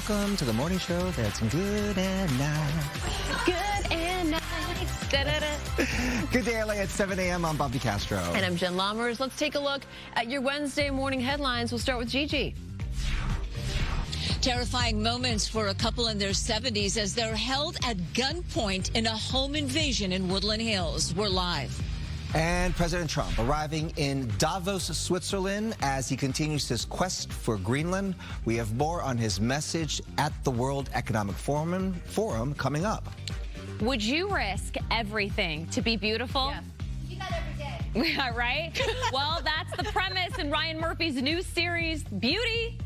Welcome to the morning show that's good and nice. Good and nice. Da-da-da. Good day, LA. At 7 a.m. I'm Bobby Castro. And I'm Jen Lammers. Let's take a look at your Wednesday morning headlines. We'll start with Gigi. Terrifying moments for a couple in their 70s as they're held at gunpoint in a home invasion in Woodland Hills. We're live. And President Trump arriving in Davos, Switzerland, as he continues his quest for Greenland. We have more on his message at the World Economic Forum coming up. Would you risk everything to be beautiful? Yes. You do that every day. Yeah, right? Well, that's the premise in Ryan Murphy's new series, Beauty.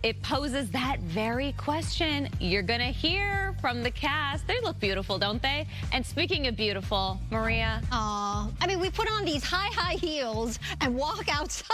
It poses that very question. You're going to hear from the cast. They look beautiful, don't they? And speaking of beautiful, Maria. I mean, we put on these high heels and walk outside.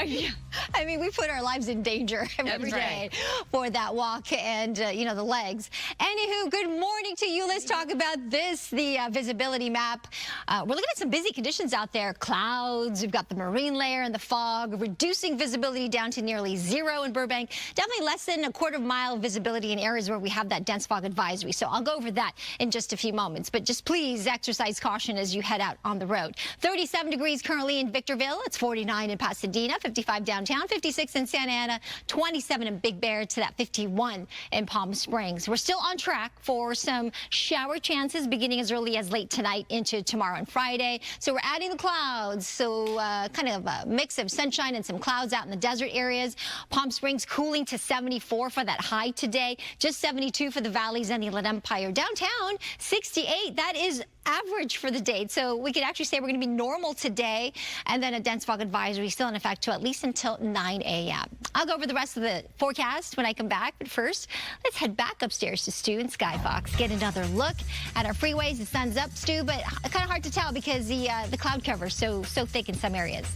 Yeah. I mean, we put our lives in danger every day for that walk and, you know, the legs. Anywho, good morning to you. Let's talk about this, the visibility map. We're looking at some busy conditions out there. Clouds, we've got the marine layer and the fog, reducing visibility down to nearly zero in Burbank. Definitely less than a quarter-mile visibility in areas where we have that dense fog advisory. So I'll go over that in just a few moments. But just please exercise caution as you head out on the road. 37 degrees currently in Victorville. It's 49 in Pasadena, 55 downtown, 56 in Santa Ana, 27 in Big Bear to that 51 in Palm Springs. We're still on track for some shower chances beginning as early as late tonight into tomorrow and Friday. So we're adding the clouds. So kind of a mix of sunshine and some clouds out in the desert areas. Palm Springs cooling to 74 for that high today, just 72 for the valleys and the Inland Empire. Downtown, 68. That is average for the day. So we could actually say we're going to be normal today, and then a dense fog advisory still in effect to at least until 9 a.m. I'll go over the rest of the forecast when I come back. But first, let's head back upstairs to Stu and Skyfox. Get another look at our freeways. The sun's up, Stu, but kind of hard to tell because the cloud cover is so thick in some areas.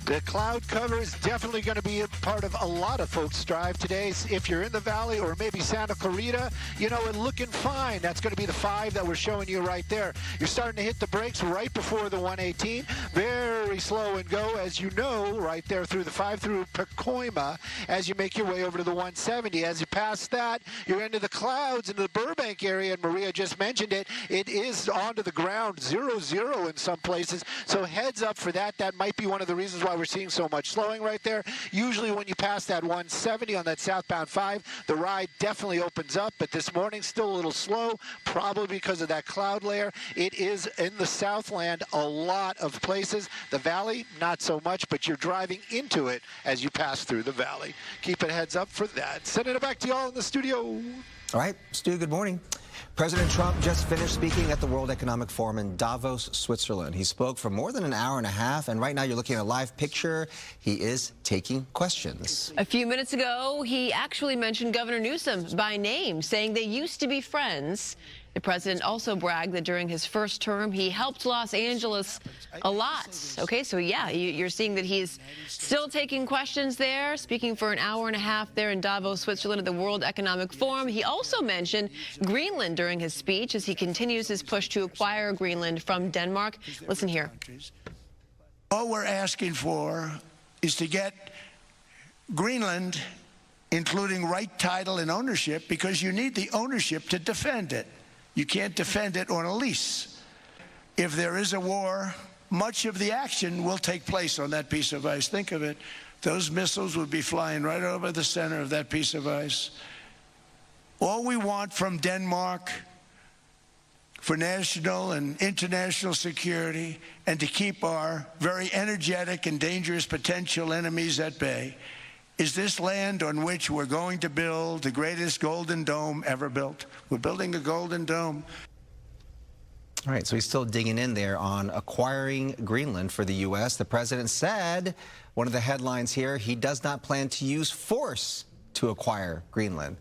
The cloud cover is definitely going to be a part of a lot of folks' drive today. If you're in the valley or maybe Santa Clarita, you know, and looking fine. That's going to be the 5 that we're showing you right there. You're starting to hit the brakes right before the 118. Very slow and go, as you know, right there through the 5 through Pacoima as you make your way over to the 170. As you pass that, you're into the clouds into the Burbank area, and Maria just mentioned it. It is onto the ground, 0-0 in some places. So heads up for that. That might be one of the reasons why we're seeing so much slowing right there. Usually when you pass that 170 on that southbound 5, the ride definitely opens up, but this morning still a little slow, probably because of that cloud layer. It is in the Southland, a lot of places. The valley, not so much, but you're driving into it as you pass through the valley. Keep it heads up for that. Sending it back to y'all in the studio. All right, Stu, good morning. President Trump just finished speaking at the World Economic Forum in Davos, Switzerland. He spoke for more than an hour and a half, and right now you're looking at a live picture. He is taking questions. A few minutes ago, he actually mentioned Governor Newsom by name, saying they used to be friends. The president also bragged that during his first term, he helped Los Angeles a lot. Okay, so yeah, you're seeing that he's still taking questions there, speaking for an hour and a half there in Davos, Switzerland at the World Economic Forum. He also mentioned Greenland during his speech as he continues his push to acquire Greenland from Denmark. Listen here. All we're asking for is to get Greenland, including right title and ownership, because you need the ownership to defend it. You can't defend it on a lease. If there is a war, much of the action will take place on that piece of ice. Think of it. Those missiles would be flying right over the center of that piece of ice. All we want from Denmark for national and international security and to keep our very energetic and dangerous potential enemies at bay is this land on which we're going to build the greatest golden dome ever built. We're building a golden dome. All right, so he's still digging in there on acquiring Greenland for the U.S. The president said, one of the headlines here, he does not plan to use force to acquire Greenland.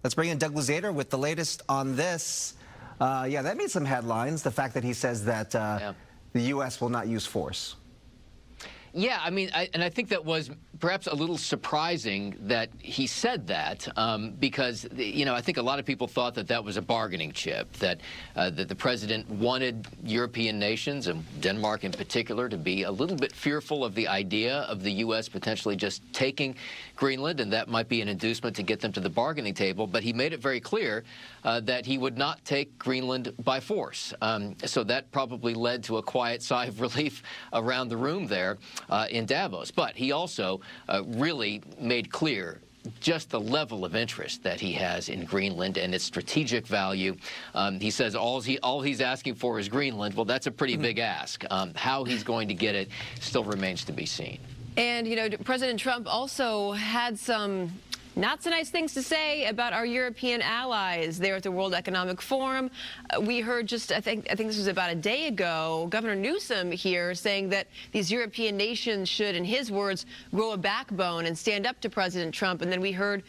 Let's bring in Doug Luzader with the latest on this. Yeah, that made some headlines, the fact that he says that the U.S. will not use force. Yeah, I mean, I think that was perhaps a little surprising that he said that, because, I think a lot of people thought that that was a bargaining chip, that the president wanted European nations, and Denmark in particular, to be a little bit fearful of the idea of the U.S. potentially just taking Greenland, and that might be an inducement to get them to the bargaining table. But he made it very clear that he would not take Greenland by force. So that probably led to a quiet sigh of relief around the room there in Davos. But he also really made clear just the level of interest that he has in Greenland and its strategic value. He says all he's asking for is Greenland. Well, that's a pretty big ask. How he's going to get it still remains to be seen. And, President Trump also had some not so nice things to say about our European allies there at the World Economic Forum. We heard I think this was about a day ago, Governor Newsom here saying that these European nations should, in his words, grow a backbone and stand up to President Trump. And then we heard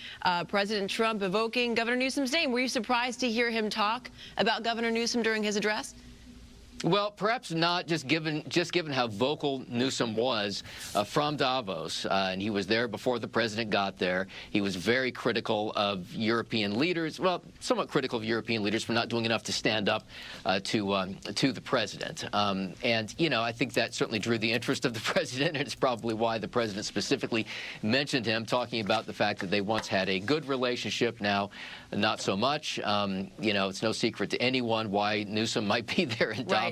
President Trump evoking Governor Newsom's name. Were you surprised to hear him talk about Governor Newsom during his address? Well, perhaps not, just given how vocal Newsom was from Davos, and he was there before the president got there. He was very critical of European leaders, well, somewhat critical of European leaders for not doing enough to stand up to the president. And, I think that certainly drew the interest of the president, and it's probably why the president specifically mentioned him, talking about the fact that they once had a good relationship, now not so much. It's no secret to anyone why Newsom might be there in Davos.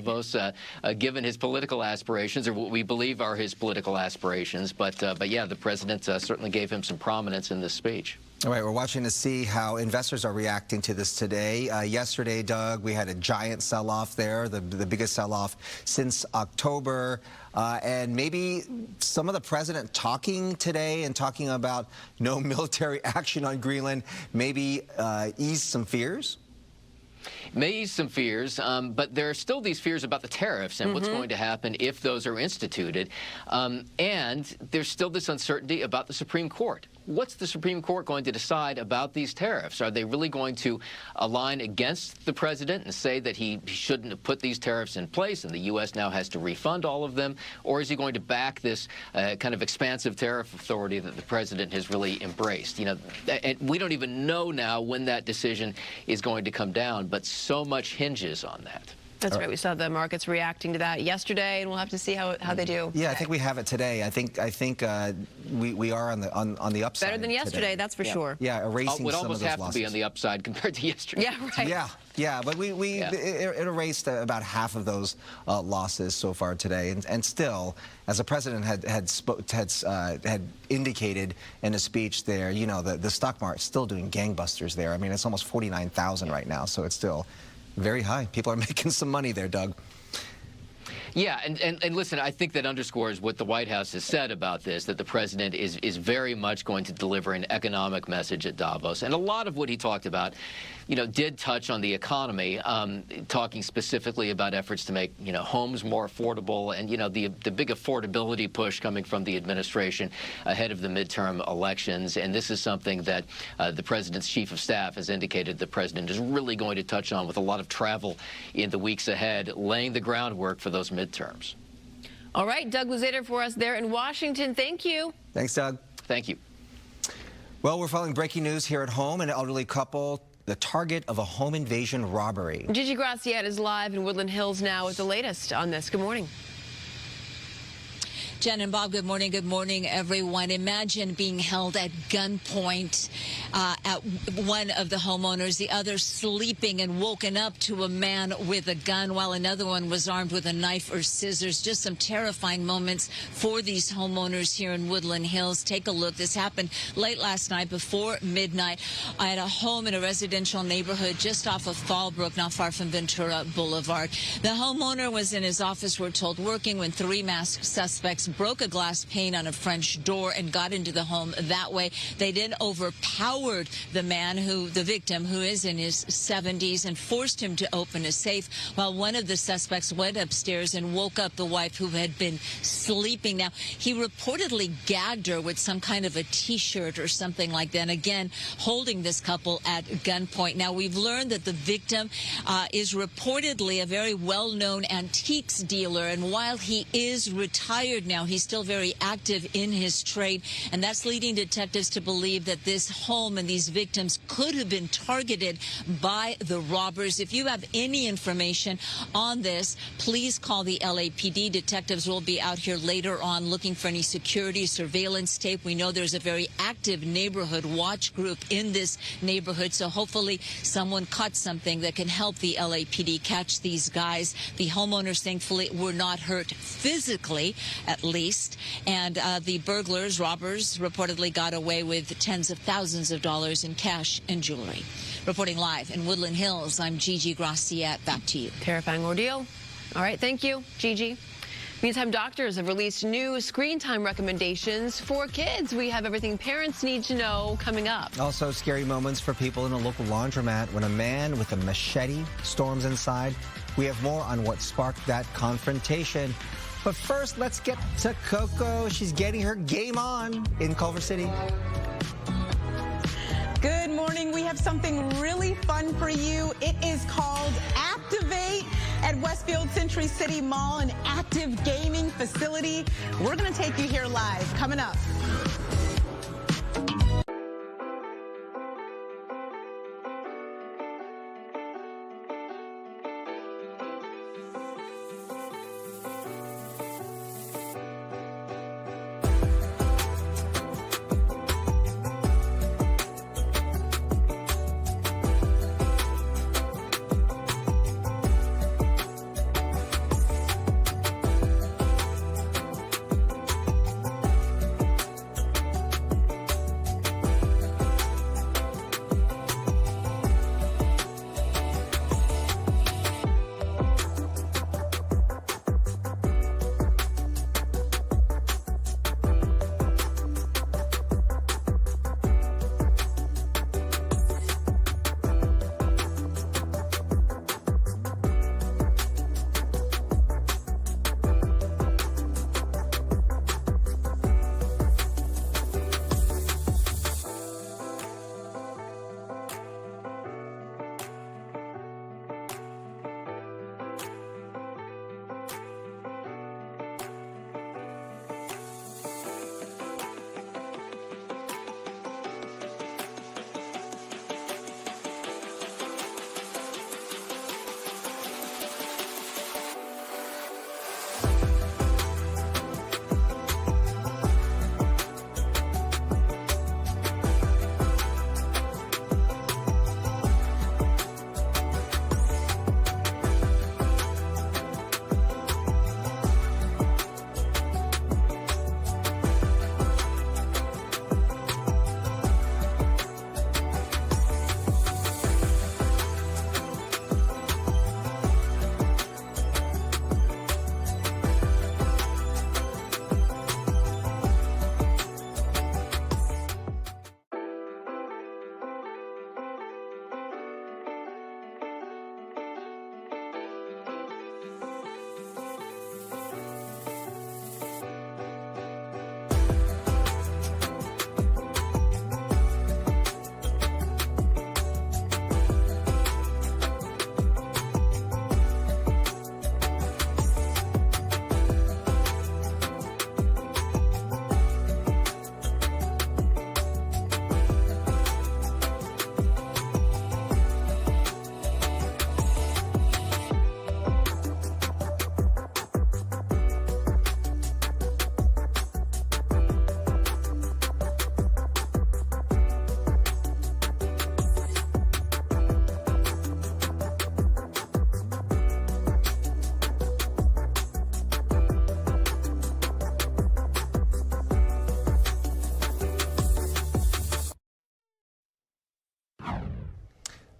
Given his political aspirations, or what we believe are his political aspirations. But yeah, the president certainly gave him some prominence in this speech. All right, we're watching to see how investors are reacting to this today. Yesterday, Doug, we had a giant sell-off there, the biggest sell-off since October. And maybe some of the president talking today and talking about no military action on Greenland maybe ease some fears? May ease some fears, but there are still these fears about the tariffs and what's going to happen if those are instituted. And there's still this uncertainty about the Supreme Court. What's the Supreme Court going to decide about these tariffs? Are they really going to align against the president and say that he shouldn't have put these tariffs in place and the U.S. now has to refund all of them? Or is he going to back this kind of expansive tariff authority that the president has really embraced? And we don't even know now when that decision is going to come down, but so much hinges on that. That's right. We saw the markets reacting to that yesterday, and we'll have to see how they do. Yeah, I think we have it today. I think we are on the upside. Better than yesterday, today. That's for sure. Yeah, erasing some of those losses. It would almost have to be on the upside compared to yesterday. Yeah, right. Yeah, but it erased about half of those losses so far today, and still, as the president had indicated in a speech there, the stock market's still doing gangbusters there. I mean, it's almost 49,000 right now, so it's still very high. People are making some money there, Doug. Yeah, and listen, I think that underscores what the White House has said about this, that the president is very much going to deliver an economic message at Davos. And a lot of what he talked about, did touch on the economy, talking specifically about efforts to make, homes more affordable and, the big affordability push coming from the administration ahead of the midterm elections. And this is something that the president's chief of staff has indicated the president is really going to touch on with a lot of travel in the weeks ahead, laying the groundwork for those midterms. All right, Doug Luzader for us there in Washington. Thank you. Thanks, Doug. Thank you. Well, we're following breaking news here at home. An elderly couple, the target of a home invasion robbery. Gigi Graciette is live in Woodland Hills now with the latest on this. Good morning. Jen and Bob, good morning. Good morning, everyone. Imagine being held at gunpoint at one of the homeowners, the other sleeping and woken up to a man with a gun while another one was armed with a knife or scissors. Just some terrifying moments for these homeowners here in Woodland Hills. Take a look. This happened late last night before midnight at a home in a residential neighborhood just off of Fallbrook, not far from Ventura Boulevard. The homeowner was in his office, we're told, working when three masked suspects broke a glass pane on a French door and got into the home that way. They then overpowered the victim, who is in his 70s, and forced him to open a safe while one of the suspects went upstairs and woke up the wife who had been sleeping. Now, he reportedly gagged her with some kind of a T-shirt or something like that, and again, holding this couple at gunpoint. Now, we've learned that the victim is reportedly a very well-known antiques dealer, and while he is retired now, now. He's still very active in his trade, and that's leading detectives to believe that this home and these victims could have been targeted by the robbers. If you have any information on this, please call the LAPD. Detectives will be out here later on looking for any security surveillance tape. We know there's a very active neighborhood watch group in this neighborhood, so hopefully someone caught something that can help the LAPD catch these guys. The homeowners, thankfully, were not hurt physically, at least, and the burglars, robbers, reportedly got away with tens of thousands of dollars in cash and jewelry. Reporting live in Woodland Hills, I'm Gigi Graciette. Back to you. Terrifying ordeal. All right, thank you, Gigi. Meantime, doctors have released new screen time recommendations for kids. We have everything parents need to know coming up. Also, scary moments for people in a local laundromat when a man with a machete storms inside. We have more on what sparked that confrontation. But first, let's get to Coco. She's getting her game on in Culver City. Good morning. We have something really fun for you. It is called Activate at Westfield Century City Mall, an active gaming facility. We're going to take you here live. Coming up.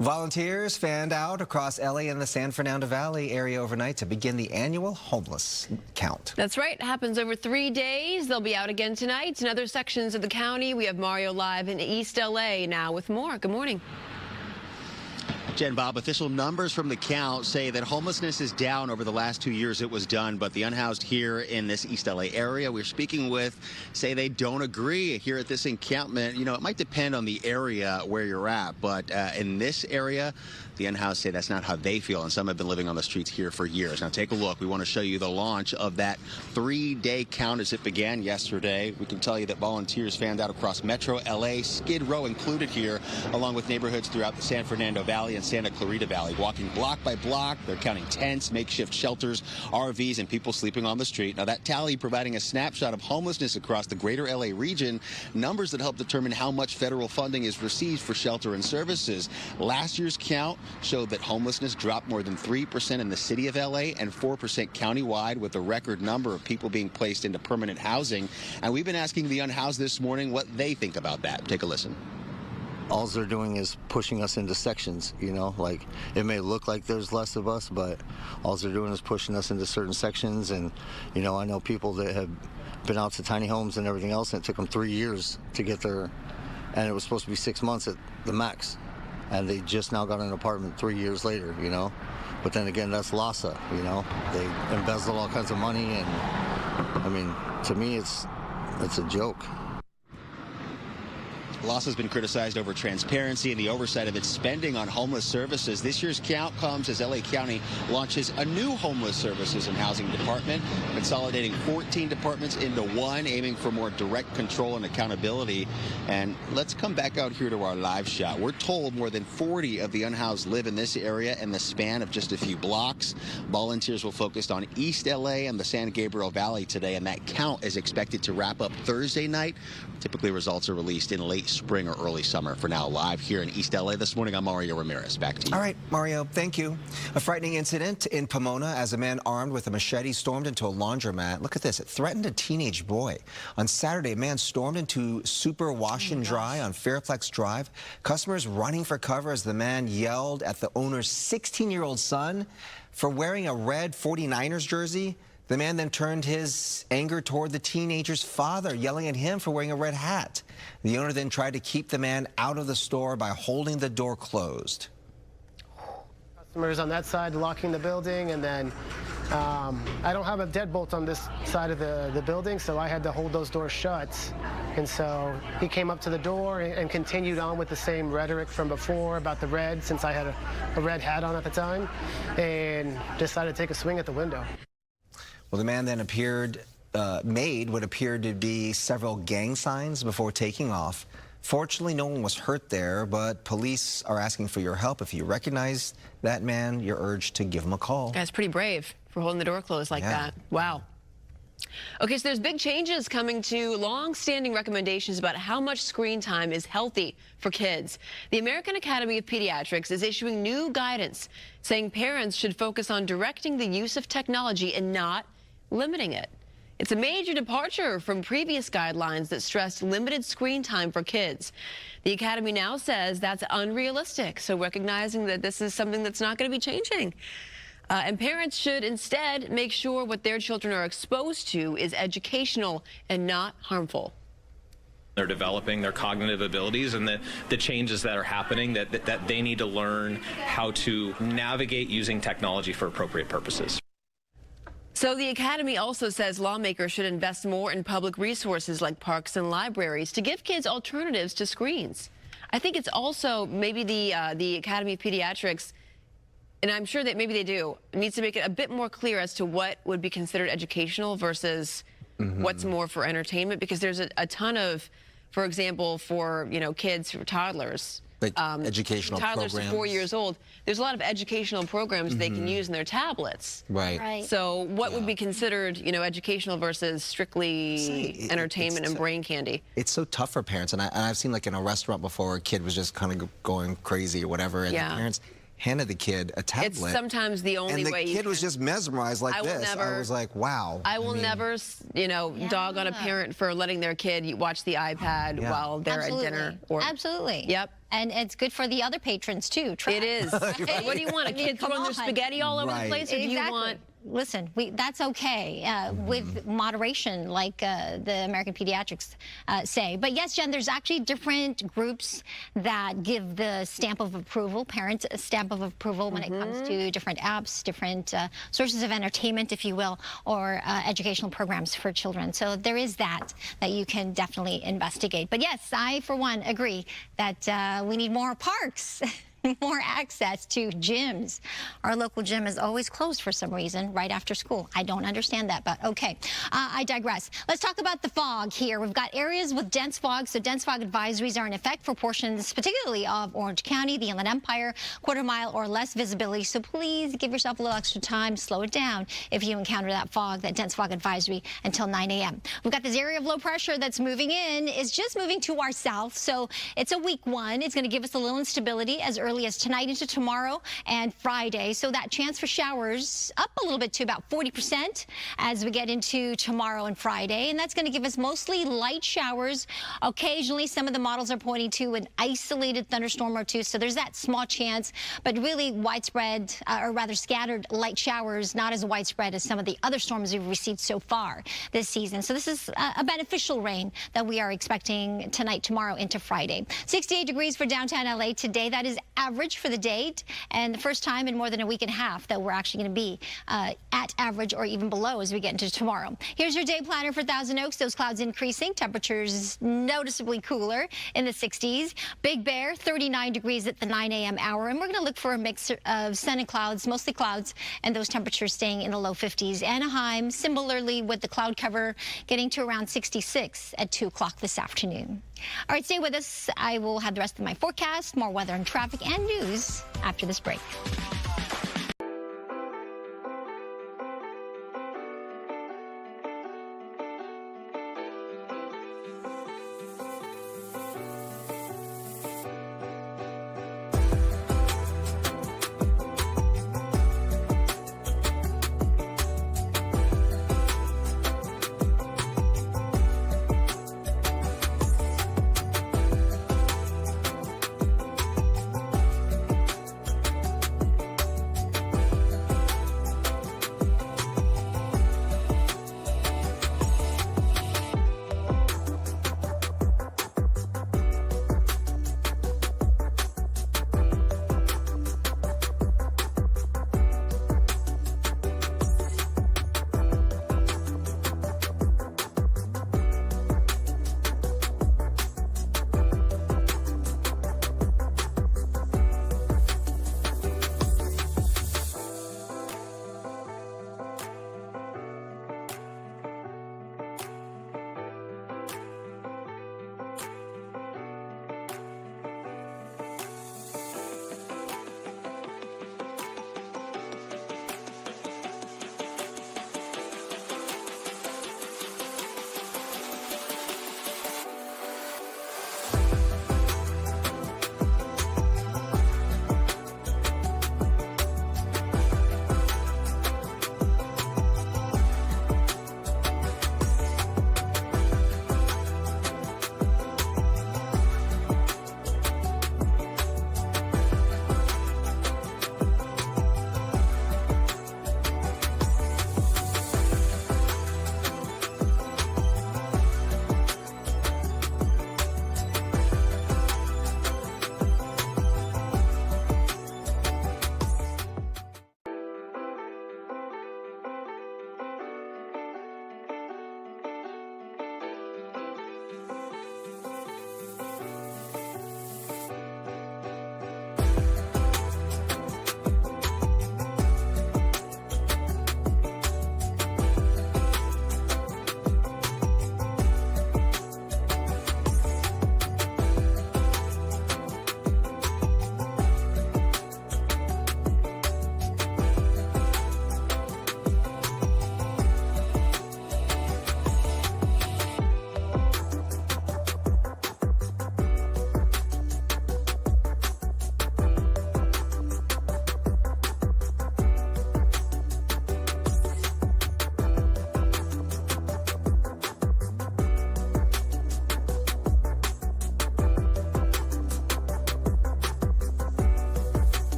Volunteers fanned out across LA and the San Fernando Valley area overnight to begin the annual homeless count. That's right. It happens over 3 days. They'll be out again tonight in other sections of the county. We have Mario live in East LA now with more. Good morning. Jen, Bob, official numbers from the count say that homelessness is down over the last 2 years it was done, but the unhoused here in this East LA area we're speaking with say they don't agree. Here at this encampment, you know, it might depend on the area where you're at, but in this area, the unhoused say that's not how they feel, and some have been living on the streets here for years. Now, take a look. We want to show you the launch of that 3-day count as it began yesterday. We can tell you that volunteers fanned out across Metro LA, Skid Row included here, along with neighborhoods throughout the San Fernando Valley and Santa Clarita Valley. Walking block by block, they're counting tents, makeshift shelters, RVs, and people sleeping on the street. Now, that tally providing a snapshot of homelessness across the greater LA region, numbers that help determine how much federal funding is received for shelter and services. Last year's count showed that homelessness dropped more than 3% in the city of LA and 4% countywide, with a record number of people being placed into permanent housing. And we've been asking the unhoused this morning what they think about that. Take a listen. All they're doing is pushing us into sections, you know, like it may look like there's less of us, but all they're doing is pushing us into certain sections. And, you know, I know people that have been out to tiny homes and everything else, and it took them 3 years to get there, and it was supposed to be 6 months at the max. And they just now got an apartment 3 years later, you know. But then again, that's LAUSD, you know. They embezzle all kinds of money, and I mean, to me, it's a joke. LAUSD has been criticized over transparency and the oversight of its spending on homeless services. This year's count comes as LA County launches a new homeless services and housing department, consolidating 14 departments into one, aiming for more direct control and accountability. And let's come back out here to our live shot. We're told more than 40 of the unhoused live in this area in the span of just a few blocks. Volunteers will focus on East LA and the San Gabriel Valley today, and that count is expected to wrap up Thursday night. Typically, results are released in late spring or early summer. For now, live here in East LA this morning, I'm Mario Ramirez. Back to you. All right, Mario, thank you. A frightening incident in Pomona as a man armed with a machete stormed into a laundromat. Look at this. It threatened a teenage boy. On Saturday, a man stormed into Super Wash and Dry on Fairplex Drive. Customers running for cover as the man yelled at the owner's 16-year-old son for wearing a red 49ers jersey. The man then turned his anger toward the teenager's father, yelling at him for wearing a red hat. The owner then tried to keep the man out of the store by holding the door closed. Customers on that side locking the building, and then I don't have a deadbolt on this side of the building, so I had to hold those doors shut. And so he came up to the door and continued on with the same rhetoric from before about the red, since I had a red hat on at the time, and decided to take a swing at the window. Well, the man then made what appeared to be several gang signs before taking off. Fortunately, no one was hurt there, but police are asking for your help. If you recognize that man, you're urged to give him a call. That's pretty brave for holding the door closed like that. Wow. Okay, so there's big changes coming to long-standing recommendations about how much screen time is healthy for kids. The American Academy of Pediatrics is issuing new guidance saying parents should focus on directing the use of technology and not limiting it. It's a major departure from previous guidelines that stressed limited screen time for kids. The Academy now says that's unrealistic, so recognizing that this is something that's not going to be changing. And parents should instead make sure what their children are exposed to is educational and not harmful. They're developing their cognitive abilities, and the changes that are happening, that they need to learn how to navigate using technology for appropriate purposes. So the Academy also says lawmakers should invest more in public resources like parks and libraries to give kids alternatives to screens. I think it's also maybe the Academy of Pediatrics, and I'm sure that maybe they do, needs to make it a bit more clear as to what would be considered educational versus what's more for entertainment, because there's a ton of, for example, for, you know, kids, for toddlers. Like educational toddlers programs. To 4 years old. There's a lot of educational programs they can use in their tablets. Right. So what would be considered, you know, educational versus strictly entertainment and brain candy? It's so tough for parents, and I've seen, like, in a restaurant before, a kid was just kind of going crazy or whatever, and the parents handed the kid a tablet. It's sometimes the only way. And the kid was just mesmerized like this. I was like, wow. I will never, you know, dog on a parent for letting their kid watch the iPad while they're at dinner. Absolutely. Yep. And it's good for the other patrons, too. It is. What do you want? A kid throwing their spaghetti all over the place? Or do you want listen, that's okay with moderation, like the American Pediatrics say. But yes, Jen, there's actually different groups that give the stamp of approval, parents a stamp of approval when it comes to different apps, different sources of entertainment, if you will, or educational programs for children. So there is that you can definitely investigate. But yes, I, for one, agree that we need more parks. More access to gyms. Our local gym is always closed for some reason right after school. I don't understand that, but okay. I digress. Let's talk about the fog here. We've got areas with dense fog, so dense fog advisories are in effect for portions, particularly of Orange County, the Inland Empire, quarter-mile or less visibility. So please give yourself a little extra time, slow it down if you encounter that fog, that dense fog advisory until 9 a.m. We've got this area of low pressure that's moving in, is just moving to our south, so it's a weak one. It's going to give us a little instability as early as tonight into tomorrow and Friday. So that chance for showers up a little bit to about 40% as we get into tomorrow and Friday. And that's going to give us mostly light showers. Occasionally, some of the models are pointing to an isolated thunderstorm or two. So there's that small chance, but really widespread, or rather scattered light showers, not as widespread as some of the other storms we've received so far this season. So this is a beneficial rain that we are expecting tonight, tomorrow into Friday. 68 degrees for downtown LA today. That is average for the date, and the first time in more than a week and a half that we're actually going to be at average or even below as we get into tomorrow. Here's your day planner for Thousand Oaks. Those clouds increasing, temperatures noticeably cooler in the 60s. Big Bear, 39 degrees at the 9 a.m. hour, and we're going to look for a mix of sun and clouds, mostly clouds, and those temperatures staying in the low 50s. Anaheim, similarly with the cloud cover, getting to around 66 at 2 o'clock this afternoon. All right, stay with us. I will have the rest of my forecast, more weather and traffic and news after this break.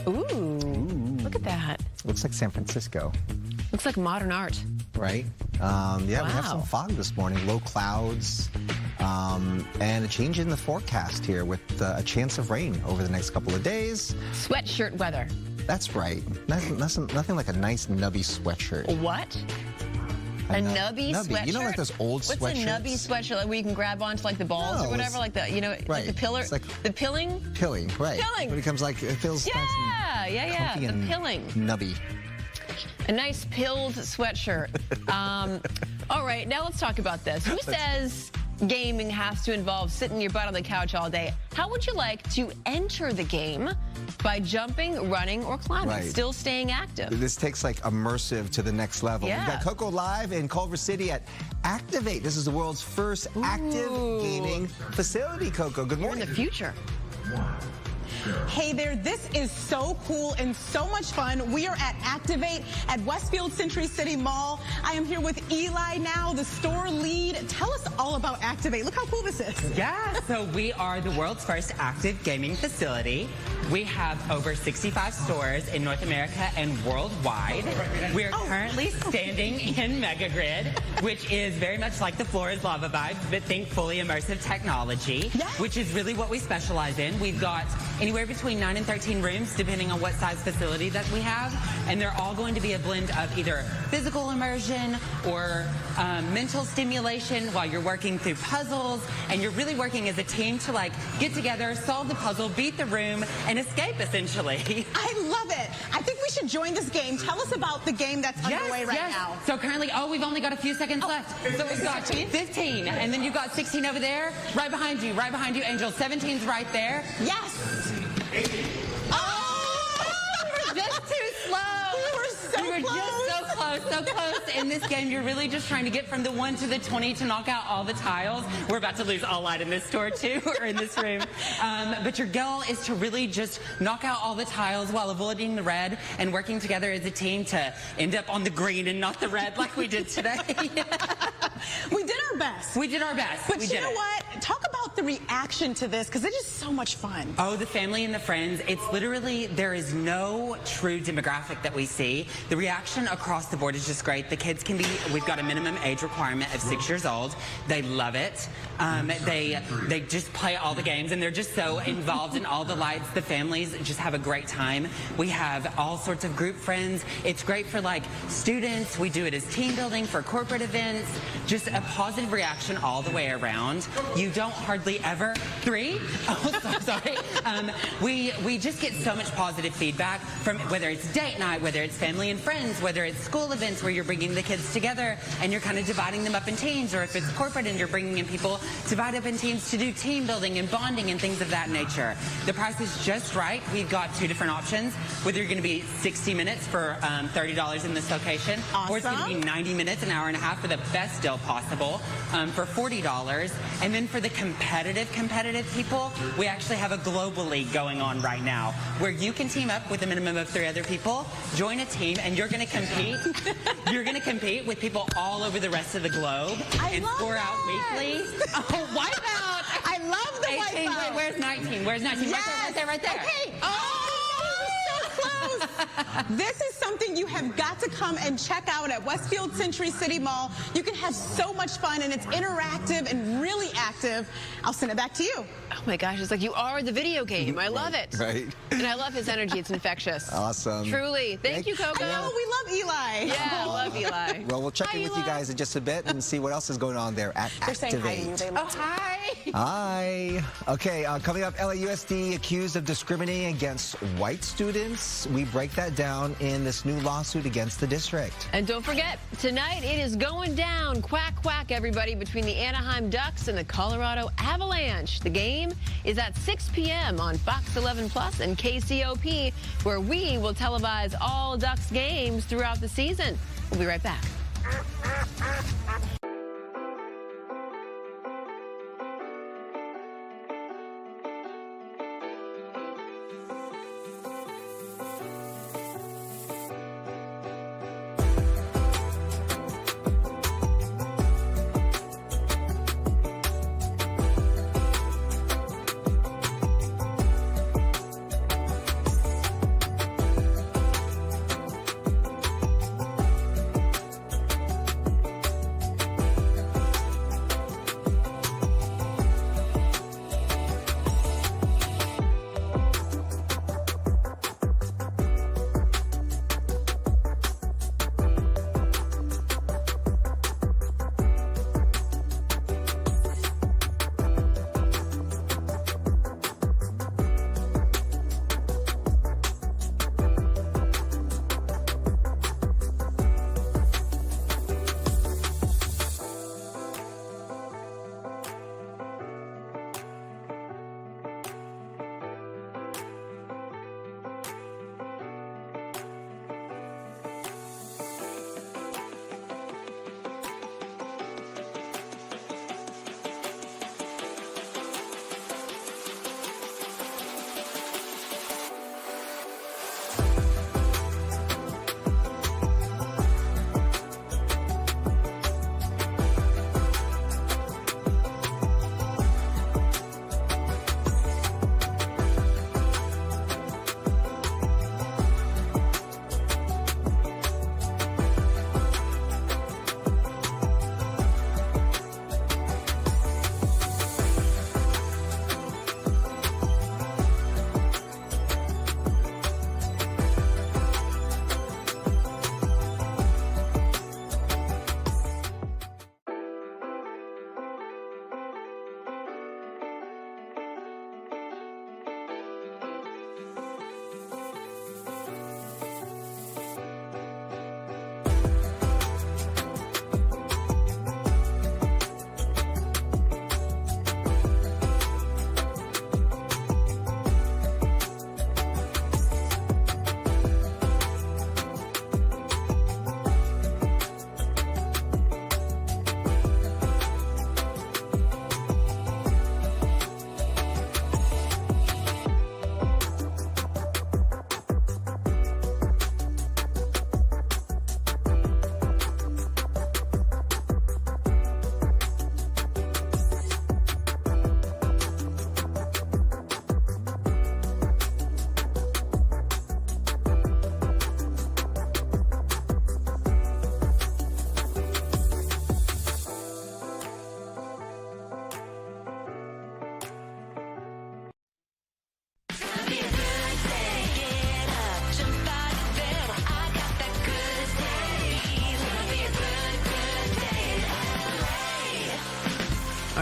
Ooh, look at that. Looks like San Francisco. Looks like modern art. Right? Yeah, we have some Wow. fog this morning, low clouds, and a change in the forecast here with a chance of rain over the next couple of days. Sweatshirt weather. That's right. Nothing like a nice nubby sweatshirt. What? A nubby sweatshirt? You know, like those old sweatshirts? What's a nubby sweatshirt? Like where you can grab onto like the balls or whatever? Like the, you know, like the pillar? It's like the pilling? Pilling, right. Pilling. When it comes like, it feels nice and comfy the and pilling. nubby. A nice pilled sweatshirt. All right, now let's talk about this. Who says gaming has to involve sitting your butt on the couch all day? How would you like to enter the game? By jumping, running, or climbing, Right. still staying active. This takes like immersive to the next level. Yeah. We've got Coco live in Culver City at Activate. This is the world's first active gaming facility, Coco. Good morning. In the future. Hey there, this is so cool and so much fun. We are at Activate at Westfield Century City Mall. I am here with Eli now, the store lead. Tell us all about Activate. Look how cool this is. Yeah, so we are the world's first active gaming facility. We have over 65 stores in North America and worldwide. We are currently standing in Megagrid, which is very much like the floor is lava vibe, but think fully immersive technology, which is really what we specialize in. We've got anywhere between 9 and 13 rooms, depending on what size facility that we have, and they're all going to be a blend of either physical immersion or mental stimulation while you're working through puzzles, and you're really working as a team to like get together, solve the puzzle, beat the room, and escape essentially. I love it. I think we should join this game. Tell us about the game that's underway right now. So currently, we've only got a few seconds left. So we've got 15, and then you've got 16 over there, right behind you, Angel. 17's right there. Yes. 18. Oh, we're just too slow. We were so close. In this game, you're really just trying to get from the 1 to the 20 to knock out all the tiles. We're about to lose all light in this store too, or in this room. But your goal is to really just knock out all the tiles while avoiding the red and working together as a team to end up on the green and not the red like we did today. We did our best. We did our best. But you know what? Talk about the reaction to this, because it is so much fun. Oh, the family and the friends. It's literally, there is no true demographic that we see. The reaction across the board is just great. The kids can be, we've got a minimum age requirement of 6 years old. They love it. They just play all the games, and they're just so involved in all the lights. The families just have a great time. We have all sorts of group friends. It's great for like students. We do it as team building for corporate events. Just a positive reaction all the way around. You don't hardly ever, 3? Oh, so sorry. We just get so much positive feedback from whether it's date night, whether it's family and friends, whether it's school events where you're bringing the kids together and you're kind of dividing them up in teams, or if it's corporate and you're bringing in people divide up in teams to do team building and bonding and things of that nature. The price is just right. We've got 2 different options, whether you're going to be 60 minutes for $30 in this location, or it's going to be 90 minutes, an hour and a half for the best deal possible for $40. And then for the competitive people, we actually have a global league going on right now where you can team up with a minimum of 3 other people, join a team, and you're going to compete. You're going to compete with people all over the rest of the globe and score out weekly. Oh, wipe out! I love the 18, wipe out. Where's 19? Where's 19? Yes. Right there. Okay. So close. This is something you have got to come and check out at Westfield Century City Mall. You can have so much fun, and it's interactive and really active. I'll send it back to you. Oh my gosh, it's like you are the video game. I love it. Right. And I love his energy. It's infectious. Awesome. Truly. Thank you, Coco. I know, we love Eli. Yeah, I love Eli. Well, we'll check in with you guys in just a bit and see what else is going on there at They're saying hi to you. Activate. They love Hi. Hi. Okay, coming up, LAUSD accused of discriminating against white students. We break that down in this new lawsuit against the district. And don't forget, tonight it is going down. Quack, quack, everybody, between the Anaheim Ducks and the Colorado Avalanche. The game is at 6 p.m. on Fox 11 Plus and KCOP, where we will televise all Ducks games throughout the season. We'll be right back.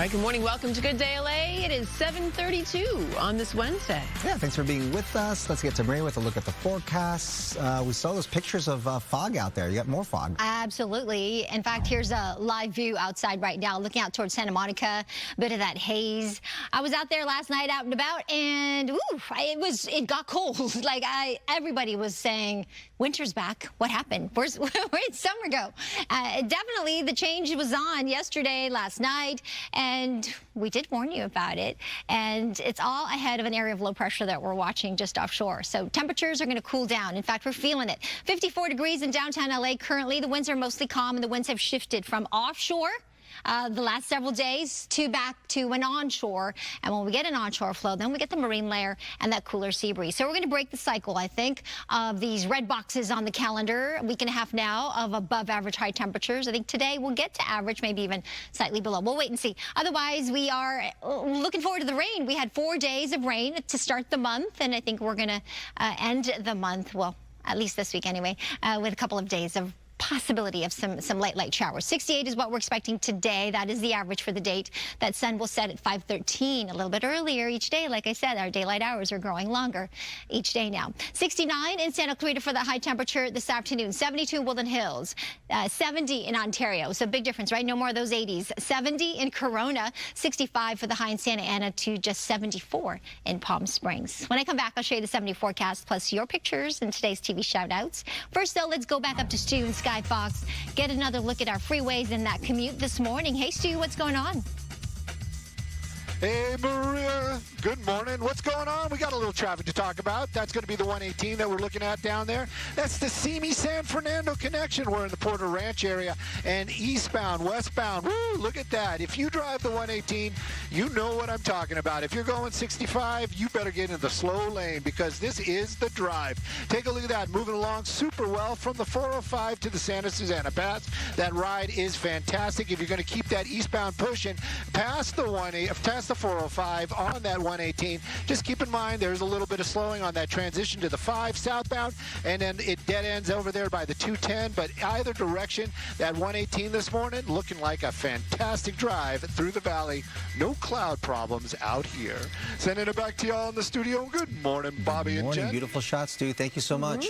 All right, good morning. Welcome to Good Day LA. It is 7:32 on this Wednesday. Yeah, thanks for being with us. Let's get to Maria with a look at the forecasts. We saw those pictures of fog out there. You got more fog. Absolutely. In fact, here's a live view outside right now, looking out towards Santa Monica. A bit of that haze. I was out there last night, out and about, and it got cold. Like everybody was saying, winter's back. What happened? Where'd summer go? Definitely, the change was on yesterday, last night. And we did warn you about it. And it's all ahead of an area of low pressure that we're watching just offshore. So temperatures are going to cool down. In fact, we're feeling it. 54 degrees in downtown LA currently. The winds are mostly calm, and the winds have shifted from offshore the last several days back to an onshore. And when we get an onshore flow, then we get the marine layer and that cooler sea breeze. So we're going to break the cycle, I think, of these red boxes on the calendar. A week and a half now of above average high temperatures. I think today we'll get to average, maybe even slightly below. We'll wait and see. Otherwise, we are looking forward to the rain. We had 4 days of rain to start the month, and I think we're going to end the month, well, at least this week anyway, with a couple of days of possibility of some light showers. 68 is what we're expecting today. That is the average for the date. That sun will set at 5:13, a little bit earlier each day. Like I said, our daylight hours are growing longer each day now. 69 in Santa Clarita for the high temperature this afternoon. 72 in Woodland Hills. 70 in Ontario. So big difference, right? No more of those 80s. 70 in Corona. 65 for the high in Santa Ana to just 74 in Palm Springs. When I come back, I'll show you the 70 forecast plus your pictures and today's TV shout-outs. First, though, let's go back up to Stu and Sky Fox, get another look at our freeways and that commute this morning. Hey, Stu, what's going on? Hey, Maria. Good morning. What's going on? We got a little traffic to talk about. That's going to be the 118 that we're looking at down there. That's the Simi-San Fernando connection. We're in the Porter Ranch area and eastbound, westbound. Woo, look at that. If you drive the 118, you know what I'm talking about. If you're going 65, you better get in the slow lane because this is the drive. Take a look at that. Moving along super well from the 405 to the Santa Susana Pass. That ride is fantastic. If you're going to keep that eastbound pushing past the 405 on that 118, just keep in mind there's a little bit of slowing on that transition to the 5 southbound, and then it dead ends over there by the 210. But either direction, that 118 this morning looking like a fantastic drive through the valley. No cloud problems out here. Sending it back to y'all in the studio. Good morning, Bobby and Jen. Beautiful shots, Stu. Thank you so much.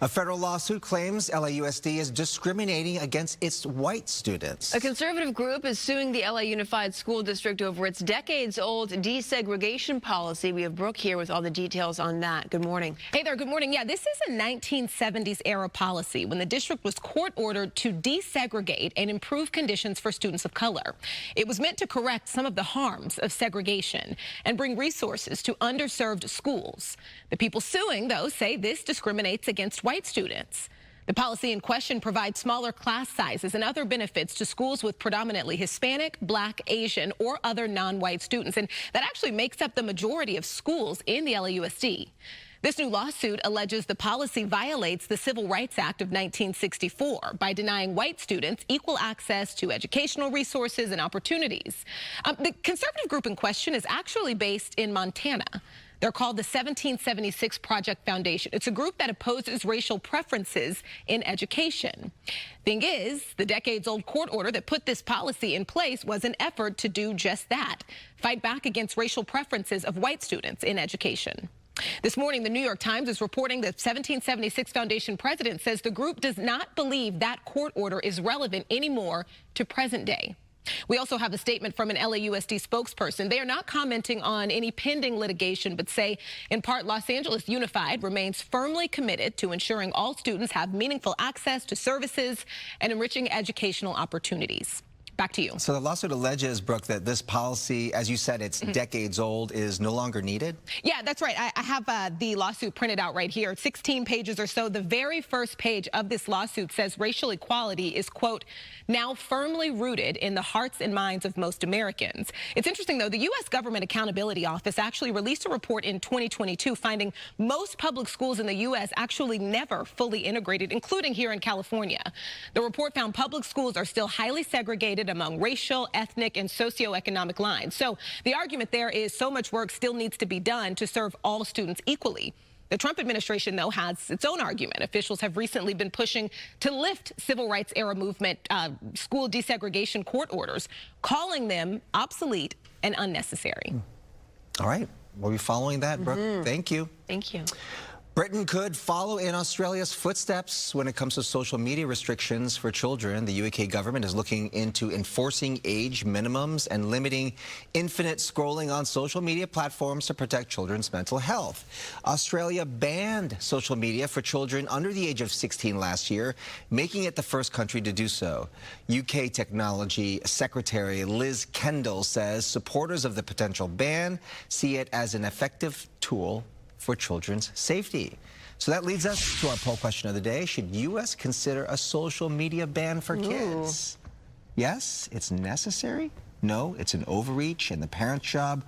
A federal lawsuit claims LAUSD is discriminating against its white students. A conservative group is suing the LA Unified School District over its decades-old desegregation policy. We have Brooke here with all the details on that. Good morning. Hey there. Good morning. Yeah, this is a 1970s era policy when the district was court-ordered to desegregate and improve conditions for students of color. It was meant to correct some of the harms of segregation and bring resources to underserved schools. The people suing, though, say this discriminates against white students. The policy in question provides smaller class sizes and other benefits to schools with predominantly Hispanic, Black, Asian, or other non-white students, and that actually makes up the majority of schools in the LAUSD. This new lawsuit alleges the policy violates the Civil Rights Act of 1964 by denying white students equal access to educational resources and opportunities. The conservative group in question is actually based in Montana. They're called the 1776 Project Foundation. It's a group that opposes racial preferences in education. Thing is, the decades-old court order that put this policy in place was an effort to do just that, fight back against racial preferences of white students in education. This morning, the New York Times is reporting that 1776 Foundation president says the group does not believe that court order is relevant anymore to present day. We also have a statement from an LAUSD spokesperson. They are not commenting on any pending litigation, but say, in part, Los Angeles Unified remains firmly committed to ensuring all students have meaningful access to services and enriching educational opportunities. Back to you. So the lawsuit alleges, Brooke, that this policy, as you said, it's decades old, is no longer needed? Yeah, that's right. I have the lawsuit printed out right here. 16 pages or so. The very first page of this lawsuit says racial equality is, quote, now firmly rooted in the hearts and minds of most Americans. It's interesting, though, the U.S. Government Accountability Office actually released a report in 2022 finding most public schools in the U.S. actually never fully integrated, including here in California. The report found public schools are still highly segregated among racial, ethnic, and socioeconomic lines. So the argument there is so much work still needs to be done to serve all students equally. The Trump administration, though, has its own argument. Officials have recently been pushing to lift civil rights era movement school desegregation court orders, calling them obsolete and unnecessary. All right. We'll be following that, Brooke. Thank you. Thank you. Britain could follow in Australia's footsteps when it comes to social media restrictions for children. The UK government is looking into enforcing age minimums and limiting infinite scrolling on social media platforms to protect children's mental health. Australia banned social media for children under the age of 16 last year, making it the first country to do so. UK Technology Secretary Liz Kendall says supporters of the potential ban see it as an effective tool for children's safety. So that leads us to our poll question of the day. Should U.S. consider a social media ban for kids? Yes, it's necessary. No, it's an overreach and the parent's job,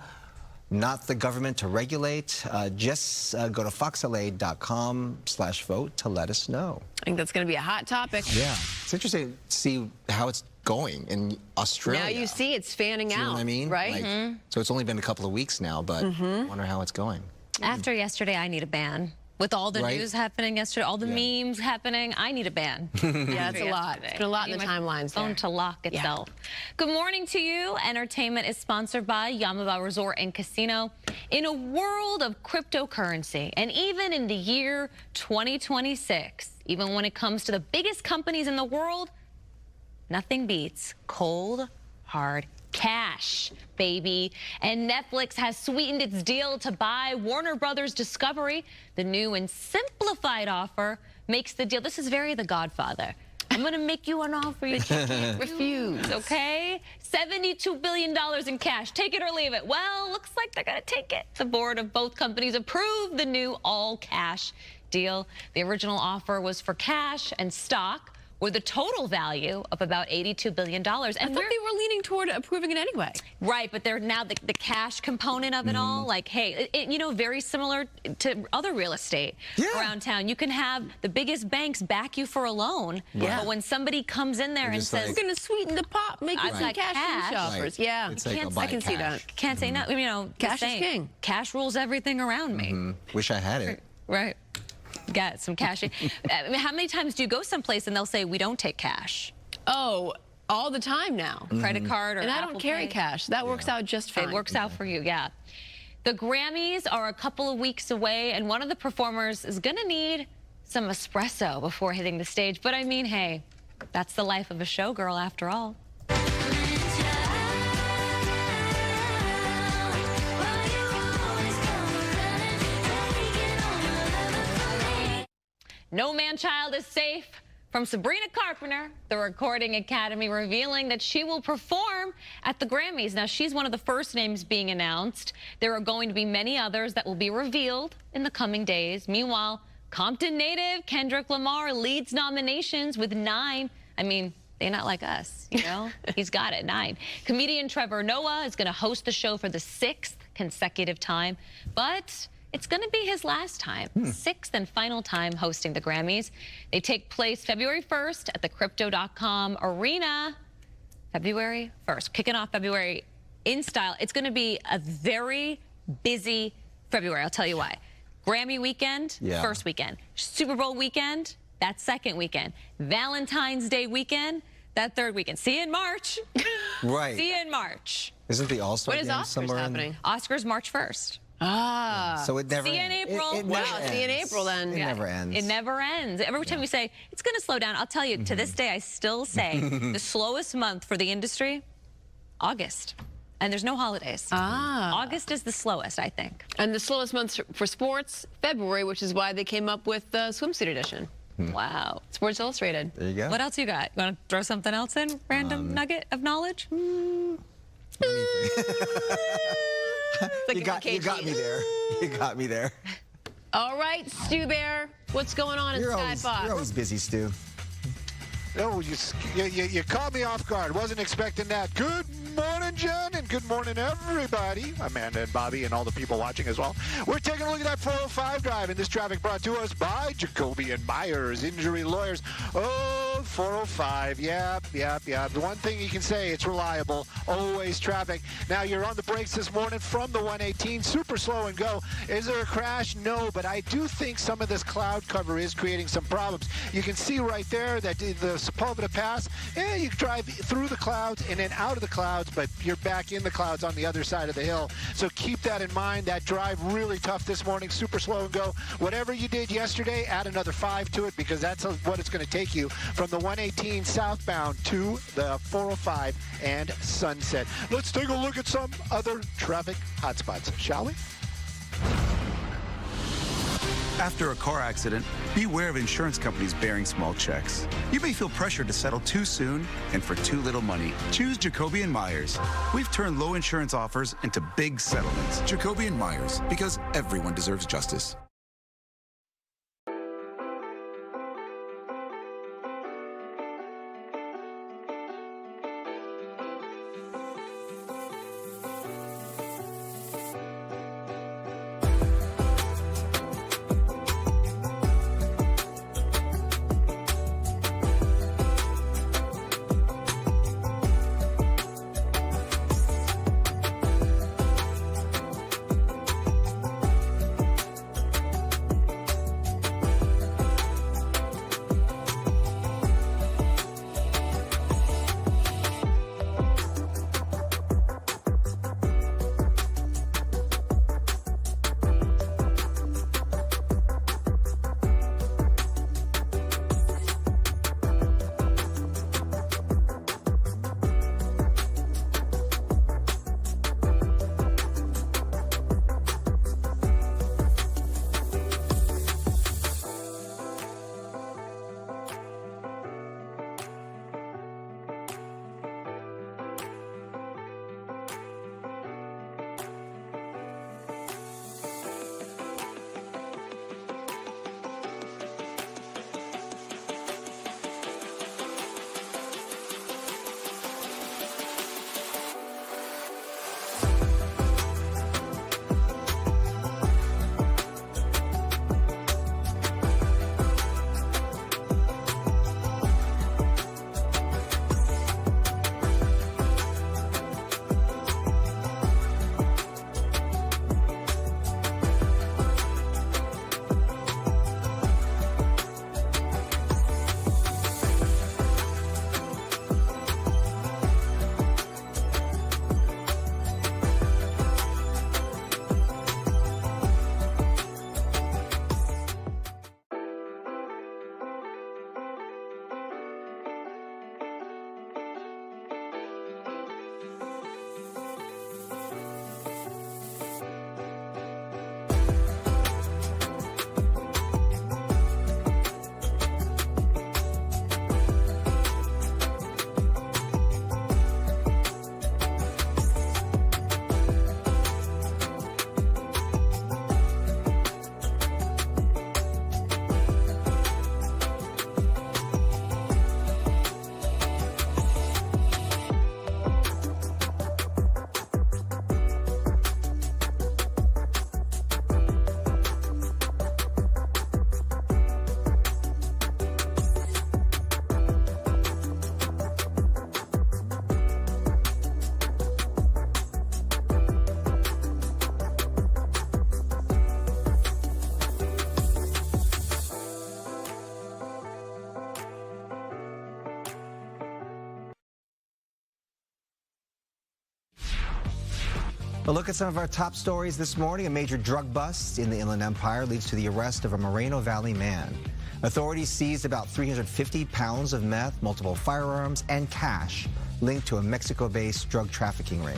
not the government to regulate. Just go to foxla.com/vote to let us know. I think that's going to be a hot topic. Yeah, it's interesting to see how it's going in Australia. Now you see it's fanning out, you know what I mean? right? Like, so it's only been a couple of weeks now, but I wonder how it's going. After yesterday, I need a ban. With all the news happening yesterday, all the memes happening, I need a ban. Yeah, it's a lot. It's been a lot in the timelines there. Phone to lock itself. Good morning to you. Entertainment is sponsored by Yamaba Resort and Casino. In a world of cryptocurrency, and even in the year 2026, even when it comes to the biggest companies in the world, nothing beats cold, hard cash, baby. And Netflix has sweetened its deal to buy Warner Brothers Discovery. The new and simplified offer makes the deal. This is very The Godfather. I'm going to make you an offer you can't refuse, okay? $72 billion in cash. Take it or leave it. Well, looks like they're going to take it. The board of both companies approved the new all-cash deal. The original offer was for cash and stock, with a total value of about $82 billion. And I thought they were leaning toward approving it anyway. Right, but they're now the cash component of it all. Like, hey, you know, very similar to other real estate around town. You can have the biggest banks back you for a loan, but when somebody comes in there and says, we're going to sweeten the pot, make you some cash shoppers. Yeah, It's like, I can see that. Can't say no. You know, cash is king. Cash rules everything around me. Wish I had it. Right. Got some cash. How many times do you go someplace and they'll say, we don't take cash? Oh, all the time now. Credit card or And I Apple don't carry Pay. cash. That works out just fine. It works out for you, yeah. The Grammys are a couple of weeks away, and one of the performers is going to need some espresso before hitting the stage. But I mean, hey, that's the life of a showgirl after all. No Man-Child is safe from Sabrina Carpenter, the Recording Academy, revealing that she will perform at the Grammys. Now, she's one of the first names being announced. There are going to be many others that will be revealed in the coming days. Meanwhile, Compton native Kendrick Lamar leads nominations with 9. I mean, they're not like us, you know? He's got it, 9. Comedian Trevor Noah is going to host the show for the 6th consecutive time, but it's going to be his last time, 6th and final time hosting the Grammys. They take place February 1st at the Crypto.com Arena. February 1st, kicking off February in style. It's going to be a very busy February. I'll tell you why. Grammy weekend, first weekend. Super Bowl weekend, that second weekend. Valentine's Day weekend, that third weekend. See you in March. Right. See you in March. Isn't the All-Star When is game Oscars somewhere happening? Oscars March 1st. Ah. So it never See you in ends. April. It Wow, never see you in ends. April then. It never ends. It never ends. Every time we say, it's going to slow down, I'll tell you, to this day, I still say the slowest month for the industry, August. And there's no holidays. August is the slowest, I think. And the slowest month for sports, February, which is why they came up with the swimsuit edition. Wow. Sports Illustrated. There you go. What else you got? You want to throw something else in? Random nugget of knowledge? You got me there. You got me there. All right, Stu Bear, what's going on in Skybox? You're always busy, Stu. Oh, you caught me off guard. Wasn't expecting that. Good morning, morning, Jen, and good morning, everybody. Amanda and Bobby and all the people watching as well. We're taking a look at that 405 drive, and this traffic brought to us by Jacoby and Myers, injury lawyers. Oh, 405, yep. The one thing you can say, it's reliable, always traffic. Now, you're on the brakes this morning from the 118, super slow and go. Is there a crash? No, but I do think some of this cloud cover is creating some problems. You can see right there that the Sepulveda Pass, you drive through the clouds and then out of the clouds, but you're back in the clouds on the other side of the hill. So keep that in mind. That drive really tough this morning, super slow and go. Whatever you did yesterday, add another 5 to it, because that's what it's going to take you from the 118 southbound to the 405 and Sunset. Let's take a look at some other traffic hotspots, shall we? After a car accident, beware of insurance companies bearing small checks. You may feel pressured to settle too soon and for too little money. Choose Jacoby and Myers. We've turned low insurance offers into big settlements. Jacoby and Myers, because everyone deserves justice. A look at some of our top stories this morning. A major drug bust in the Inland Empire leads to the arrest of a Moreno Valley man. Authorities seized about 350 pounds of meth, multiple firearms, and cash linked to a Mexico-based drug trafficking ring.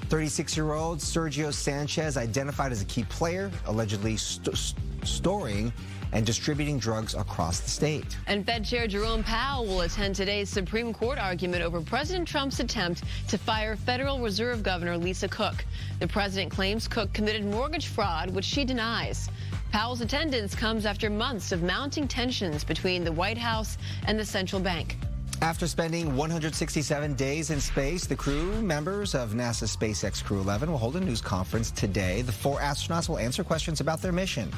36-year-old Sergio Sanchez, identified as a key player, allegedly storing and distributing drugs across the state. And Fed Chair Jerome Powell will attend today's Supreme Court argument over President Trump's attempt to fire Federal Reserve Governor Lisa Cook. The president claims Cook committed mortgage fraud, which she denies. Powell's attendance comes after months of mounting tensions between the White House and the central bank. After spending 167 days in space, the crew members of NASA's SpaceX Crew 11 will hold a news conference today. The 4 astronauts will answer questions about their mission.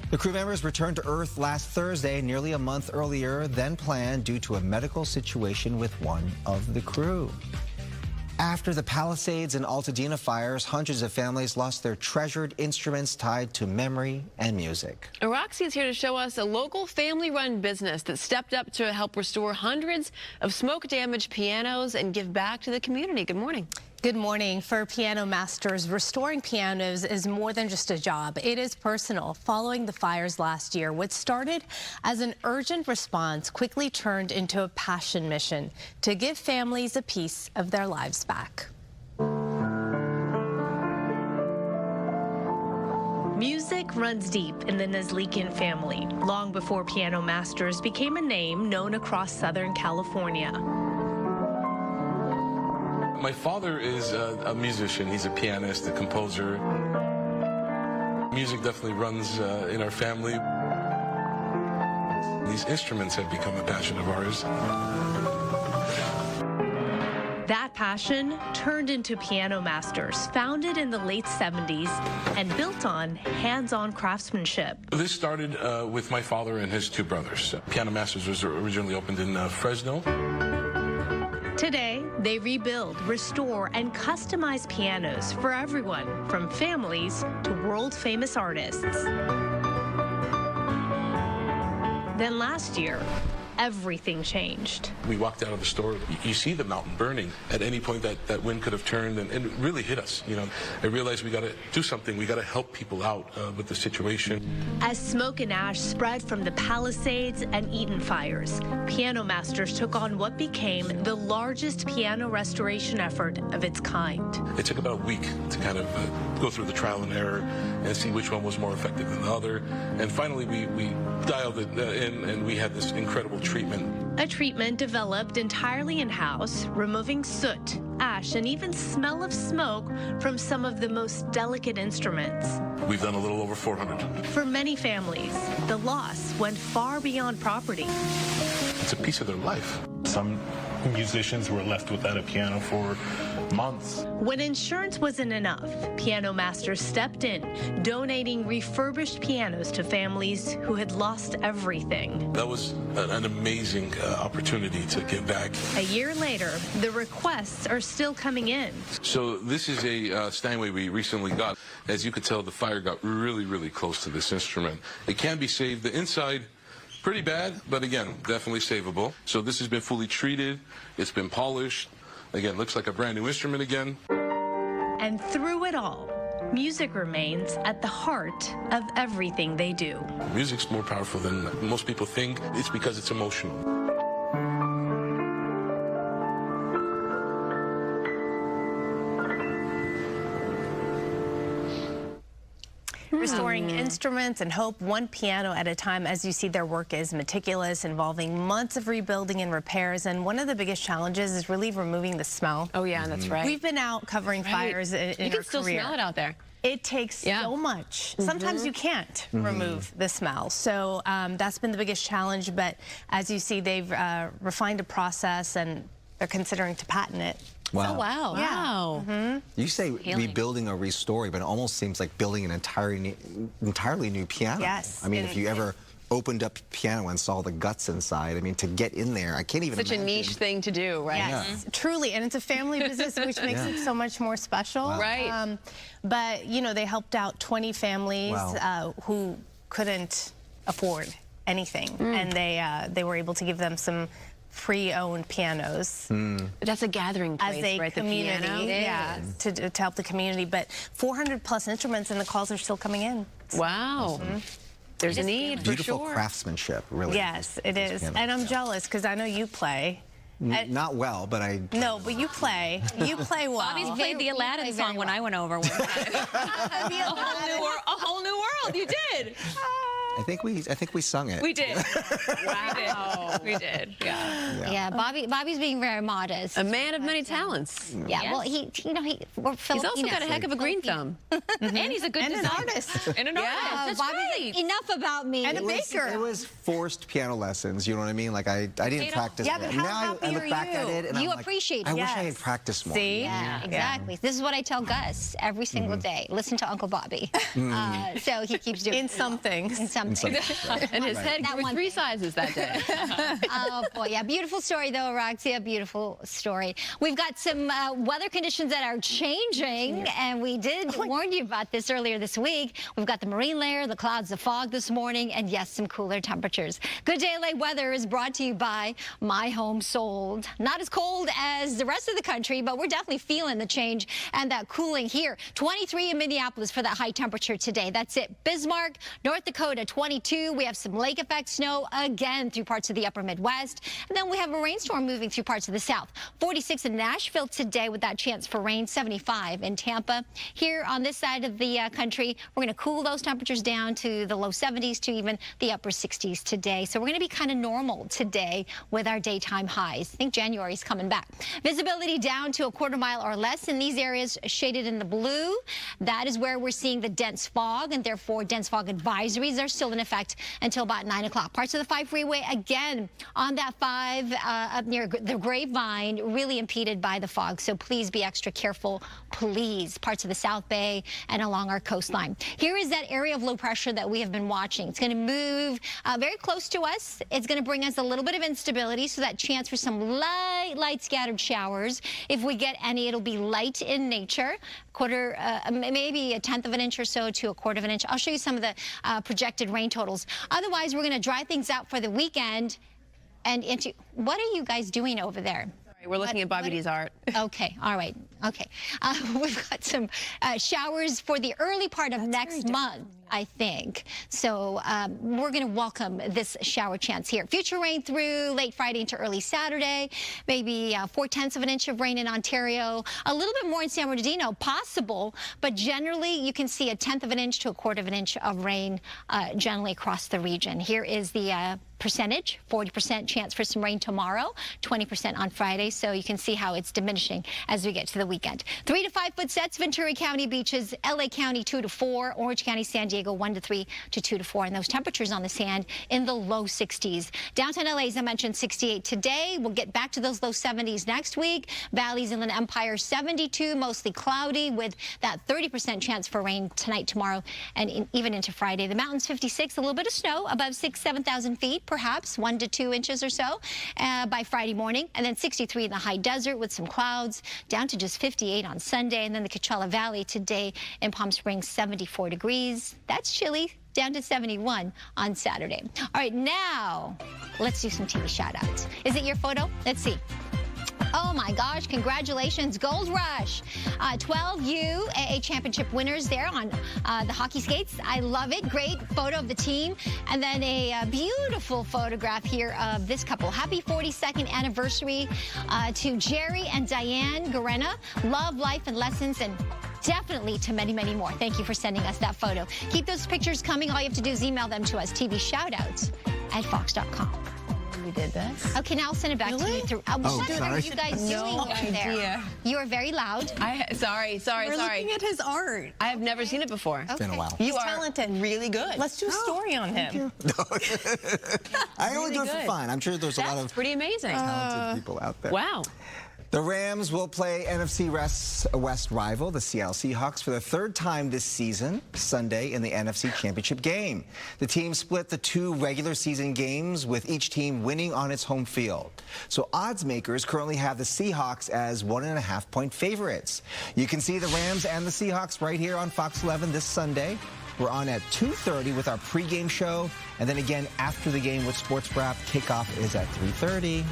The crew members returned to Earth last Thursday, nearly a month earlier than planned, due to a medical situation with one of the crew. After the Palisades and Altadena fires, hundreds of families lost their treasured instruments tied to memory and music. Roxy is here to show us a local family-run business that stepped up to help restore hundreds of smoke-damaged pianos and give back to the community. Good morning. Good morning. For piano masters, restoring pianos is more than just a job. It is personal. Following the fires last year, what started as an urgent response quickly turned into a passion mission to give families a piece of their lives back. Music runs deep in the Nazlikian family, long before piano masters became a name known across Southern California. My father is a musician. He's a pianist, a composer. Music definitely runs in our family. These instruments have become a passion of ours. That passion turned into Piano Masters, founded in the late 70s and built on hands-on craftsmanship. This started with my father and his 2 brothers. Piano Masters was originally opened in Fresno. Today, they rebuild, restore, and customize pianos for everyone, from families to world-famous artists. Then last year, everything changed. We walked out of the store. You see the mountain burning. At any point, that wind could have turned, and it really hit us. You know, I realized we got to do something. We got to help people out with the situation. As smoke and ash spread from the Palisades and Eaton fires, Piano Masters took on what became the largest piano restoration effort of its kind. It took about a week to kind of go through the trial and error and see which one was more effective than the other. And finally, we dialed it in, and we had this incredible treatment. A treatment developed entirely in-house, removing soot, ash, and even smell of smoke from some of the most delicate instruments. We've done a little over 400. For many families, the loss went far beyond property. It's a piece of their life. Some musicians were left without a piano for months. When insurance wasn't enough, Piano Masters stepped in, donating refurbished pianos to families who had lost everything. That was an amazing opportunity to give back. A year later, the requests are still coming in. So this is a Steinway we recently got. As you could tell, the fire got really, really close to this instrument. It can be saved. The inside, pretty bad, but again, definitely savable. So this has been fully treated. It's been polished. Again, looks like a brand new instrument again. And through it all, music remains at the heart of everything they do. Music's more powerful than most people think. It's because it's emotional. Restoring instruments and hope, one piano at a time. As you see, their work is meticulous, involving months of rebuilding and repairs. And one of the biggest challenges is really removing the smell. Oh, yeah, that's right. We've been out covering fires in our career. You can still smell it out there. It takes so much. Sometimes you can't remove the smell. So that's been the biggest challenge. But as you see, they've refined a process, and they're considering to patent it. Wow. Oh, wow. Yeah. Wow. You say rebuilding or restoring, but it almost seems like building an entirely new piano. Yes. I mean, if you ever opened up a piano and saw the guts inside, I mean, to get in there, I can't even imagine. Such a niche thing to do, right? Yes, truly. And it's a family business, which makes it so much more special. Wow. Right. But, you know, they helped out 20 families who couldn't afford anything. And they were able to give them some pre-owned pianos. That's a gathering place, as a right? community, The piano? yeah, to help the community. But 400+ instruments, and the calls are still coming in. Wow. There's a need, for Beautiful sure. craftsmanship, really. Yes, it is. And I'm jealous, because I know you play. Not well, but I... No, but you play. You play well. Bobby's played the Aladdin song when I went over one time. A whole new world. You did. I think we sung it. We did. Wow. We did. Yeah. Yeah, Bobby's being very modest. A man of many talents. Yeah, Yes. well, we're He's also Filipinos. got a heck of a green thumb. And he's a good And an designer. artist. And an artist. That's Bobby's right. like, enough about me. It was forced piano lessons. You know what I mean? Like I didn't practice. Yeah, but it. how Now I happy look are back at you? it and You I'm like, appreciate it. I wish I had Yes. practiced more. See? Yeah, exactly. This is what I tell Gus every single day. Listen to Uncle Bobby. So he keeps doing In some things. In some things. And his head grew 3 sizes that day. Oh, boy. Yeah, beautiful story, though, Roxia. Beautiful story. We've got some weather conditions that are changing, and we did warn you about this earlier this week. We've got the marine layer, the clouds, the fog this morning, and, yes, some cooler temperatures. Good Day LA weather is brought to you by My Home Sold. Not as cold as the rest of the country, but we're definitely feeling the change and that cooling here. 23 in Minneapolis for that high temperature today. That's it. Bismarck, North Dakota, 22. We have some lake effect snow again through parts of the upper Midwest. And then we have a rainstorm moving through parts of the south. 46 in Nashville today with that chance for rain. 75 in Tampa. Here on this side of the country, we're going to cool those temperatures down to the low 70s to even the upper 60s today. So we're going to be kind of normal today with our daytime highs. I think January's coming back. Visibility down to a quarter mile or less in these areas shaded in the blue. That is where we're seeing the dense fog, and therefore dense fog advisories are still in effect until about 9 o'clock. Parts of the 5 freeway, again, on that 5 up near the Grapevine, really impeded by the fog. So please be extra careful, please. Parts of the South Bay and along our coastline. Here is that area of low pressure that we have been watching. It's going to move very close to us. It's going to bring us a little bit of instability, so that chance for some light scattered showers. If we get any, it'll be light in nature. Maybe a 1/10 of an inch or so to a 1/4 of an inch. I'll show you some of the projected rain totals. Otherwise, we're going to dry things out for the weekend. And what are you guys doing over there? We're looking at Bobby D's art. Okay, all right, okay. We've got some showers for the early part of next month, I think. So we're going to welcome this shower chance here. Future rain through late Friday into early Saturday. Maybe 4/10 of an inch of rain in Ontario. A little bit more in San Bernardino, possible. But generally, you can see a 1/10 of an inch to a 1/4 of an inch of rain generally across the region. Here is the percentage, 40% chance for some rain tomorrow, 20% on Friday. So you can see how it's diminishing as we get to the weekend. 3 to 5 foot sets, Ventura County beaches, LA County 2 to 4, Orange County, San Diego 1 to 3 to 2 to 4. And those temperatures on the sand in the low 60s. Downtown LA, as I mentioned, 68 today. We'll get back to those low 70s next week. Valleys, Inland Empire 72, mostly cloudy with that 30% chance for rain tonight, tomorrow, and even into Friday. The mountains 56, a little bit of snow above 7,000 feet. Perhaps 1 to 2 inches or so by Friday morning, and then 63 in the high desert with some clouds, down to just 58 on Sunday, and then the Coachella Valley today in Palm Springs, 74 degrees. That's chilly. Down to 71 on Saturday. All right, now let's do some TV shout-outs. Is it your photo? Let's see. Oh, my gosh. Congratulations. Gold Rush. 12 UAA championship winners there on the hockey skates. I love it. Great photo of the team. And then a beautiful photograph here of this couple. Happy 42nd anniversary to Jerry and Diane Garena. Love, life, and lessons, and definitely to many, many more. Thank you for sending us that photo. Keep those pictures coming. All you have to do is email them to us, tvshoutouts@fox.com. We did this. Okay, now I'll send it back to you. What are you guys doing over there? You are very loud. Sorry. We're looking at his art. I have never seen it before. It's been a while. He's talented. Really good. Let's do a story on him. I only do it for fun. I'm sure there's a lot of pretty amazing. talented people out there. Wow. The Rams will play NFC West rival, the Seattle Seahawks, for the 3rd time this season, Sunday in the NFC Championship game. The team split the 2 regular season games, with each team winning on its home field. So odds makers currently have the Seahawks as 1.5-point favorites. You can see the Rams and the Seahawks right here on Fox 11 this Sunday. We're on at 2:30 with our pregame show, and then again after the game with Sports Wrap. Kickoff is at 3:30.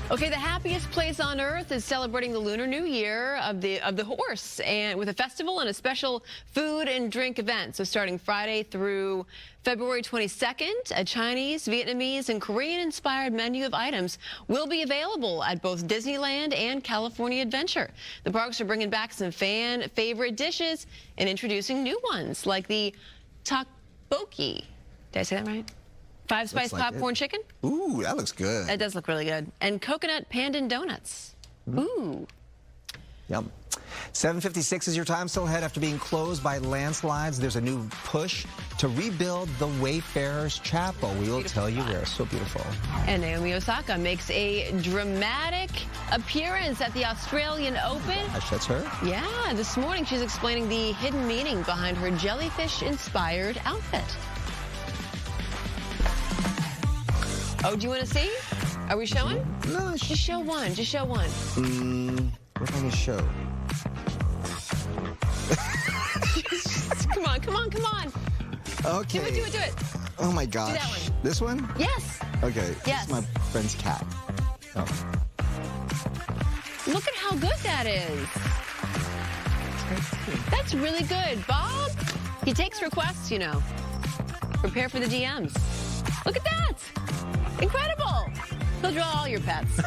Okay, the happiest place on earth is celebrating the Lunar New Year of the horse, and with a festival and a special food and drink event. So starting Friday through February 22nd, a Chinese, Vietnamese, and Korean-inspired menu of items will be available at both Disneyland and California Adventure. The parks are bringing back some fan favorite dishes and introducing new ones like the tteokbokki. Did I say that right? 5 spice like popcorn chicken. Ooh, that looks good. That does look really good. And coconut pandan donuts. Ooh. Yum. 7:56 is your time. Still ahead after being closed by landslides. There's a new push to rebuild the Wayfarers Chapel. We will tell you where. So beautiful. And Naomi Osaka makes a dramatic appearance at the Australian Open. Gosh, that's her? Yeah, this morning she's explaining the hidden meaning behind her jellyfish-inspired outfit. Oh, do you want to see? Are we showing? No. Just show one. Just show one. What am I going to show? Come on, come on, come on. Okay. Do it, do it. Oh, my gosh. Do that one. This one? Yes. Okay. Yes. This is my friend's cat. Oh. Look at how good that is. That's really good. Bob, he takes requests, you know. Prepare for the DMs. Look at that. Incredible. He'll draw all your pets.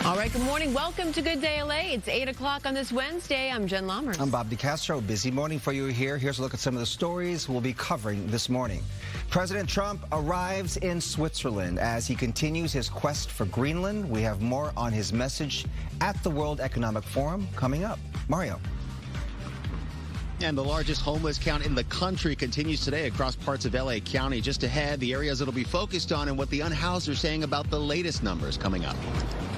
All right, good morning. Welcome to Good Day LA. It's 8 o'clock on this Wednesday. I'm Jen Lammers. I'm Bob DeCastro. Busy morning for you here. Here's a look at some of the stories we'll be covering this morning. President Trump arrives in Switzerland as he continues his quest for Greenland. We have more on his message at the World Economic Forum coming up. Mario. And the largest homeless count in the country continues today across parts of LA County. Just ahead, the areas it'll be focused on and what the unhoused are saying about the latest numbers coming up.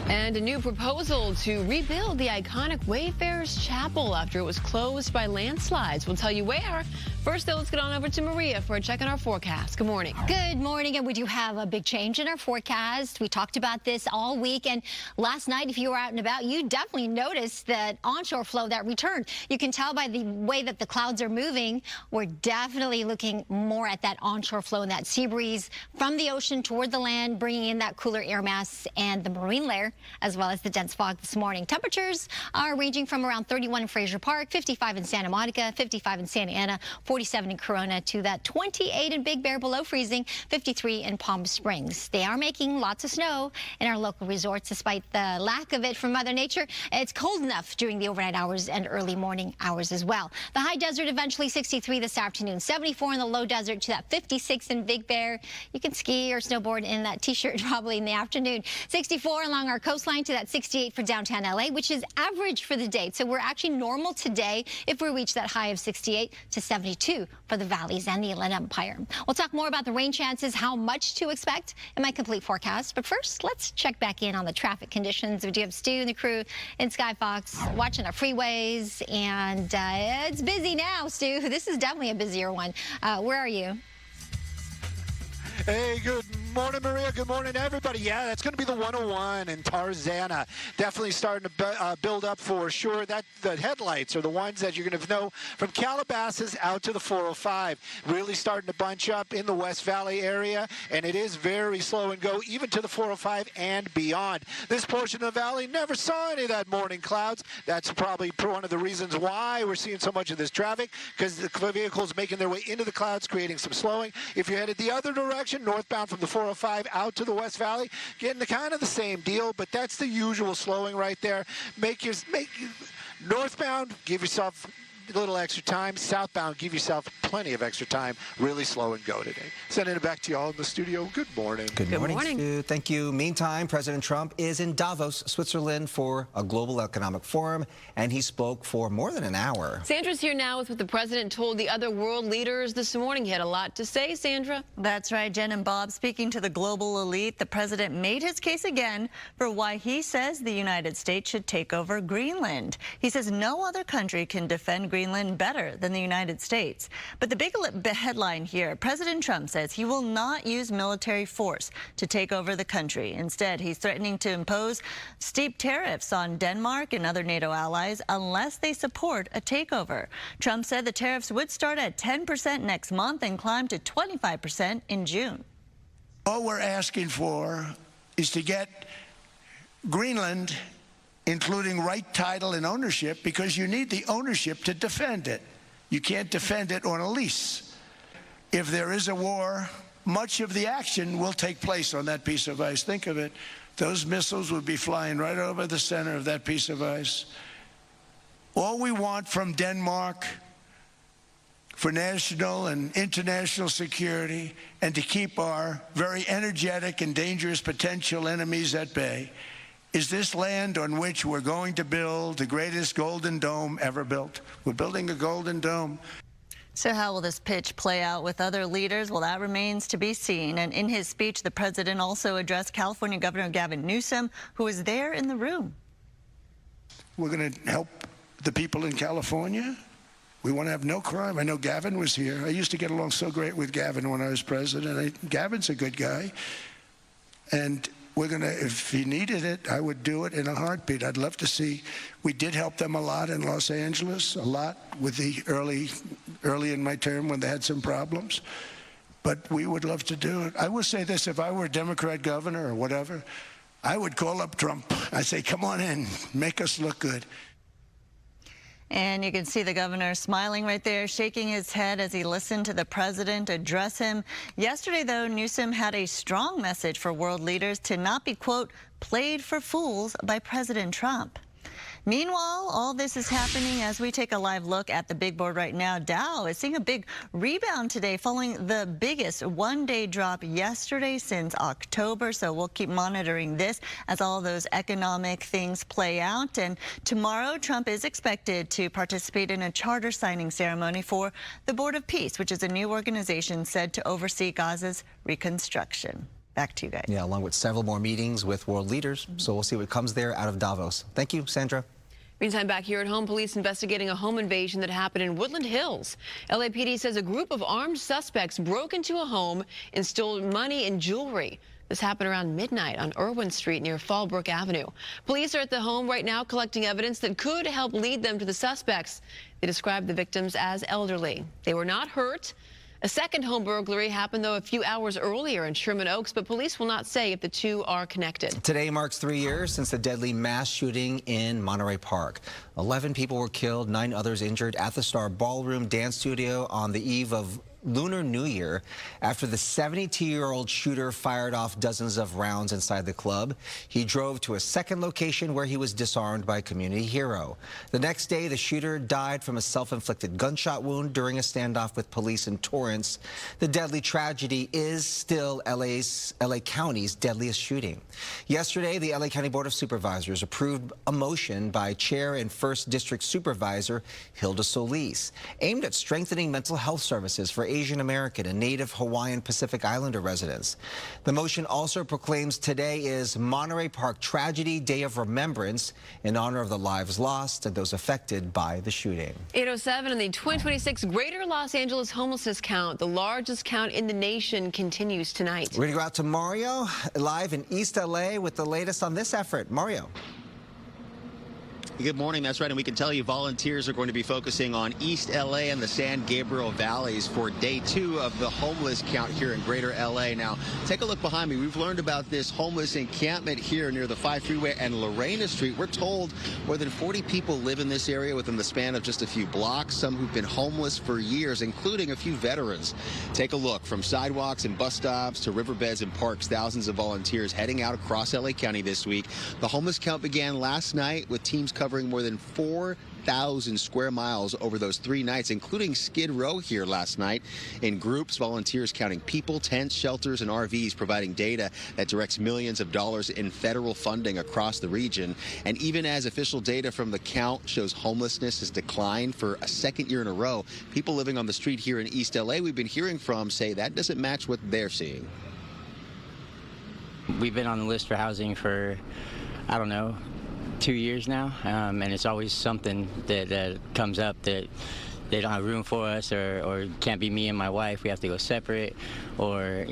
And a new proposal to rebuild the iconic Wayfarers Chapel after it was closed by landslides. We'll tell you where. First, though, let's get on over to Maria for a check on our forecast. Good morning. Good morning, and we do have a big change in our forecast. We talked about this all week, and last night, if you were out and about, you definitely noticed that onshore flow that returned. You can tell by the way that the clouds are moving, we're definitely looking more at that onshore flow and that sea breeze from the ocean toward the land, bringing in that cooler air mass and the marine layer, as well as the dense fog this morning. Temperatures are ranging from around 31 in Fraser Park, 55 in Santa Monica, 55 in Santa Ana, 47 in Corona, to that 28 in Big Bear below freezing, 53 in Palm Springs. They are making lots of snow in our local resorts despite the lack of it from Mother Nature. It's cold enough during the overnight hours and early morning hours as well. The high desert eventually 63 this afternoon, 74 in the low desert to that 56 in Big Bear. You can ski or snowboard in that t-shirt probably in the afternoon. 64 along our coastline to that 68 for downtown LA, which is average for the day. So we're actually normal today if we reach that high of 68 to 72 for the valleys and the Inland Empire. We'll talk more about the rain chances, how much to expect in my complete forecast. But first, let's check back in on the traffic conditions. We do have Stu and the crew in Sky Fox watching our freeways, and it's busy now, Stu. This is definitely a busier one. Where are you? Hey, good morning, Maria. Good morning, everybody. Yeah, that's going to be the 101 in Tarzana. Definitely starting to build up for sure. The headlights are the ones that you're going to know from Calabasas out to the 405. Really starting to bunch up in the West Valley area, and it is very slow and go even to the 405 and beyond. This portion of the valley never saw any of that morning clouds. That's probably one of the reasons why we're seeing so much of this traffic, because the vehicles making their way into the clouds, creating some slowing. If you're headed the other direction, northbound from the 405 out to the West Valley, getting the kind of the same deal, but that's the usual slowing right there. Northbound, give yourself a little extra time. Southbound, give yourself plenty of extra time. Really slow and go today. Sending it back to you all in the studio. Good morning. Good morning, Stu. Thank you. Meantime, President Trump is in Davos, Switzerland for a global economic forum, and he spoke for more than an hour. Sandra's here now with what the president told the other world leaders this morning. He had a lot to say, Sandra. That's right, Jen and Bob. Speaking to the global elite, the president made his case again for why he says the United States should take over Greenland. He says no other country can defend Greenland better than the United States. But the big headline here, President Trump says he will not use military force to take over the country. Instead, he's threatening to impose steep tariffs on Denmark and other NATO allies unless they support a takeover. Trump said the tariffs would start at 10% next month and climb to 25% in June. All we're asking for is to get Greenland, including right title and ownership, because you need the ownership to defend it. You can't defend it on a lease. If there is a war, much of the action will take place on that piece of ice. Think of it. Those missiles would be flying right over the center of that piece of ice. All we want from Denmark for national and international security and to keep our very energetic and dangerous potential enemies at bay is this land on which we're going to build the greatest golden dome ever built. We're building a golden dome. So how will this pitch play out with other leaders? Well, that remains to be seen. And in his speech, the president also addressed California Governor Gavin Newsom, who was there in the room. We're going to help the people in California. We want to have no crime. I know Gavin was here. I used to get along so great with Gavin when I was president. Gavin's a good guy. And we're going to, if he needed it, I would do it in a heartbeat. I'd love to see. We did help them a lot in Los Angeles, a lot with the early in my term when they had some problems. But we would love to do it. I will say this, if I were a Democrat governor or whatever, I would call up Trump. I'd say, come on in, make us look good. And you can see the governor smiling right there, shaking his head as he listened to the president address him. Yesterday, though, Newsom had a strong message for world leaders to not be, quote, played for fools by President Trump. Meanwhile, all this is happening as we take a live look at the big board right now. Dow is seeing a big rebound today following the biggest one-day drop yesterday since October. So we'll keep monitoring this as all those economic things play out. And tomorrow, Trump is expected to participate in a charter signing ceremony for the Board of Peace, which is a new organization said to oversee Gaza's reconstruction. Back to you guys. Yeah, along with several more meetings with world leaders. So we'll see what comes there out of Davos. Thank you, Sandra. Meantime, back here at home, police investigating a home invasion that happened in Woodland Hills. LAPD says a group of armed suspects broke into a home and stole money and jewelry. This happened around midnight on Irwin Street near Fallbrook Avenue. Police are at the home right now collecting evidence that could help lead them to the suspects. They described the victims as elderly. They were not hurt. A second home burglary happened, though, a few hours earlier in Sherman Oaks, but police will not say if the two are connected. Today marks 3 years since the deadly mass shooting in Monterey Park. 11 people were killed, 9 others injured at the Star Ballroom Dance Studio on the eve of Lunar New Year after the 72-year-old shooter fired off dozens of rounds inside the club. He drove to a second location where he was disarmed by a community hero. The next day, the shooter died from a self-inflicted gunshot wound during a standoff with police in Torrance. The deadly tragedy is still LA County's deadliest shooting. Yesterday, the LA County Board of Supervisors approved a motion by Chair and 1st District Supervisor Hilda Solis aimed at strengthening mental health services for Asian American and Native Hawaiian Pacific Islander residents. The motion also proclaims today is Monterey Park Tragedy Day of Remembrance in honor of the lives lost and those affected by the shooting. 8:07 and the 2026 Greater Los Angeles homelessness count, the largest count in the nation, continues tonight. We're going to go out to Mario live in East LA with the latest on this effort. Mario. Good morning. That's right. And we can tell you volunteers are going to be focusing on East LA and the San Gabriel Valleys for day 2 of the homeless count here in Greater LA. Now, take a look behind me. We've learned about this homeless encampment here near the 5 freeway and Lorena Street. We're told more than 40 people live in this area within the span of just a few blocks, some who've been homeless for years, including a few veterans. Take a look. From sidewalks and bus stops to riverbeds and parks, thousands of volunteers heading out across LA County this week. The homeless count began last night with teams covering more than 4,000 square miles over those 3 nights, including Skid Row here last night. In groups, volunteers counting people, tents, shelters, and RVs, providing data that directs millions of dollars in federal funding across the region. And even as official data from the count shows homelessness has declined for a 2nd year in a row, people living on the street here in East LA we've been hearing from say that doesn't match what they're seeing. We've been on the list for housing for, I don't know, 2 years now, and it's always something that comes up that they don't have room for us, or can't be me and my wife, we have to go separate, or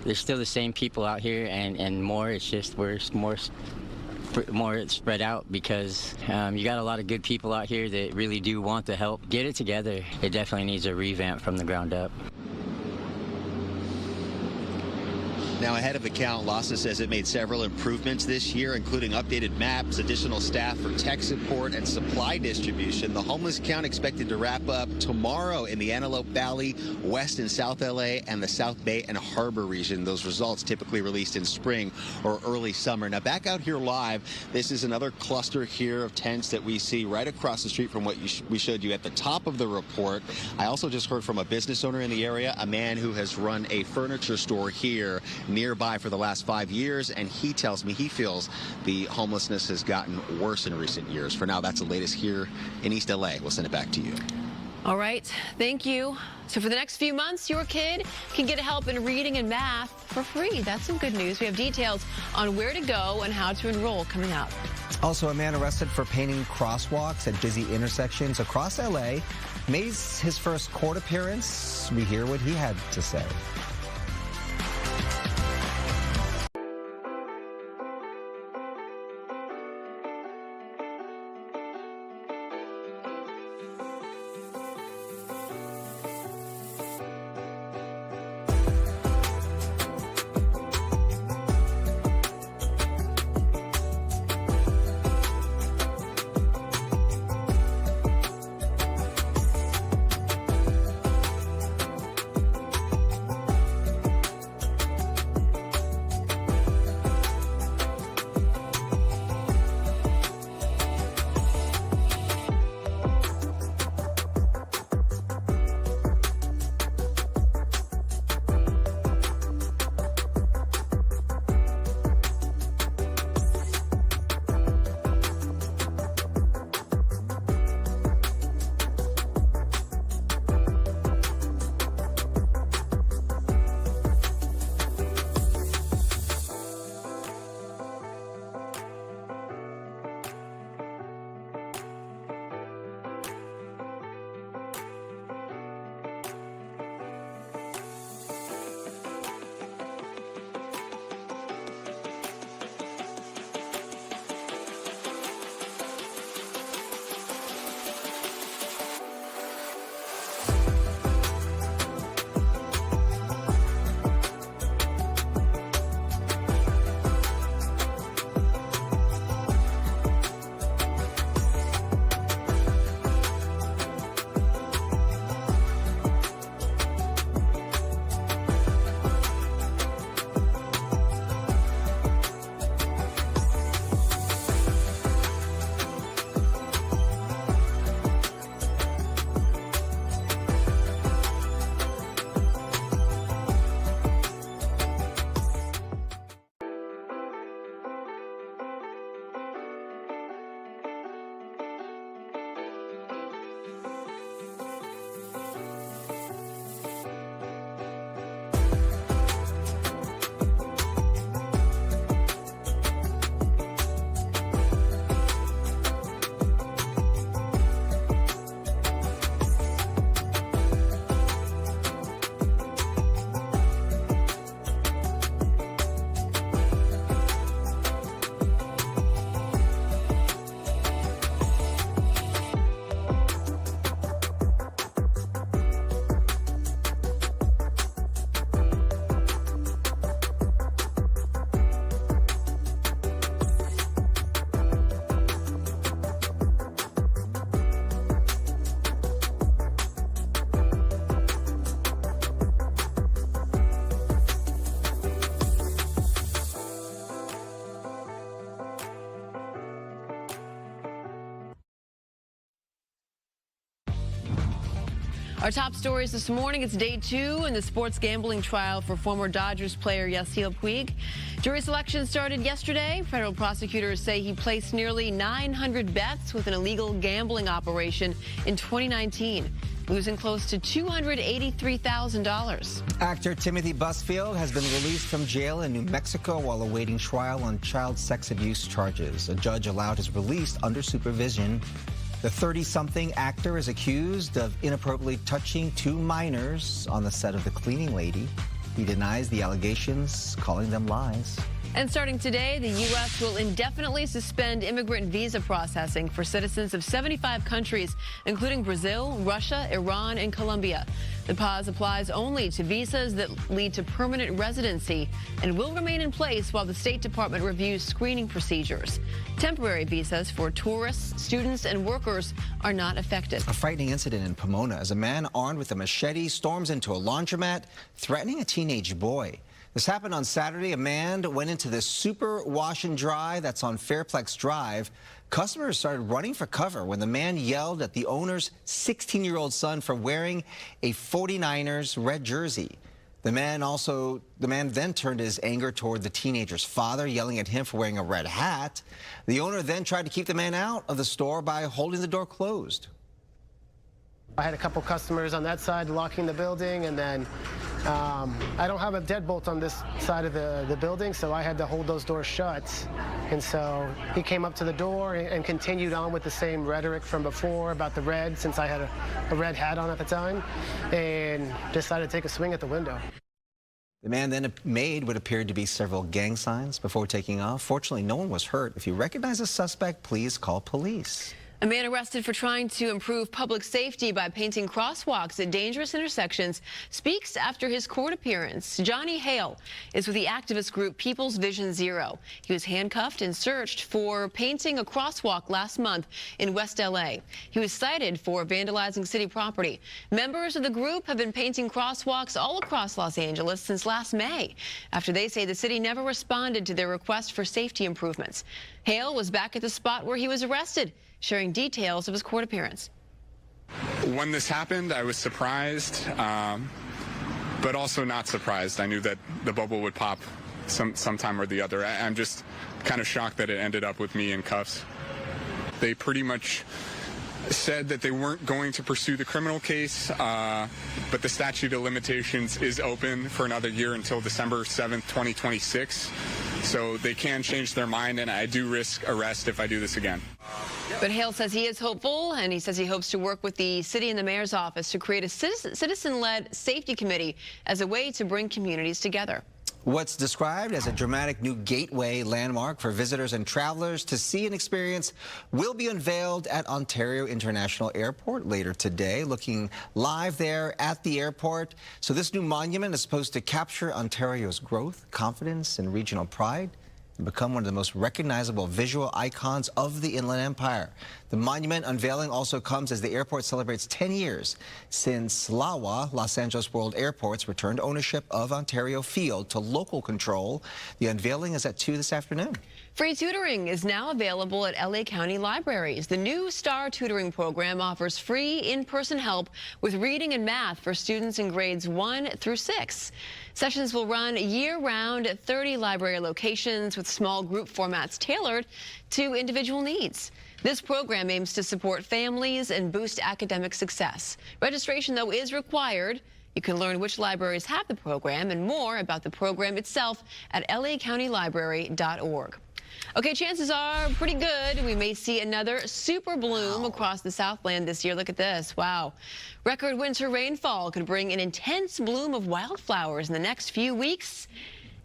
there's still the same people out here and more. It's just we're more spread out because you got a lot of good people out here that really do want to help. Get it together. It definitely needs a revamp from the ground up. Now, ahead of the count, LAUSD says it made several improvements this year, including updated maps, additional staff for tech support, and supply distribution. The homeless count expected to wrap up tomorrow in the Antelope Valley, West and South LA, and the South Bay and Harbor region. Those results typically released in spring or early summer. Now, back out here live, this is another cluster here of tents that we see right across the street from what we showed you at the top of the report. I also just heard from a business owner in the area, a man who has run a furniture store here nearby for the last 5 years, and he tells me he feels the homelessness has gotten worse in recent years. For now, that's the latest here in East LA. We'll send it back to you. All right, thank you. So for the next few months, your kid can get help in reading and math for free. That's some good news. We have details on where to go and how to enroll coming up. Also, a man arrested for painting crosswalks at busy intersections across LA made his first court appearance. We hear what he had to say. Our top stories this morning, it's day 2 in the sports gambling trial for former Dodgers player Yasiel Puig. Jury selection started yesterday. Federal prosecutors say he placed nearly 900 bets with an illegal gambling operation in 2019, losing close to $283,000. Actor Timothy Busfield has been released from jail in New Mexico while awaiting trial on child sex abuse charges. A judge allowed his release under supervision. The 30-something actor is accused of inappropriately touching 2 minors on the set of The Cleaning Lady. He denies the allegations, calling them lies. And starting today, the U.S. will indefinitely suspend immigrant visa processing for citizens of 75 countries, including Brazil, Russia, Iran, and Colombia. The pause applies only to visas that lead to permanent residency and will remain in place while the State Department reviews screening procedures. Temporary visas for tourists, students, and workers are not affected. A frightening incident in Pomona as a man armed with a machete storms into a laundromat, threatening a teenage boy. This happened on Saturday. A man went into the Super Wash and Dry that's on Fairplex Drive. Customers started running for cover when the man yelled at the owner's 16-year-old son for wearing a 49ers red jersey. The man then turned his anger toward the teenager's father, yelling at him for wearing a red hat. The owner then tried to keep the man out of the store by holding the door closed. I had a couple customers on that side locking the building, and then I don't have a deadbolt on this side of the building, so I had to hold those doors shut. And so he came up to the door and continued on with the same rhetoric from before about the red, since I had a red hat on at the time, and decided to take a swing at the window. The man then made what appeared to be several gang signs before taking off. Fortunately, no one was hurt. If you recognize a suspect, please call police. A man arrested for trying to improve public safety by painting crosswalks at dangerous intersections speaks after his court appearance. Johnny Hale is with the activist group People's Vision Zero. He was handcuffed and searched for painting a crosswalk last month in West LA. He was cited for vandalizing city property. Members of the group have been painting crosswalks all across Los Angeles since last May, after they say the city never responded to their request for safety improvements. Hale was back at the spot where he was arrested, sharing details of his court appearance. When this happened, I was surprised, but also not surprised. I knew that the bubble would pop sometime or the other. I'm just kind of shocked that it ended up with me in cuffs. They pretty much said that they weren't going to pursue the criminal case, but the statute of limitations is open for another year until December 7th, 2026. So they can change their mind, and I do risk arrest if I do this again. But Hale says he is hopeful, and he says he hopes to work with the city and the mayor's office to create a citizen-led safety committee as a way to bring communities together. What's described as a dramatic new gateway landmark for visitors and travelers to see and experience will be unveiled at Ontario International Airport later today. Looking live there at the airport. So this new monument is supposed to capture Ontario's growth, confidence, and regional pride and become one of the most recognizable visual icons of the Inland Empire. The monument unveiling also comes as the airport celebrates 10 years since LAUSD, Los Angeles World Airports, returned ownership of Ontario Field to local control. The unveiling is at 2 this afternoon. Free tutoring is now available at LA County libraries. The new STAR tutoring program offers free in-person help with reading and math for students in grades 1 through 6. Sessions will run year-round at 30 library locations with small group formats tailored to individual needs. This program aims to support families and boost academic success. Registration, though, is required. You can learn which libraries have the program and more about the program itself at lacountylibrary.org. Okay, chances are pretty good we may see another super bloom across the Southland this year. Look at this. Wow. Record winter rainfall could bring an intense bloom of wildflowers in the next few weeks,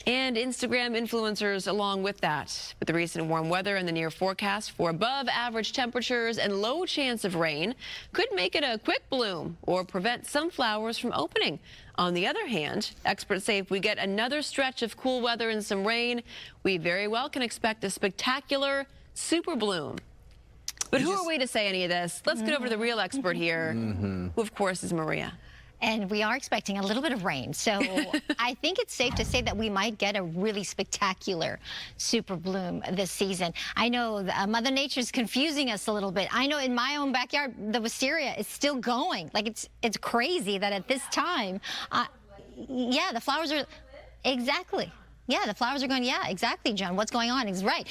and Instagram influencers along with that. With the recent warm weather and the near forecast for above average temperatures and low chance of rain could make it a quick bloom or prevent some flowers from opening. On the other hand, experts say if we get another stretch of cool weather and some rain, we very well can expect a spectacular super bloom. But who are we to say any of this? Let's get over to the real expert here, who of course is Maria. And we are expecting a little bit of rain. So I think it's safe to say that we might get a really spectacular super bloom this season. I know Mother Nature's confusing us a little bit. I know in my own backyard, the wisteria is still going. Like it's crazy that at this time, yeah, the flowers are, exactly. Yeah, the flowers are going, yeah, exactly, John. What's going on is right.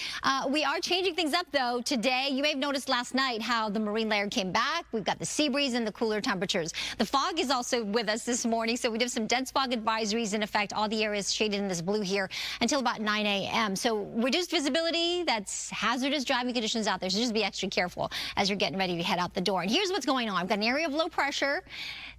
We are changing things up, though, today. You may have noticed last night how the marine layer came back. We've got the sea breeze and the cooler temperatures. The fog is also with us this morning, so we have some dense fog advisories in effect. All the areas shaded in this blue here until about 9 a.m. So reduced visibility, that's hazardous driving conditions out there, so just be extra careful as you're getting ready to head out the door. And here's what's going on. I've got an area of low pressure.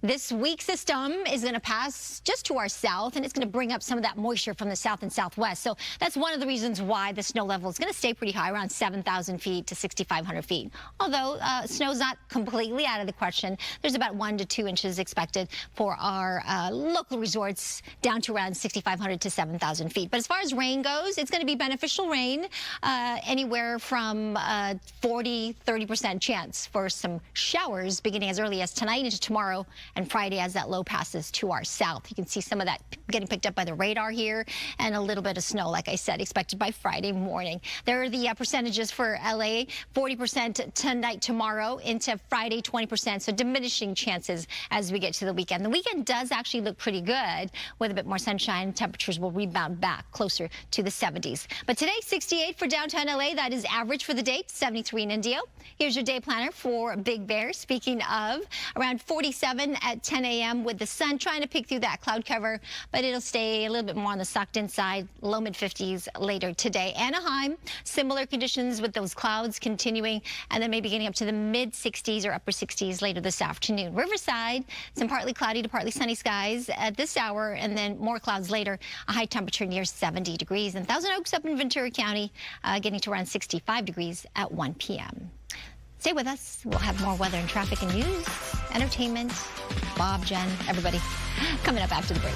This weak system is going to pass just to our south, and it's going to bring up some of that moisture from the south and southwest. So that's one of the reasons why the snow level is going to stay pretty high, around 7,000 feet to 6,500 feet. Although snow's not completely out of the question. There's about 1 to 2 inches expected for our local resorts, down to around 6,500 to 7,000 feet. But as far as rain goes, it's going to be beneficial rain, anywhere from 40-30% chance for some showers beginning as early as tonight into tomorrow and Friday as that low passes to our south. You can see some of that getting picked up by the radar here, and a little bit of snow, like I said, expected by Friday morning. There are the percentages for LA, 40% tonight, tomorrow, into Friday, 20%, so diminishing chances as we get to the weekend. The weekend does actually look pretty good with a bit more sunshine. Temperatures will rebound back closer to the 70s. But today, 68 for downtown LA. That is average for the day, 73 in Indio. Here's your day planner for Big Bear. Speaking of, around 47 at 10 a.m. with the sun trying to peek through that cloud cover, but it'll stay a little bit more on the sucked in side, low mid-50s later today. Anaheim, similar conditions with those clouds continuing, and then maybe getting up to the mid-60s or upper 60s later this afternoon. Riverside, some partly cloudy to partly sunny skies at this hour, and then more clouds later, a high temperature near 70 degrees. And Thousand Oaks up in Ventura County, getting to around 65 degrees at 1 p.m. Stay with us. We'll have more weather and traffic and news, entertainment, Bob, Jen, everybody, coming up after the break.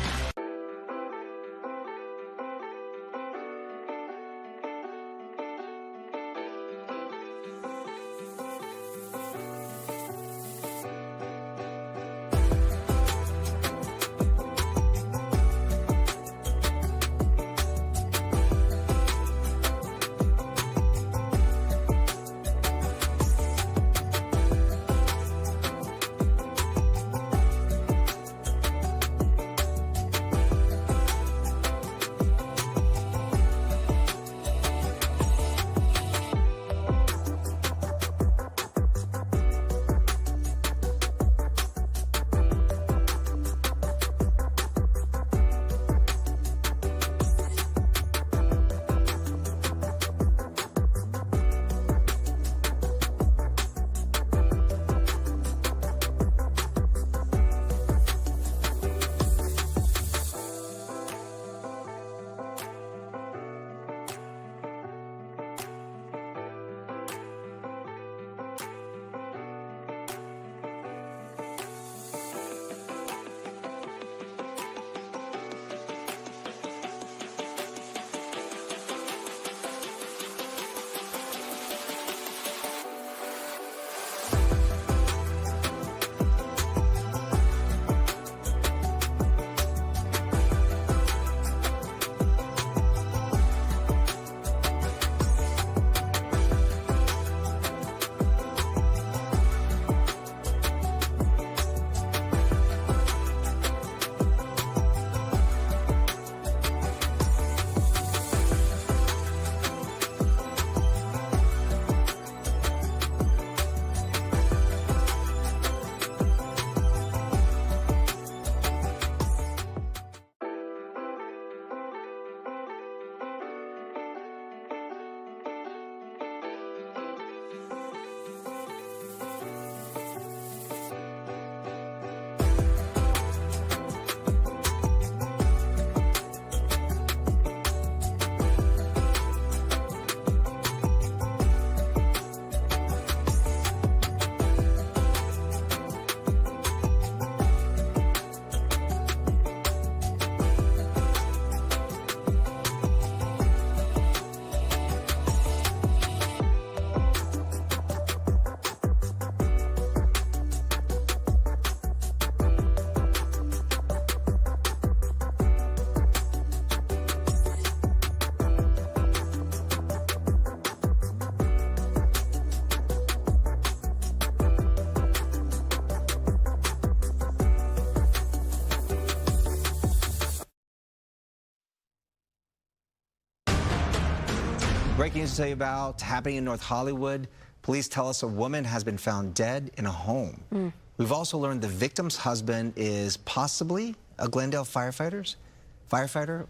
Breaking news to tell you about happening in North Hollywood. Police tell us a woman has been found dead in a home. We've also learned the victim's husband is possibly a Glendale firefighter.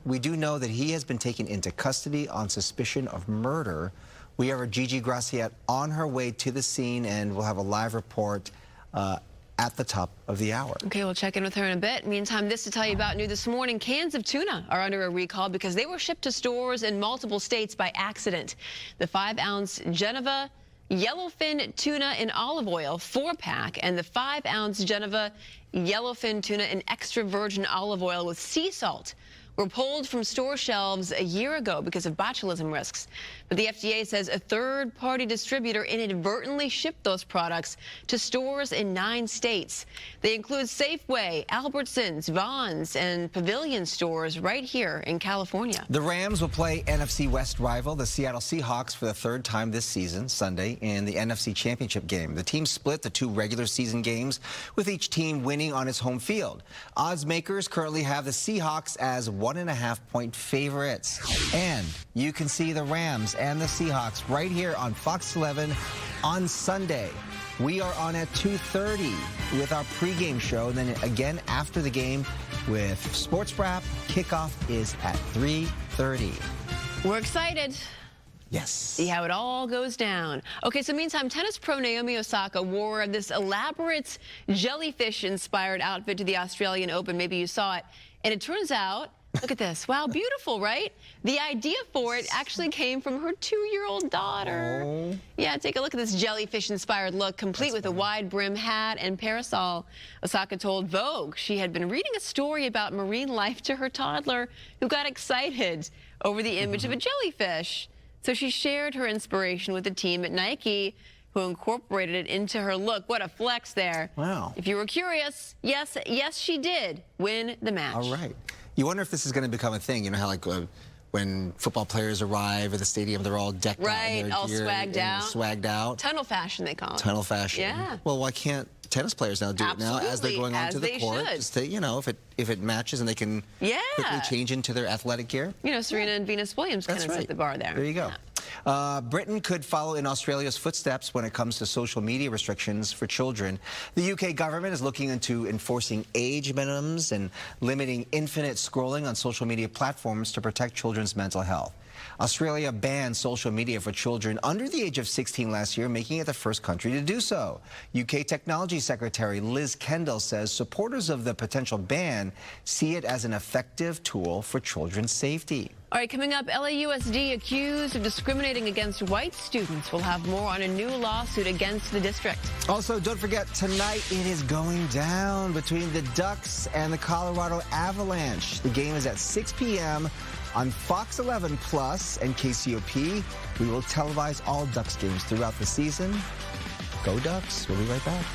We do know that he has been taken into custody on suspicion of murder. We have our Gigi Graciette on her way to the scene, and we'll have a live report at the top of the hour. Okay, we'll check in with her in a bit. Meantime, this to tell you about new this morning. Cans of tuna are under a recall because they were shipped to stores in multiple states by accident. The 5-ounce Geneva yellowfin tuna in olive oil 4-pack and the 5-ounce Geneva yellowfin tuna in extra virgin olive oil with sea salt were pulled from store shelves a year ago because of botulism risks. But the FDA says a third-party distributor inadvertently shipped those products to stores in 9 states. They include Safeway, Albertsons, Vons, and Pavilion stores right here in California. The Rams will play NFC West rival, the Seattle Seahawks, for the 3rd time this season, Sunday, in the NFC Championship game. The team split the 2 regular season games, with each team winning on its home field. Odds makers currently have the Seahawks as 1.5-point favorites. And you can see the Rams and the Seahawks right here on Fox 11 on Sunday. We are on at 2:30 with our pregame show, and then again after the game with Sports Wrap. Kickoff is at 3:30. We're excited. Yes. See how it all goes down. Okay, so meantime, tennis pro Naomi Osaka wore this elaborate jellyfish-inspired outfit to the Australian Open. Maybe you saw it. And it turns out, look at this. Wow, beautiful, right? The idea for it actually came from her 2-year-old daughter. Oh. Yeah, take a look at this jellyfish-inspired look, complete with a wide brim hat and parasol. Osaka told Vogue she had been reading a story about marine life to her toddler, who got excited over the image of a jellyfish. So she shared her inspiration with the team at Nike, who incorporated it into her look. What a flex there. Wow. If you were curious, yes, she did win the match. All right. You wonder if this is going to become a thing. You know how, like, when football players arrive at the stadium, they're all decked out. Right, all swagged out. Swagged out. Tunnel fashion, they call it. Tunnel fashion. Yeah. Well, why can't tennis players now do it now as they're going onto the court? Just to, you know, if it matches and they can quickly change into their athletic gear. You know, Serena and Venus Williams kind of set the bar there. There you go. Britain could follow in Australia's footsteps when it comes to social media restrictions for children. The UK government is looking into enforcing age minimums and limiting infinite scrolling on social media platforms to protect children's mental health. Australia banned social media for children under the age of 16 last year, making it the first country to do so. UK Technology Secretary Liz Kendall says supporters of the potential ban see it as an effective tool for children's safety. All right, coming up, LAUSD accused of discriminating against white students. We'll have more on a new lawsuit against the district. Also, don't forget, tonight it is going down between the Ducks and the Colorado Avalanche. The game is at 6 p.m. on Fox 11 Plus and KCOP. We will televise all Ducks games throughout the season. Go Ducks. We'll be right back.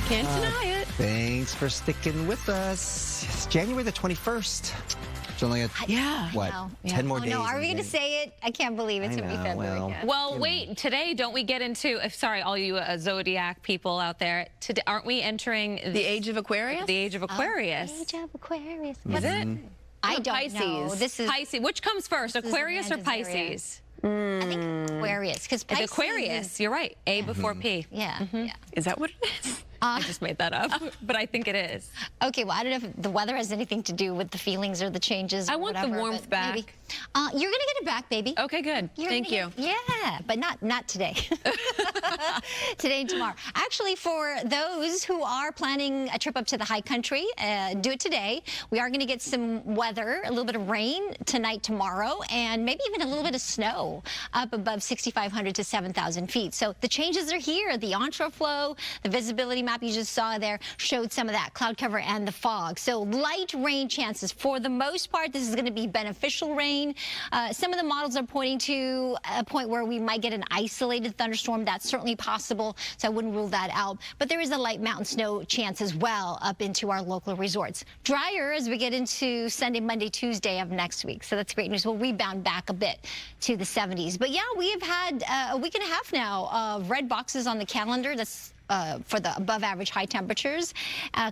Can't deny it. Thanks for sticking with us. It's January the 21st. It's only what, 10 more days. No, are we going to say it? I can't believe it's going to be February. Well, wait, today, don't we get into, sorry, all you Zodiac people out there, today, aren't we entering the age of Aquarius? The age of Aquarius. Age of Aquarius. Is it? I don't Pisces. know. This is Pisces. Which comes first, Aquarius or Pisces? I think Aquarius, because Pisces Aquarius, you're right. A before P. Yeah. Is that what it is? I just made that up, but I think it is. Okay, well, I don't know if the weather has anything to do with the feelings or the changes. I want the warmth back. Maybe. You're going to get it back, baby. Okay, good. Thank you. Yeah, but not today. Today and tomorrow. Actually, for those who are planning a trip up to the high country, do it today. We are going to get some weather, a little bit of rain tonight, tomorrow, and maybe even a little bit of snow up above 6,500 to 7,000 feet. So the changes are here. The onshore flow, the visibility map you just saw there showed some of that cloud cover and the fog. So light rain chances. For the most part, this is going to be beneficial rain. Some of the models are pointing to a point where we might get an isolated thunderstorm. That's certainly possible, so I wouldn't rule that out. But there is a light mountain snow chance as well up into our local resorts. Drier as we get into Sunday, Monday, Tuesday of next week. So that's great news. We'll rebound back a bit to the 70s. But yeah, we have had a week and a half now of red boxes on the calendar. That's for the above average high temperatures.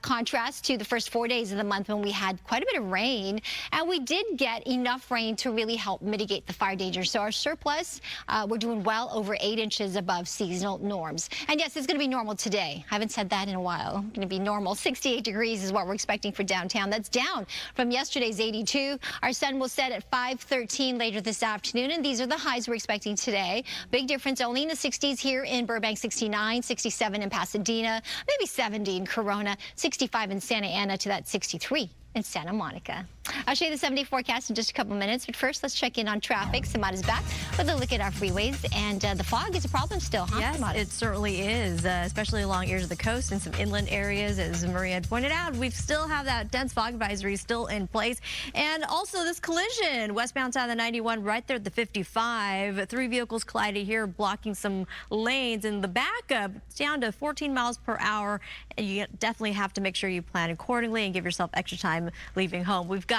Contrast to the first 4 days of the month when we had quite a bit of rain, and we did get enough rain to really help mitigate the fire danger. So our surplus, we're doing well over 8 inches above seasonal norms. And yes, it's going to be normal today. I haven't said that in a while. Going to be normal. 68 degrees is what we're expecting for downtown. That's down from yesterday's 82. Our sun will set at 5:13 later this afternoon, and these are the highs we're expecting today. Big difference only in the 60s here in Burbank, 69, 67 in Pasadena, maybe 70 in Corona, 65 in Santa Ana to that 63 in Santa Monica. I'll show you the 7-day forecast in just a couple minutes, but first let's check in on traffic. Samad is back with a look at our freeways, and the fog is a problem still, huh? Yes, Samad? it certainly is, especially along areas of the coast and some inland areas. As Maria had pointed out, we still have that dense fog advisory still in place. And also this collision, westbound side of the 91 right there at the 55. 3 vehicles collided here, blocking some lanes, and the backup down to 14 miles per hour. And you definitely have to make sure you plan accordingly and give yourself extra time leaving home. We've got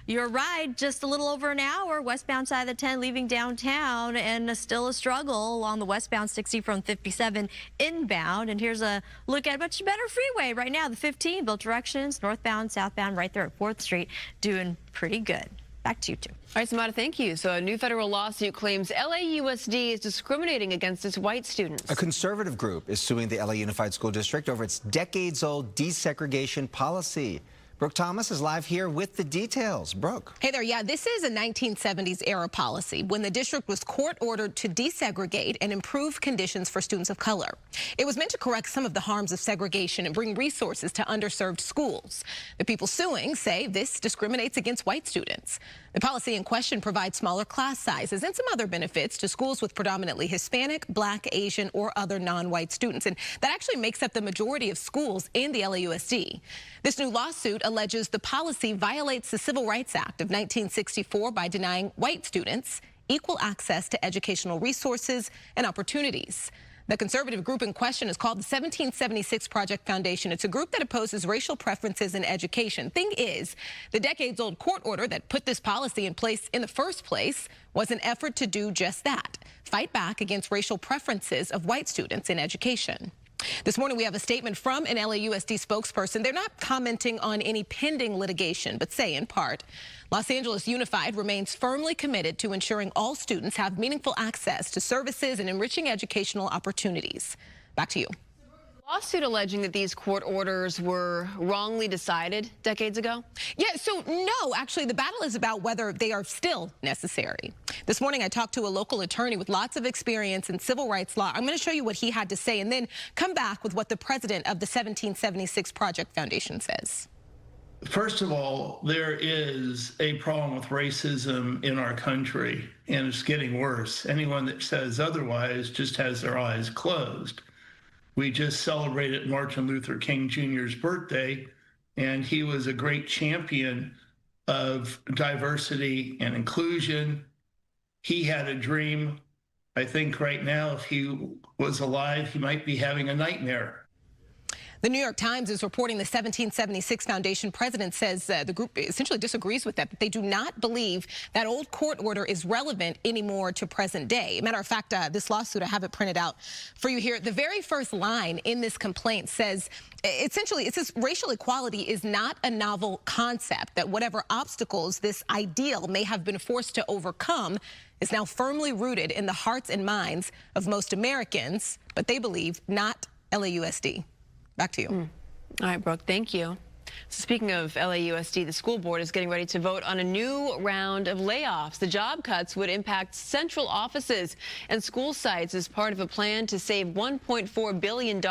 your ride just a little over an hour westbound side of the 10 leaving downtown, and still a struggle along the westbound 60 from 57 inbound. And here's a look at a much better freeway right now. The 15 both directions, northbound, southbound, right there at 4th Street, doing pretty good. Back to you two. All right, Samada, thank you. So a new federal lawsuit claims LAUSD is discriminating against its white students. A conservative group is suing the LA Unified School District over its decades-old desegregation policy. Brooke Thomas is live here with the details. Brooke. Hey there. Yeah, this is a 1970s era policy when the district was court-ordered to desegregate and improve conditions for students of color. It was meant to correct some of the harms of segregation and bring resources to underserved schools. The people suing say this discriminates against white students. The policy in question provides smaller class sizes and some other benefits to schools with predominantly Hispanic, Black, Asian, or other non-white students. And that actually makes up the majority of schools in the LAUSD. This new lawsuit alleges the policy violates the Civil Rights Act of 1964 by denying white students equal access to educational resources and opportunities. The conservative group in question is called the 1776 Project Foundation. It's a group that opposes racial preferences in education. Thing is, the decades-old court order that put this policy in place in the first place was an effort to do just that, fight back against racial preferences of white students in education. This morning, we have a statement from an LAUSD spokesperson. They're not commenting on any pending litigation, but say, in part, Los Angeles Unified remains firmly committed to ensuring all students have meaningful access to services and enriching educational opportunities. Back to you. Lawsuit alleging that these court orders were wrongly decided decades ago? Yeah, so no, actually, the battle is about whether they are still necessary. This morning, I talked to a local attorney with lots of experience in civil rights law. I'm going to show you what he had to say and then come back with what the president of the 1776 Project Foundation says. First of all, there is a problem with racism in our country, and it's getting worse. Anyone that says otherwise just has their eyes closed. We just celebrated Martin Luther King Jr.'s birthday, and he was a great champion of diversity and inclusion. He had a dream. I think right now, if he was alive, he might be having a nightmare. The New York Times is reporting the 1776 Foundation president says the group essentially disagrees with that they do not believe that old court order is relevant anymore to present day. Matter of fact, this lawsuit, I have it printed out for you here. The very first line in this complaint says, essentially, it says racial equality is not a novel concept, that whatever obstacles this ideal may have been forced to overcome is now firmly rooted in the hearts and minds of most Americans, but they believe not LAUSD. Back to you. All right, Brooke, thank you. So speaking of LAUSD, the school board is getting ready to vote on a new round of layoffs. The job cuts would impact central offices and school sites as part of a plan to save $1.4 billion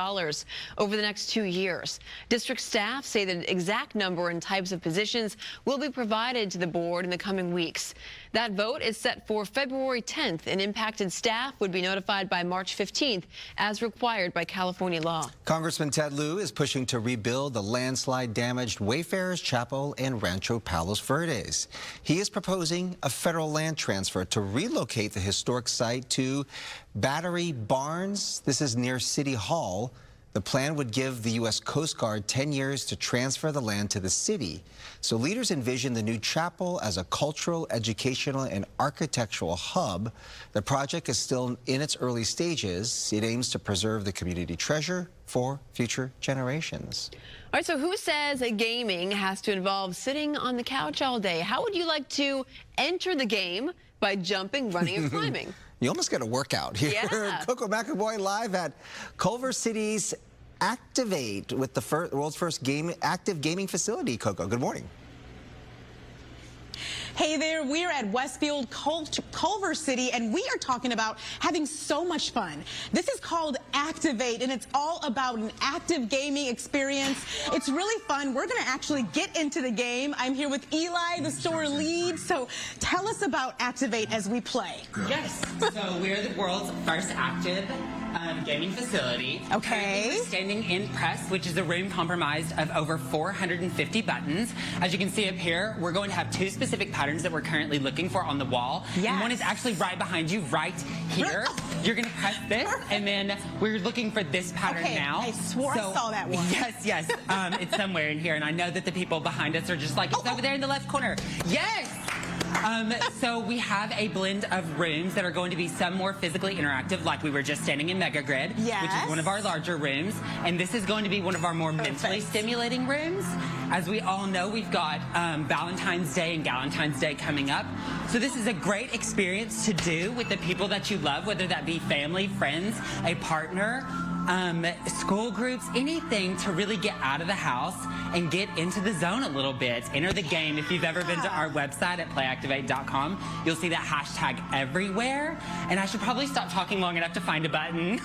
over the next 2 years. District staff say the exact number and types of positions will be provided to the board in the coming weeks. That vote is set for February 10th, and impacted staff would be notified by March 15th, as required by California law. Congressman Ted Lieu is pushing to rebuild the landslide-damaged Wayfarers Chapel and Rancho Palos Verdes. He is proposing a federal land transfer to relocate the historic site to Battery Barns. This is near City Hall. The plan would give the U.S. Coast Guard 10 years to transfer the land to the city. So leaders envision the new chapel as a cultural, educational, and architectural hub. The project is still in its early stages. It aims to preserve the community treasure for future generations. All right, so who says gaming has to involve sitting on the couch all day? How would you like to enter the game by jumping, running, and climbing? You almost got a workout here. Yeah. Coco McAvoy live at Culver City's Activate with the world's first active gaming facility. Coco, good morning. Hey there, we're at Westfield Culver City, and we are talking about having so much fun. This is called Activate, and it's all about an active gaming experience. It's really fun. We're going to actually get into the game. I'm here with Eli, the store lead. So tell us about Activate as we play. Yes. So we're the world's first active gaming facility. Okay. We're standing in Press, which is a room comprised of over 450 buttons. As you can see up here, we're going to have two specific patterns that we're currently looking for on the wall. Yes. And one is actually right behind you, right here. You're going to press this, and then we're looking for this pattern now. I swore I saw that one. Yes, yes. It's somewhere in here, and I know that the people behind us are just like, it's over there in the left corner. Yes! So we have a blend of rooms that are going to be some more physically interactive, like we were just standing in Mega Grid, which is one of our larger rooms. And this is going to be one of our more mentally stimulating rooms. As we all know, we've got Valentine's Day and Galentine's Day coming up. So this is a great experience to do with the people that you love, whether that be family, friends, a partner, school groups, anything to really get out of the house and get into the zone a little bit. Enter the game. If you've ever been to our website at playactivate.com, you'll see that hashtag everywhere. And I should probably stop talking long enough to find a button.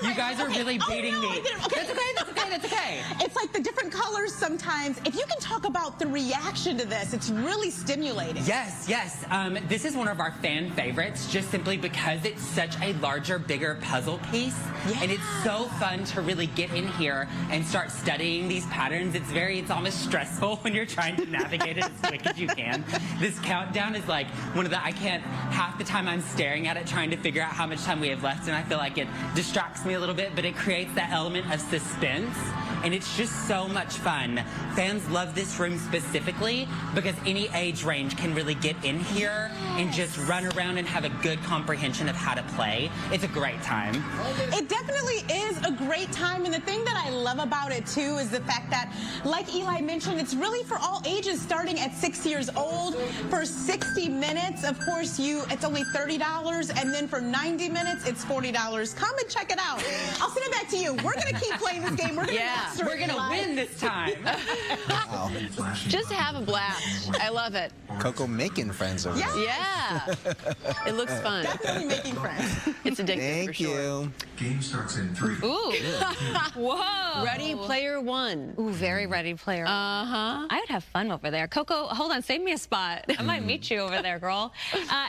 You guys are really beating me. That's okay, that's okay, that's okay. It's like the different colors sometimes. If you can talk about the reaction to this, it's really stimulating. Yes, yes. This is one of our fan favorites, just simply because it's such a larger, bigger puzzle piece. And it's so fun to really get in here and start studying these patterns. It's almost stressful when you're trying to navigate it as quick as you can. This countdown is like one of the, half the time I'm staring at it trying to figure out how much time we have left, and I feel like it distracts me a little bit, but it creates that element of suspense. And it's just so much fun. Fans love this room specifically because any age range can really get in here and just run around and have a good comprehension of how to play. It's a great time. It definitely is a great time, and the thing that I love about it too is the fact that, like Eli mentioned, it's really for all ages, starting at 6 years old. For 60 minutes, of course, it's only $30, and then for 90 minutes, it's $40. Come and check it out. I'll send it back to you. We're going to keep playing this game. We're going to we're going to win this time. Wow. Just have a blast. I love it. Coco making friends over there. Yeah. It looks fun. Definitely making friends. It's addictive. Thank for sure. you. Game starts in 3. Ooh. Whoa. Ready Player One. Ooh, very ready player. Uh-huh. I would have fun over there. Coco, hold on, save me a spot. I might meet you over there, girl.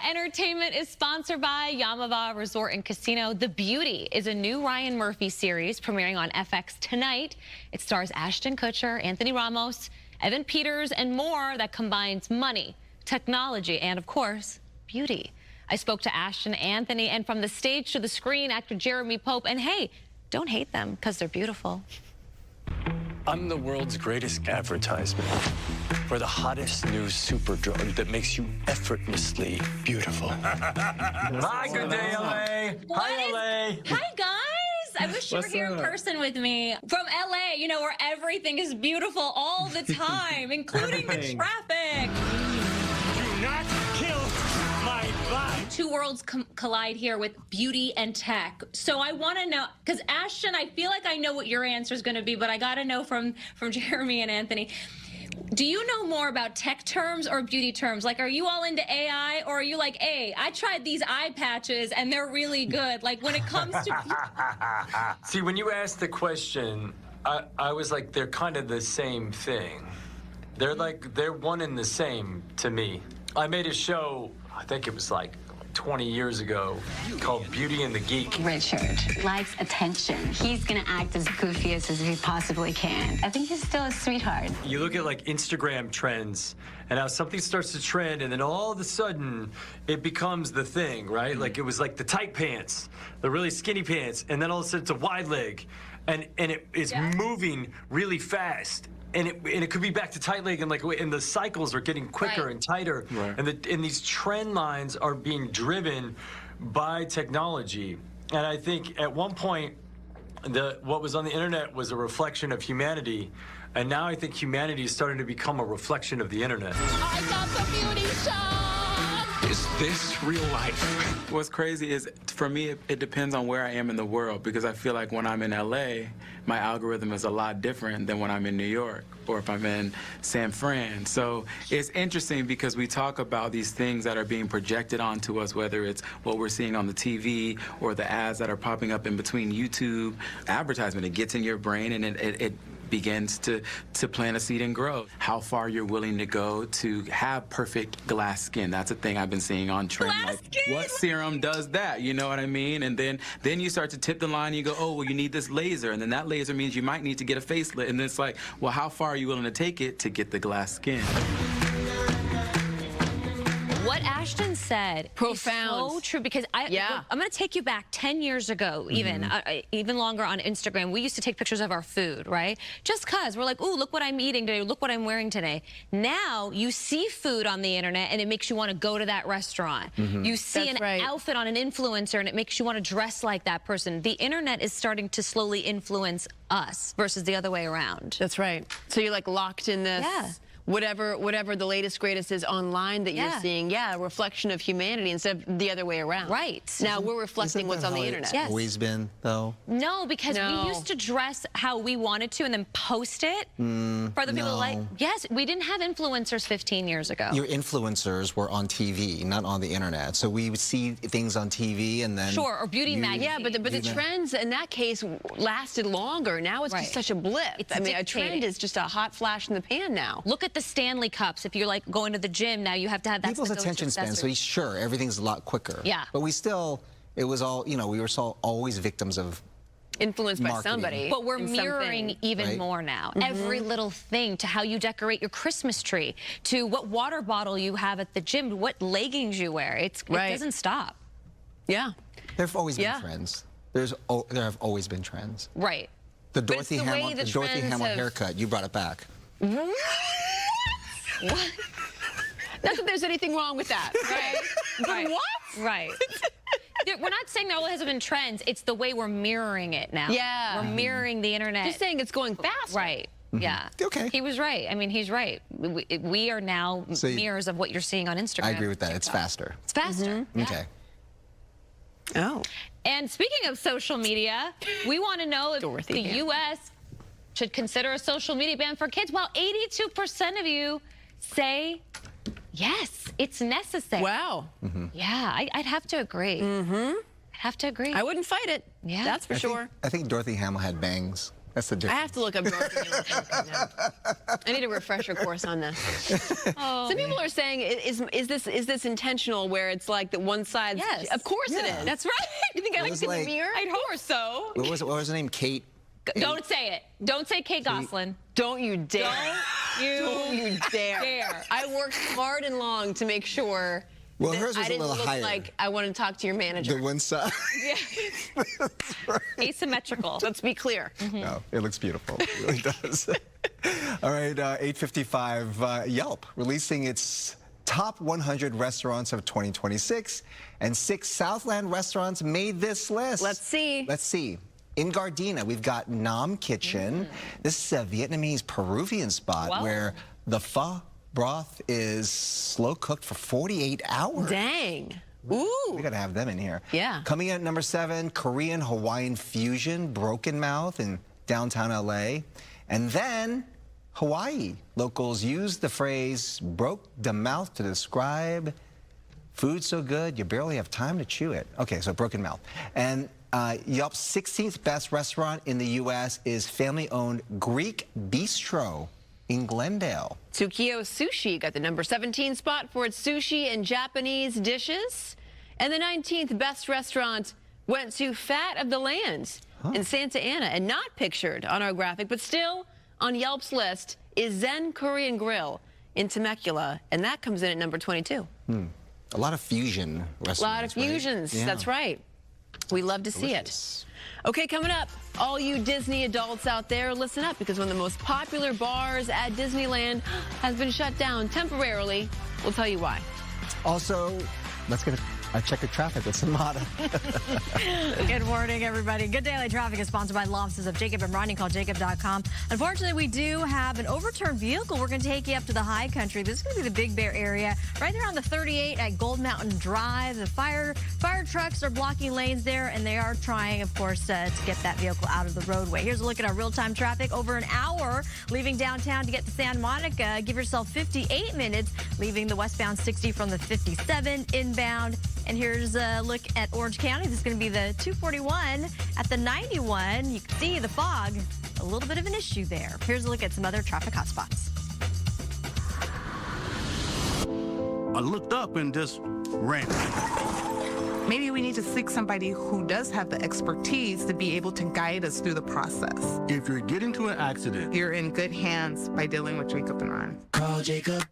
Entertainment is sponsored by Yamava Resort and Casino. The Beauty is a new Ryan Murphy series premiering on FX tonight. It stars Ashton Kutcher, Anthony Ramos, Evan Peters, and more that combines money, technology, and, of course, beauty. I spoke to Ashton, Anthony, and from the stage to the screen, actor Jeremy Pope. And hey, don't hate them because they're beautiful. I'm the world's greatest advertisement for the hottest new super drug that makes you effortlessly beautiful. Hi, good day, LA. Hi, LA. Hi, guys. I wish you were here in person with me. From LA, you know, where everything is beautiful all the time, including the traffic. Do not kill my vibe. Two worlds collide here with beauty and tech. So I want to know, because Ashton, I feel like I know what your answer is going to be, but I got to know from Jeremy and Anthony. Do you know more about tech terms or beauty terms? Like, are you all into AI, or are you like, hey, I tried these eye patches and they're really good? Like, when it comes to... See, when you asked the question, I was like, they're kind of the same thing. They're one and the same to me. I made a show, I think it was like 20 years ago, called Beauty and the Geek. Richard likes attention. He's gonna act as goofy as he possibly can. I think he's still a sweetheart. You look at like Instagram trends and how something starts to trend and then all of a sudden it becomes the thing, right? Like it was like the tight pants, the really skinny pants, and then all of a sudden it's a wide leg and it is moving really fast. And it could be back to tight leg, and the cycles are getting quicker and tighter, and these trend lines are being driven by technology. And I think at one point, what was on the internet was a reflection of humanity, and now I think humanity is starting to become a reflection of the internet. I got the beauty shot! Is this real life? What's crazy is, for me, it depends on where I am in the world, because I feel like when I'm in LA, my algorithm is a lot different than when I'm in New York or if I'm in San Fran. So it's interesting because we talk about these things that are being projected onto us, whether it's what we're seeing on the TV or the ads that are popping up in between YouTube advertisement. It gets in your brain and it begins to plant a seed and grow. How far you're willing to go to have perfect glass skin. That's a thing I've been seeing on trend. Like, what serum does that? You know what I mean? And then you start to tip the line and you go, oh, well, you need this laser. And then that laser means you might need to get a facelift. And then it's like, well, how far are you willing to take it to get the glass skin? What Ashton said Profound. is so true, because I'm going to take you back 10 years ago, even longer, on Instagram. We used to take pictures of our food, right? Just because we're like, ooh, look what I'm eating today, look what I'm wearing today. Now you see food on the internet and it makes you want to go to that restaurant. You see an outfit on an influencer and it makes you want to dress like that person. The internet is starting to slowly influence us versus the other way around. That's right. So you're like locked in this. Yeah. Whatever the latest greatest is online that you're seeing, a reflection of humanity instead of the other way around. Right. Now we're reflecting what's on the internet. It's always been, though. No, because we used to dress how we wanted to and then post it for the people to like. Yes, we didn't have influencers 15 years ago. Your influencers were on TV, not on the internet. So we would see things on TV and then... Sure, or beauty magazine. Yeah, but the trends in that case lasted longer. Now it's just such a blip. I mean, a trend is just a hot flash in the pan now. Look at the Stanley Cups. If you're like going to the gym now, you have to have that. People's attention span, so sure, everything's a lot quicker. Yeah. But we still, it was all, you know, we were always victims of influenced by marketing. somebody. But we're mirroring even more now. Every little thing, to how you decorate your Christmas tree, to what water bottle you have at the gym, what leggings you wear. It doesn't stop. Yeah. There have always been trends. There have always been trends. Right. The Dorothy Hamill haircut, you brought it back. What? Not that there's anything wrong with that, right? But what? Right. We're not saying there always have been trends. It's the way we're mirroring it now. Yeah. We're mirroring the internet. Just saying it's going fast. Right. Yeah. Okay. He was right. I mean, he's right. We are now mirrors of what you're seeing on Instagram. I agree with that. It's faster. It's faster. Okay. Oh. And speaking of social media, we want to know if the U.S. should consider a social media ban for kids, while 82% of you say yes, it's necessary. Wow. Yeah, I'd have to agree. I'd have to agree. I wouldn't fight it. Yeah, that's for sure. I think Dorothy Hamill had bangs. That's the difference. I have to look up Dorothy Hamill now. I need a refresher course on this. Some people are saying, is this intentional, where it's like that one side? Yes. Of course it is. That's right. You think I looked in the mirror? I'd hope so. What was her name? Kate? Don't say it. Don't say Kate Gosselin. Don't you dare. Don't you dare. I worked hard and long to make sure Well, hers was I a didn't little look higher. like I want to talk to your manager. The one side. Asymmetrical. Let's be clear. No, it looks beautiful. It really does. All right, 8:55. Yelp releasing its top 100 restaurants of 2026, and 6 Southland restaurants made this list. Let's see. Let's see. In Gardena, we've got Nam Kitchen. This is a Vietnamese Peruvian spot Wow. where the pho broth is slow cooked for 48 hours. Dang. Ooh. We got to have them in here. Yeah. Coming in at number 7, Korean Hawaiian Fusion, Broken Mouth in downtown LA. And then Hawaii. Locals use the phrase broke the mouth to describe food so good you barely have time to chew it. Okay, so broken mouth. And Yelp's 16th best restaurant in the U.S. is family-owned Greek Bistro in Glendale. Tsukio Sushi got the number 17 spot for its sushi and Japanese dishes. And the 19th best restaurant went to Fat of the Land in Santa Ana, and not pictured on our graphic, but still on Yelp's list is Zen Korean Grill in Temecula, and that comes in at number 22. A lot of fusion restaurants. A lot of fusions, right? Yeah. that's right. We love to see it. Okay, coming up, all you Disney adults out there, listen up, because one of the most popular bars at Disneyland has been shut down temporarily. We'll tell you why. Also, let's get a check of traffic with Samada. Good morning, everybody. Good Daily Traffic is sponsored by the offices of Jacob and Rodney. Call jacob.com. Unfortunately, we do have an overturned vehicle. We're going to take you up to the high country. This is going to be the Big Bear area, right there on the 38 at Gold Mountain Drive. The fire trucks are blocking lanes there, and they are trying, of course, to get that vehicle out of the roadway. Here's a look at our real-time traffic. Over an hour leaving downtown to get to Santa Monica. Give yourself 58 minutes leaving the westbound 60 from the 57 inbound. And here's a look at Orange County. This is going to be the 241 at the 91. You can see the fog, a little bit of an issue there. Here's a look at some other traffic hotspots. I looked up and just ran. Maybe we need to seek somebody who does have the expertise to be able to guide us through the process. If you're getting to an accident, You're in good hands by dealing with Jacob and Ron. call Jacob.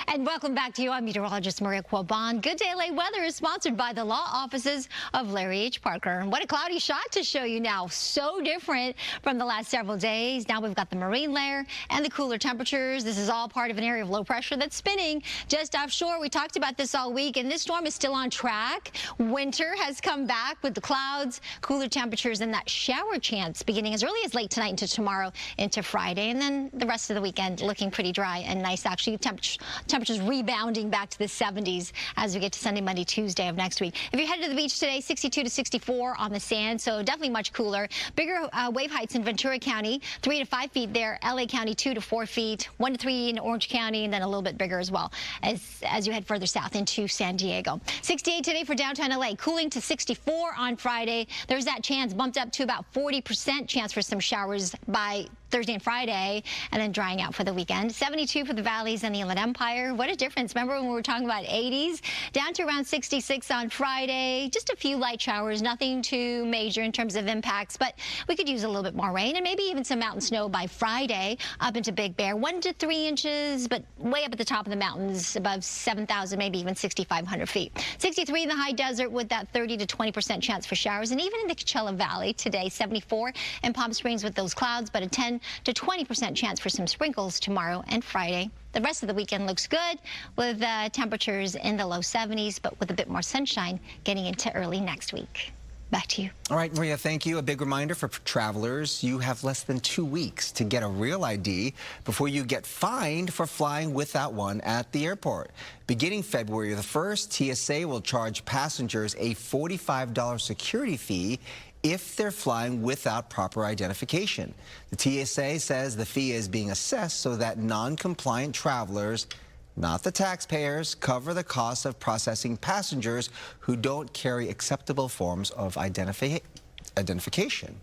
And welcome back to you. I'm meteorologist Maria Quaban. Good Day LA weather is sponsored by the law offices of Larry H. Parker. What a cloudy shot to show you now. So different from the last several days. Now we've got the marine layer and the cooler temperatures. This is all part of an area of low pressure that's spinning just offshore. We talked about this all week, and this storm is still on track. Winter has come back with the clouds, cooler temperatures, and that shower chance beginning as early as late tonight into tomorrow into Friday. And then the rest of the weekend looking pretty dry and nice. Actually, temperatures rebounding back to the 70s as we get to Sunday, Monday, Tuesday of next week. If you're headed to the beach today, 62 to 64 on the sand, so definitely much cooler. Bigger wave heights in Ventura County, 3 to 5 feet there. LA County, 2 to 4 feet, 1 to 3 in Orange County, and then a little bit bigger as well as you head further south into San Diego. 68 today for downtown LA, cooling to 64 on Friday. There's that chance bumped up to about 40% chance for some showers by Thursday and Friday, and then drying out for the weekend. 72 for the valleys and the Inland Empire. What a difference. Remember when we were talking about 80s? Down to around 66 on Friday. Just a few light showers, nothing too major in terms of impacts, but we could use a little bit more rain and maybe even some mountain snow by Friday up into Big Bear. 1 to 3 inches, but way up at the top of the mountains, above 7,000, maybe even 6,500 feet. 63 in the high desert with that 30 to 20% chance for showers. And even in the Coachella Valley today, 74 in Palm Springs with those clouds, but a 10 to 20% chance for some sprinkles tomorrow and Friday. The rest of the weekend looks good with temperatures in the low 70s, but with a bit more sunshine getting into early next week. Back to you. All right, Maria, thank you. A big reminder for travelers, you have less than 2 weeks to get a real ID before you get fined for flying without one at the airport. Beginning February the 1st, TSA will charge passengers a $45 security fee if they're flying without proper identification. The TSA says the fee is being assessed so that non-compliant travelers, not the taxpayers, cover the cost of processing passengers who don't carry acceptable forms of identification.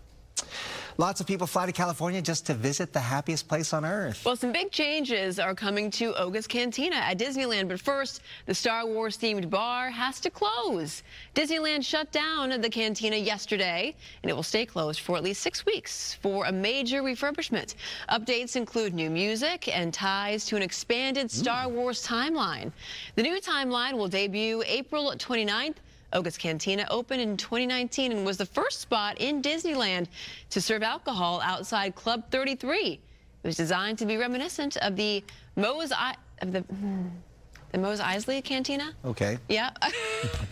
Lots of people fly to California just to visit the happiest place on earth. Well, some big changes are coming to Oga's Cantina at Disneyland. But first, the Star Wars themed bar has to close. Disneyland shut down the Cantina yesterday, and it will stay closed for at least 6 weeks for a major refurbishment. Updates include new music and ties to an expanded Star Wars timeline. The new timeline will debut April 29th. Oga's Cantina opened in 2019 and was the first spot in Disneyland to serve alcohol outside Club 33. It was designed to be reminiscent of the Mos Eisley Cantina. Okay. Yeah.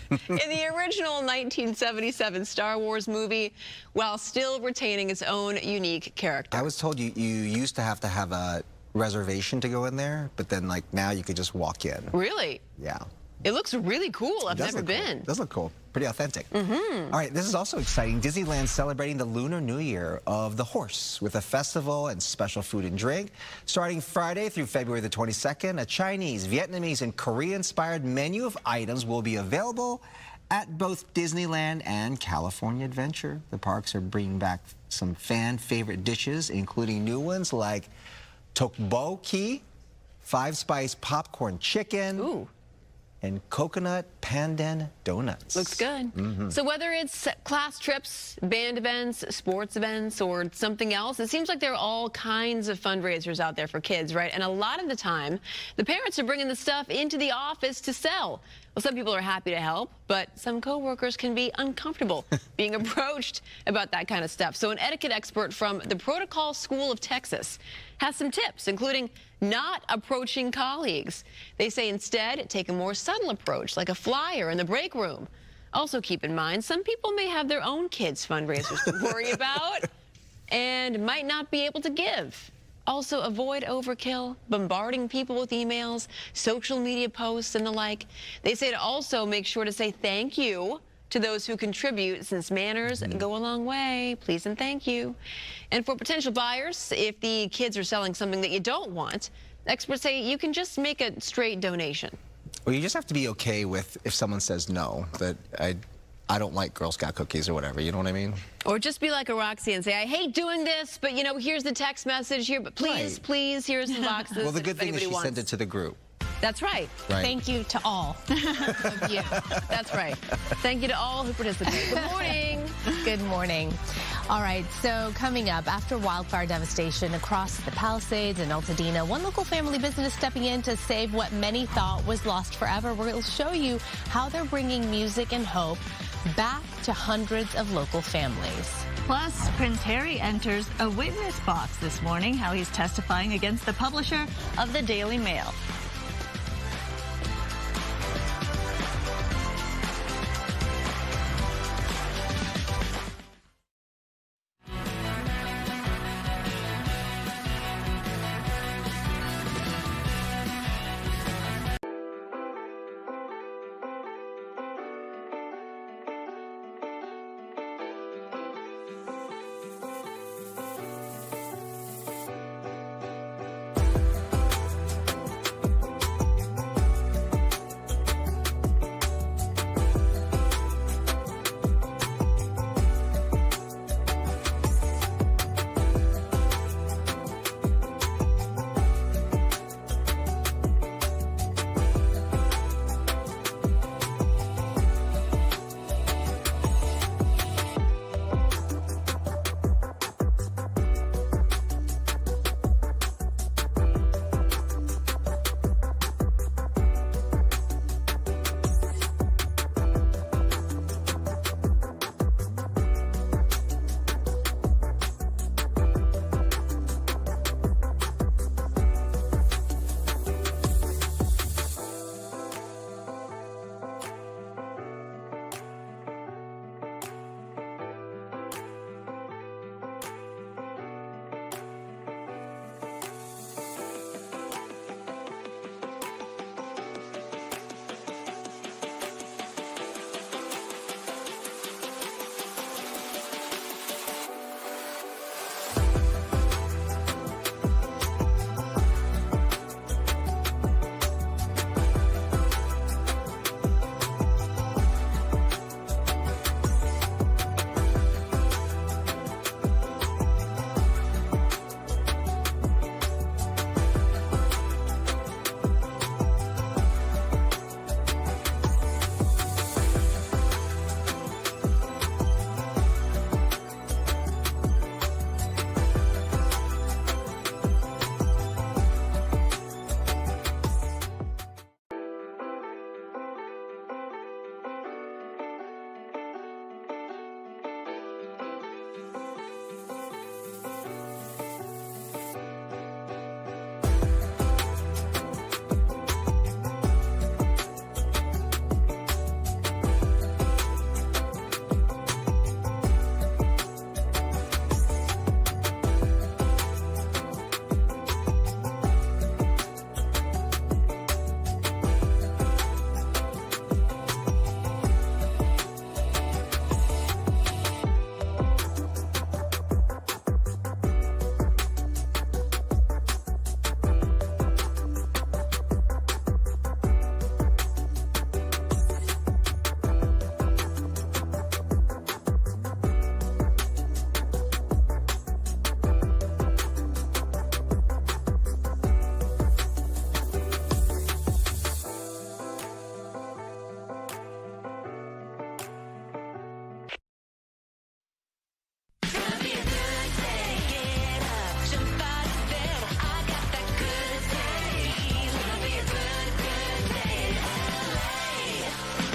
In the original 1977 Star Wars movie, while still retaining its own unique character. I was told you used to have a reservation to go in there, but then like now you could just walk in. Really? Yeah. It looks really cool. I've never been. It does look cool. Pretty authentic. All Mm-hmm. right, this is also exciting. Disneyland celebrating the Lunar New Year of the Horse with a festival and special food and drink. Starting Friday through February the 22nd, a Chinese, Vietnamese, and Korean-inspired menu of items will be available at both Disneyland and California Adventure. The parks are bringing back some fan-favorite dishes, including new ones like tteokbokki, 5-spice popcorn chicken. Ooh. And coconut pandan donuts. Looks good. Mm-hmm. So whether it's class trips, band events, sports events, or something else, it seems like there are all kinds of fundraisers out there for kids, right? And a lot of the time, the parents are bringing the stuff into the office to sell. Well, some people are happy to help, but some coworkers can be uncomfortable being approached about that kind of stuff. So an etiquette expert from the Protocol School of Texas has some tips, including not approaching colleagues. They say instead, take a more subtle approach, like a flyer in the break room. Also keep in mind, some people may have their own kids' fundraisers to worry about and might not be able to give. Also, avoid overkill, bombarding people with emails, social media posts, and the like. They say to also make sure to say thank you to those who contribute, since manners go a long way. Please and thank you. And for potential buyers, if the kids are selling something that you don't want, experts say you can just make a straight donation. Well, you just have to be okay with if someone says no, that I don't like Girl Scout cookies or whatever, you know what I mean? Or just be like a Roxy and say, I hate doing this, but you know, here's the text message here, but please, please, here's some boxes. Well, the good thing is she sent it to the group. That's right. Thank you to all of you. That's right. Thank you to all who participated. Good morning. Good morning. All right, so coming up, after wildfire devastation across the Palisades and Altadena, one local family business stepping in to save what many thought was lost forever. We'll show you how they're bringing music and hope back to hundreds of local families. Plus, Prince Harry enters a witness box this morning, how he's testifying against the publisher of the Daily Mail.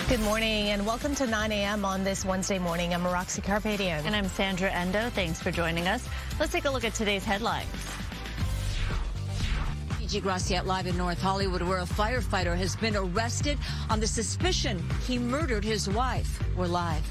Good morning and welcome to 9 a.m. on this Wednesday morning. I'm Roxy Carpadian. And I'm Sandra Endo. Thanks for joining us. Let's take a look at today's headlines. PG Graciette live in North Hollywood, where a firefighter has been arrested on the suspicion he murdered his wife. We're live.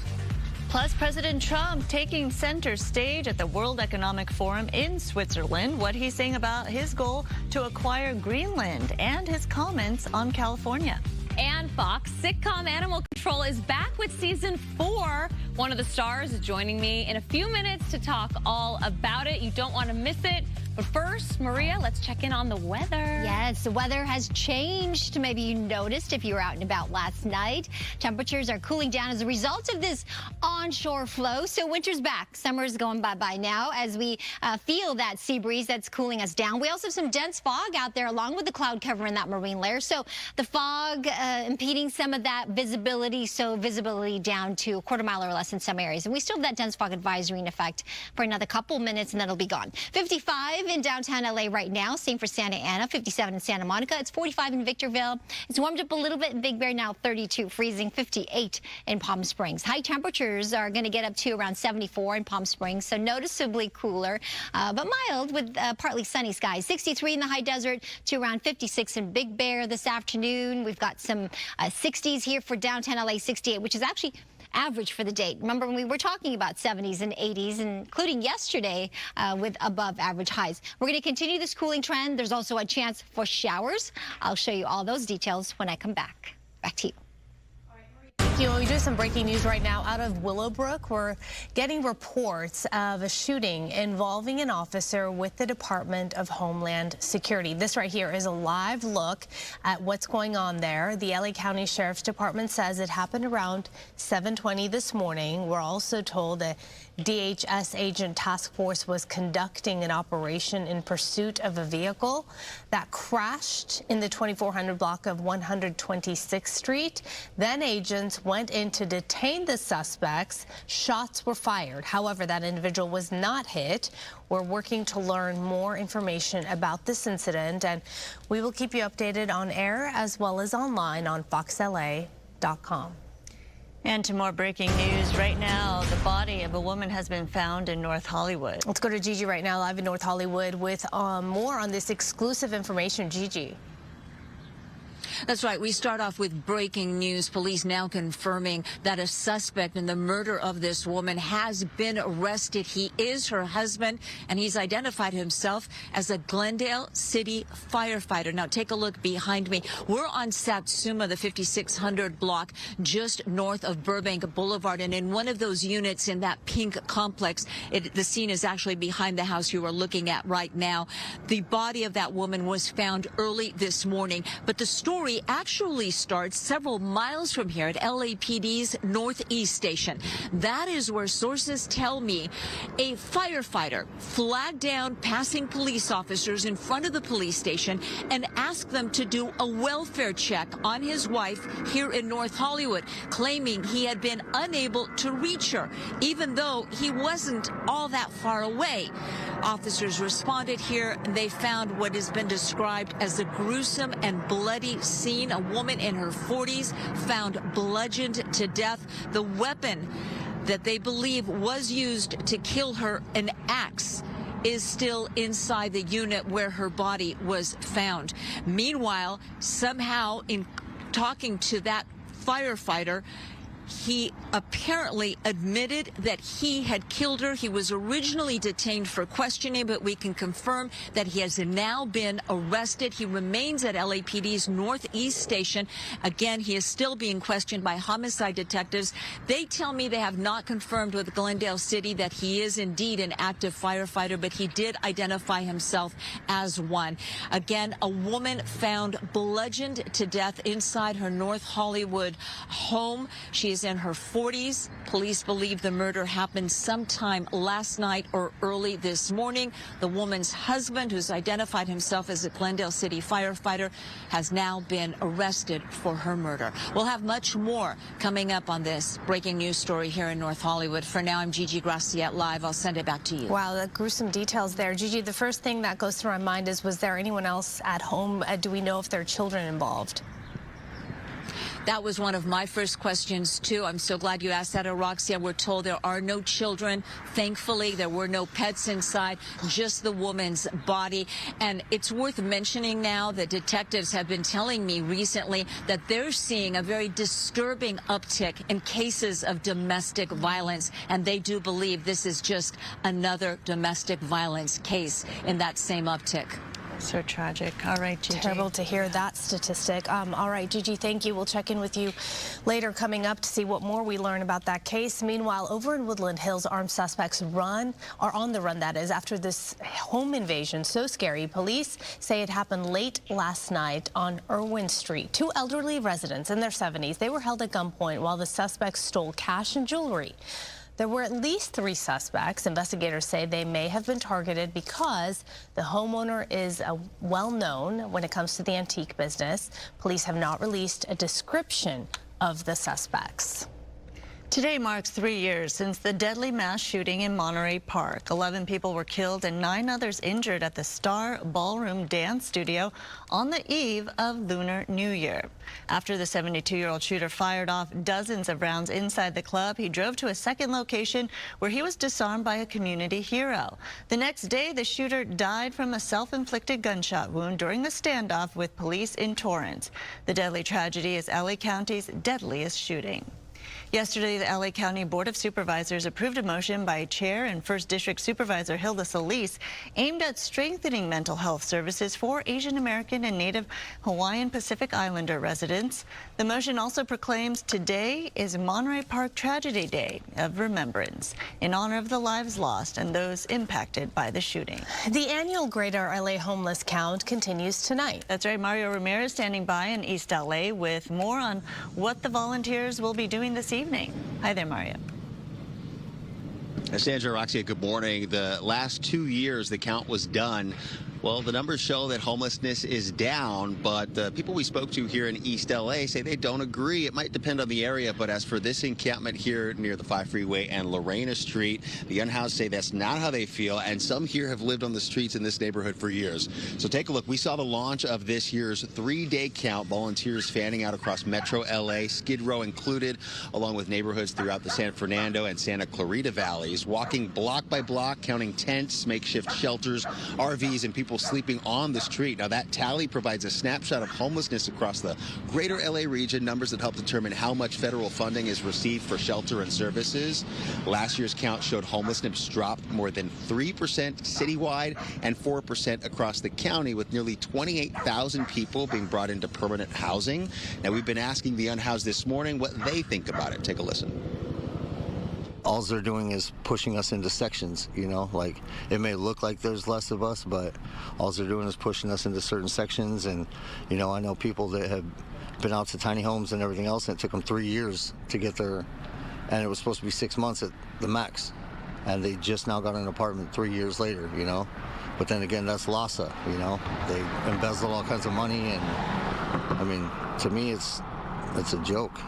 Plus, President Trump taking center stage at the World Economic Forum in Switzerland. What he's saying about his goal to acquire Greenland and his comments on California. And Fox sitcom Animal Control is back with season 4. One of the stars is joining me in a few minutes to talk all about it. You don't want to miss it. But first, Maria, let's check in on the weather. Yes, the weather has changed. Maybe you noticed if you were out and about last night. Temperatures are cooling down as a result of this onshore flow. So winter's back. Summer's going bye-bye now as we feel that sea breeze that's cooling us down. We also have some dense fog out there along with the cloud cover in that marine layer. So the fog impeding some of that visibility. So visibility down to a quarter mile or less in some areas. And we still have that dense fog advisory in effect for another couple minutes and then it'll be gone. 55 in downtown LA right now. Same for Santa Ana, 57 in Santa Monica. It's 45 in Victorville. It's warmed up a little bit in Big Bear now, 32, freezing, 58 in Palm Springs. High temperatures are going to get up to around 74 in Palm Springs, so noticeably cooler, but mild with partly sunny skies. 63 in the high desert to around 56 in Big Bear this afternoon. We've got some 60s here for downtown LA, 68, which is actually average for the date. Remember when we were talking about 70s and 80s, including yesterday with above average highs. We're going to continue this cooling trend. There's also a chance for showers. I'll show you all those details when I come back. Back to you. We do some breaking news right now out of Willowbrook. We're getting reports of a shooting involving an officer with the Department of Homeland Security. This right here is a live look at what's going on there. The LA County Sheriff's Department says it happened around 7:20 this morning. We're also told a DHS agent task force was conducting an operation in pursuit of a vehicle that crashed in the 2400 block of 126th Street. Then agents went in to detain the suspects. Shots were fired. However, that individual was not hit. We're working to learn more information about this incident, and we will keep you updated on air as well as online on foxla.com. And to more breaking news right now, the body of a woman has been found in North Hollywood. Let's go to Gigi right now, live in North Hollywood with more on this exclusive information. Gigi. That's right. We start off with breaking news. Police now confirming that a suspect in the murder of this woman has been arrested. He is her husband, and he's identified himself as a Glendale City firefighter. Now, take a look behind me. We're on Satsuma, the 5600 block, just north of Burbank Boulevard. And in one of those units in that pink complex, the scene is actually behind the house you are looking at right now. The body of that woman was found early this morning, but the story actually starts several miles from here at LAPD's Northeast Station. That is where sources tell me a firefighter flagged down passing police officers in front of the police station and asked them to do a welfare check on his wife here in North Hollywood, claiming he had been unable to reach her, even though he wasn't all that far away. Officers responded here, and they found what has been described as a gruesome and bloody scene. A woman in her 40s found bludgeoned to death. The weapon that they believe was used to kill her, an axe, is still inside the unit where her body was found. Meanwhile, somehow in talking to that firefighter, he apparently admitted that he had killed her. He was originally detained for questioning, but we can confirm that he has now been arrested. He remains at LAPD's Northeast Station. Again, he is still being questioned by homicide detectives. They tell me they have not confirmed with Glendale City that he is indeed an active firefighter, but he did identify himself as one. Again, a woman found bludgeoned to death inside her North Hollywood home. She is in her 40s. Police believe the murder happened sometime last night or early this morning. The woman's husband, who's identified himself as a Glendale City firefighter, has now been arrested for her murder. We'll have much more coming up on this breaking news story here in North Hollywood. For now, I'm Gigi Graciette live. I'll send it back to you. Wow, the gruesome details there. Gigi, the first thing that goes through my mind is, was there anyone else at home? Do we know if there are children involved? That was one of my first questions, too. I'm so glad you asked that, Roxy. We're told there are no children. Thankfully, there were no pets inside, just the woman's body. And it's worth mentioning now that detectives have been telling me recently that they're seeing a very disturbing uptick in cases of domestic violence. And they do believe this is just another domestic violence case in that same uptick. So tragic. All right, Gigi. Terrible to hear that statistic. All right, Gigi, thank you. We'll check in with you later coming up to see what more we learn about that case. Meanwhile, over in Woodland Hills, armed suspects are on the run, that is, after this home invasion. So scary. Police say it happened late last night on Irwin Street. Two elderly residents in their 70s, they were held at gunpoint while the suspects stole cash and jewelry. There were at least 3 suspects. Investigators say they may have been targeted because the homeowner is well known when it comes to the antique business. Police have not released a description of the suspects. Today marks 3 years since the deadly mass shooting in Monterey Park. 11 people were killed and 9 others injured at the Star Ballroom Dance Studio on the eve of Lunar New Year. After the 72-year-old shooter fired off dozens of rounds inside the club, he drove to a second location where he was disarmed by a community hero. The next day, the shooter died from a self-inflicted gunshot wound during a standoff with police in Torrance. The deadly tragedy is LA County's deadliest shooting. Yesterday, the LA County Board of Supervisors approved a motion by Chair and 1st District Supervisor Hilda Solis aimed at strengthening mental health services for Asian American and Native Hawaiian Pacific Islander residents. The motion also proclaims today is Monterey Park Tragedy Day of Remembrance in honor of the lives lost and those impacted by the shooting. The annual Greater LA Homeless Count continues tonight. That's right. Mario Ramirez standing by in East LA with more on what the volunteers will be doing this evening. Hi there, Mario. Sandra, Roxia, good morning. The last 2 years the count was done. Well, the numbers show that homelessness is down, but the people we spoke to here in East LA say they don't agree. It might depend on the area, but as for this encampment here near the 5 freeway and Lorena Street, the unhoused say that's not how they feel, and some here have lived on the streets in this neighborhood for years. So take a look. We saw the launch of this year's 3-day count, volunteers fanning out across Metro LA, Skid Row included, along with neighborhoods throughout the San Fernando and Santa Clarita valleys, walking block by block, counting tents, makeshift shelters, RVs, and people sleeping on the street. Now, that tally provides a snapshot of homelessness across the greater LA region, numbers that help determine how much federal funding is received for shelter and services. Last year's count showed homelessness dropped more than 3% citywide and 4% across the county, with nearly 28,000 people being brought into permanent housing. Now, we've been asking the unhoused this morning what they think about it. Take a listen. All they're doing is pushing us into sections, you know, like it may look like there's less of us, but all they're doing is pushing us into certain sections. And, you know, I know people that have been out to tiny homes and everything else, and it took them 3 years to get there, and it was supposed to be 6 months at the max, and they just now got an apartment 3 years later, you know. But then again, that's LAUSD, you know. They embezzle all kinds of money, and I mean, to me, it's a joke.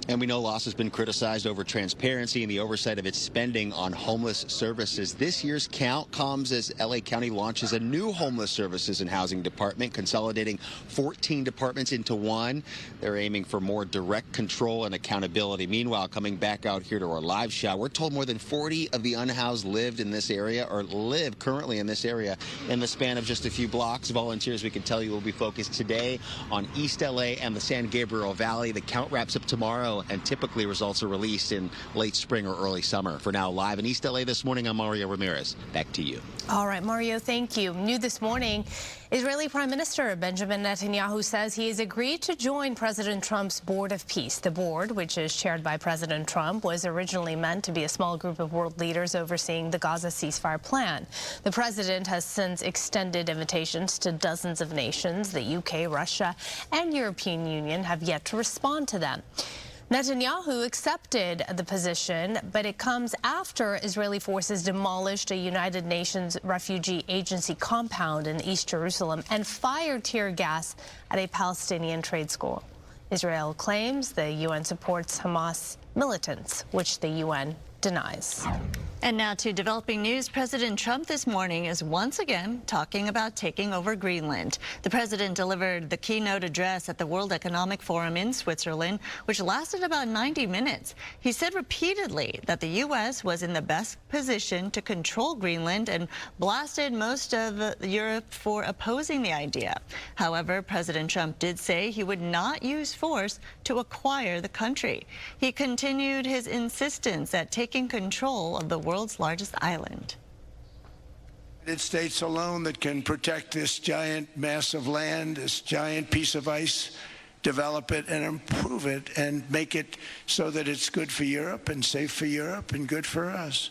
And we know LAUSD has been criticized over transparency and the oversight of its spending on homeless services. This year's count comes as LA County launches a new homeless services and housing department, consolidating 14 departments into one. They're aiming for more direct control and accountability. Meanwhile, coming back out here to our live shot, we're told more than 40 of the unhoused lived in this area or live currently in this area in the span of just a few blocks. Volunteers, we can tell you, will be focused today on East LA and the San Gabriel Valley. The count wraps up tomorrow, and typically results are released in late spring or early summer. For now, live in East LA this morning, I'm Mario Ramirez. Back to you. All right, Mario, thank you. New this morning, Israeli Prime Minister Benjamin Netanyahu says he has agreed to join President Trump's Board of Peace. The board, which is chaired by President Trump, was originally meant to be a small group of world leaders overseeing the Gaza ceasefire plan. The president has since extended invitations to dozens of nations. The UK, Russia, and European Union have yet to respond to them. Netanyahu accepted the position, but it comes after Israeli forces demolished a United Nations Refugee Agency compound in East Jerusalem and fired tear gas at a Palestinian trade school. Israel claims the UN supports Hamas militants, which the UN denies. And now to developing news. President Trump this morning is once again talking about taking over Greenland. The president delivered the keynote address at the World Economic Forum in Switzerland, which lasted about 90 minutes. He said repeatedly that the U.S. was in the best position to control Greenland and blasted most of Europe for opposing the idea. However, President Trump did say he would not use force to acquire the country. He continued his insistence at taking control of the world's largest island. United States alone that can protect this giant mass of land, this giant piece of ice, develop it and improve it and make it so that it's good for Europe and safe for Europe and good for us.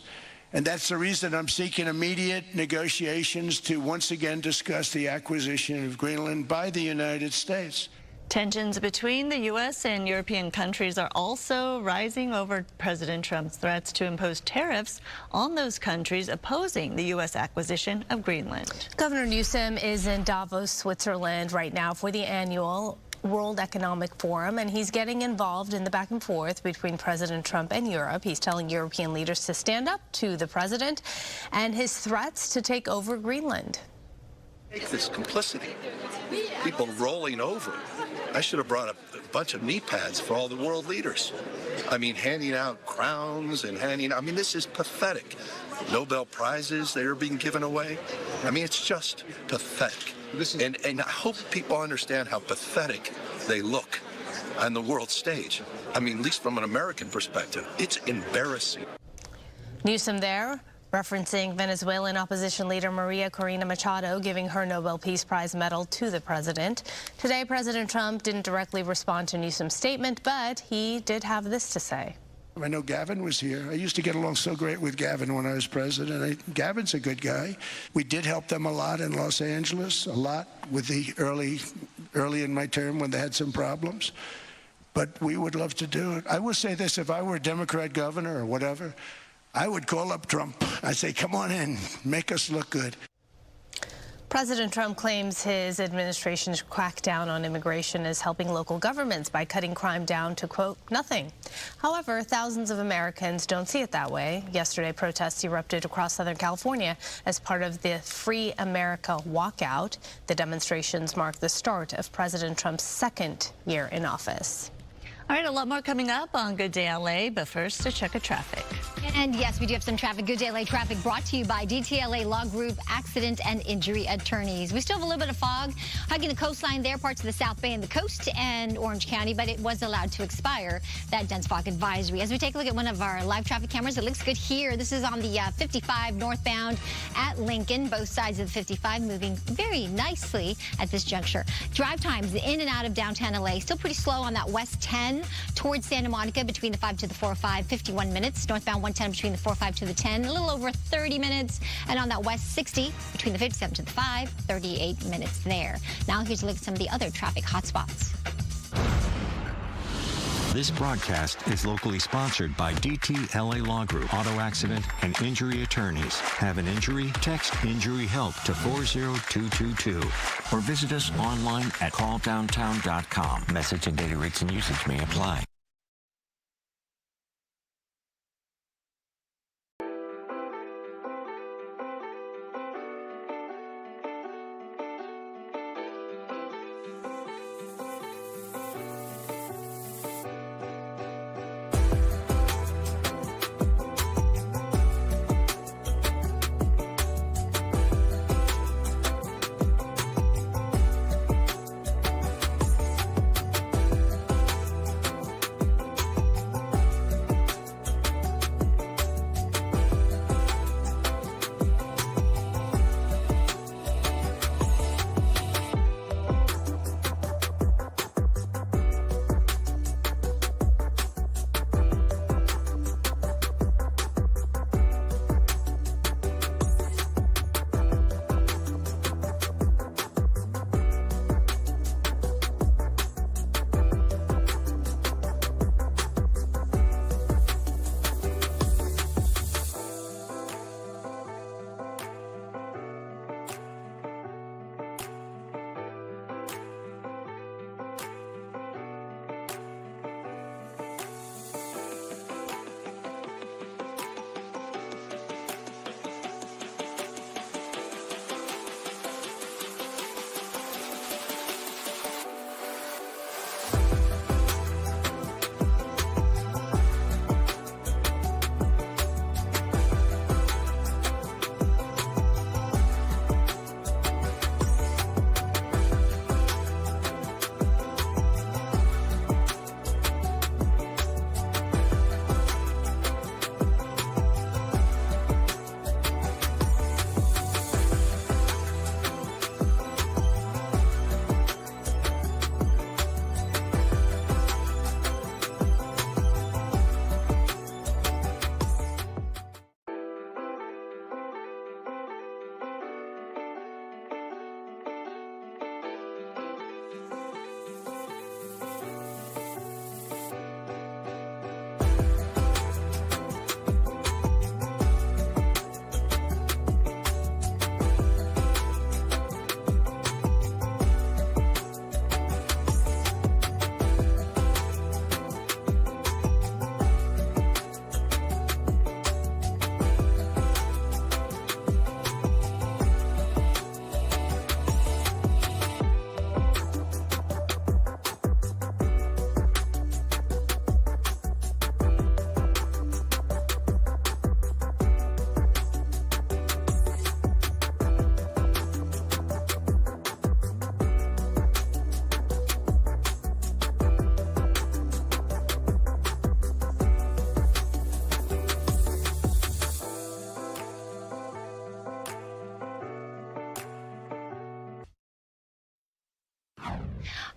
And that's the reason I'm seeking immediate negotiations to once again discuss the acquisition of Greenland by the United States. Tensions between the U.S. and European countries are also rising over President Trump's threats to impose tariffs on those countries opposing the U.S. acquisition of Greenland. Governor Newsom is in Davos, Switzerland right now for the annual World Economic Forum, and he's getting involved in the back and forth between President Trump and Europe. He's telling European leaders to stand up to the president and his threats to take over Greenland. This complicity, people rolling over. I should have brought a bunch of knee pads for all the world leaders. I mean, handing out crowns and this is pathetic. Nobel Prizes, they're being given away. I mean, it's just pathetic. And I hope people understand how pathetic they look on the world stage. I mean, at least from an American perspective, it's embarrassing. Newsom there referencing Venezuelan opposition leader Maria Corina Machado giving her Nobel Peace Prize medal to the president. Today, President Trump didn't directly respond to Newsom's statement, but he did have this to say. I know Gavin was here. I used to get along so great with Gavin when I was president. Gavin's a good guy. We did help them a lot in Los Angeles, a lot with the early in my term when they had some problems. But we would love to do it. I will say this, if I were a Democrat governor or whatever, I would call up Trump. I'd say, come on in, make us look good. President Trump claims his administration's crackdown on immigration is helping local governments by cutting crime down to, quote, nothing. However, thousands of Americans don't see it that way. Yesterday, protests erupted across Southern California as part of the Free America walkout. The demonstrations mark the start of President Trump's second year in office. All right, a lot more coming up on Good Day LA, but first, a check of traffic. And yes, we do have some traffic. Good Day LA traffic brought to you by DTLA Law Group Accident and Injury Attorneys. We still have a little bit of fog hugging the coastline there, parts of the South Bay and the coast and Orange County, but it was allowed to expire, that dense fog advisory. As we take a look at one of our live traffic cameras, it looks good here. This is on the 55 northbound at Lincoln, both sides of the 55 moving very nicely at this juncture. Drive times in and out of downtown LA still pretty slow on that West 10 towards Santa Monica between the 5 to the 405, 51 minutes. Northbound 110 between the 405 to the 10, a little over 30 minutes. And on that West 60 between the 57 to the 5, 38 minutes there. Now here's a look at some of the other traffic hotspots. This broadcast is locally sponsored by DTLA Law Group, Auto Accident and Injury Attorneys. Have an injury? Text Injury Help to 40222 or visit us online at calldowntown.com. Message and data rates and usage may apply.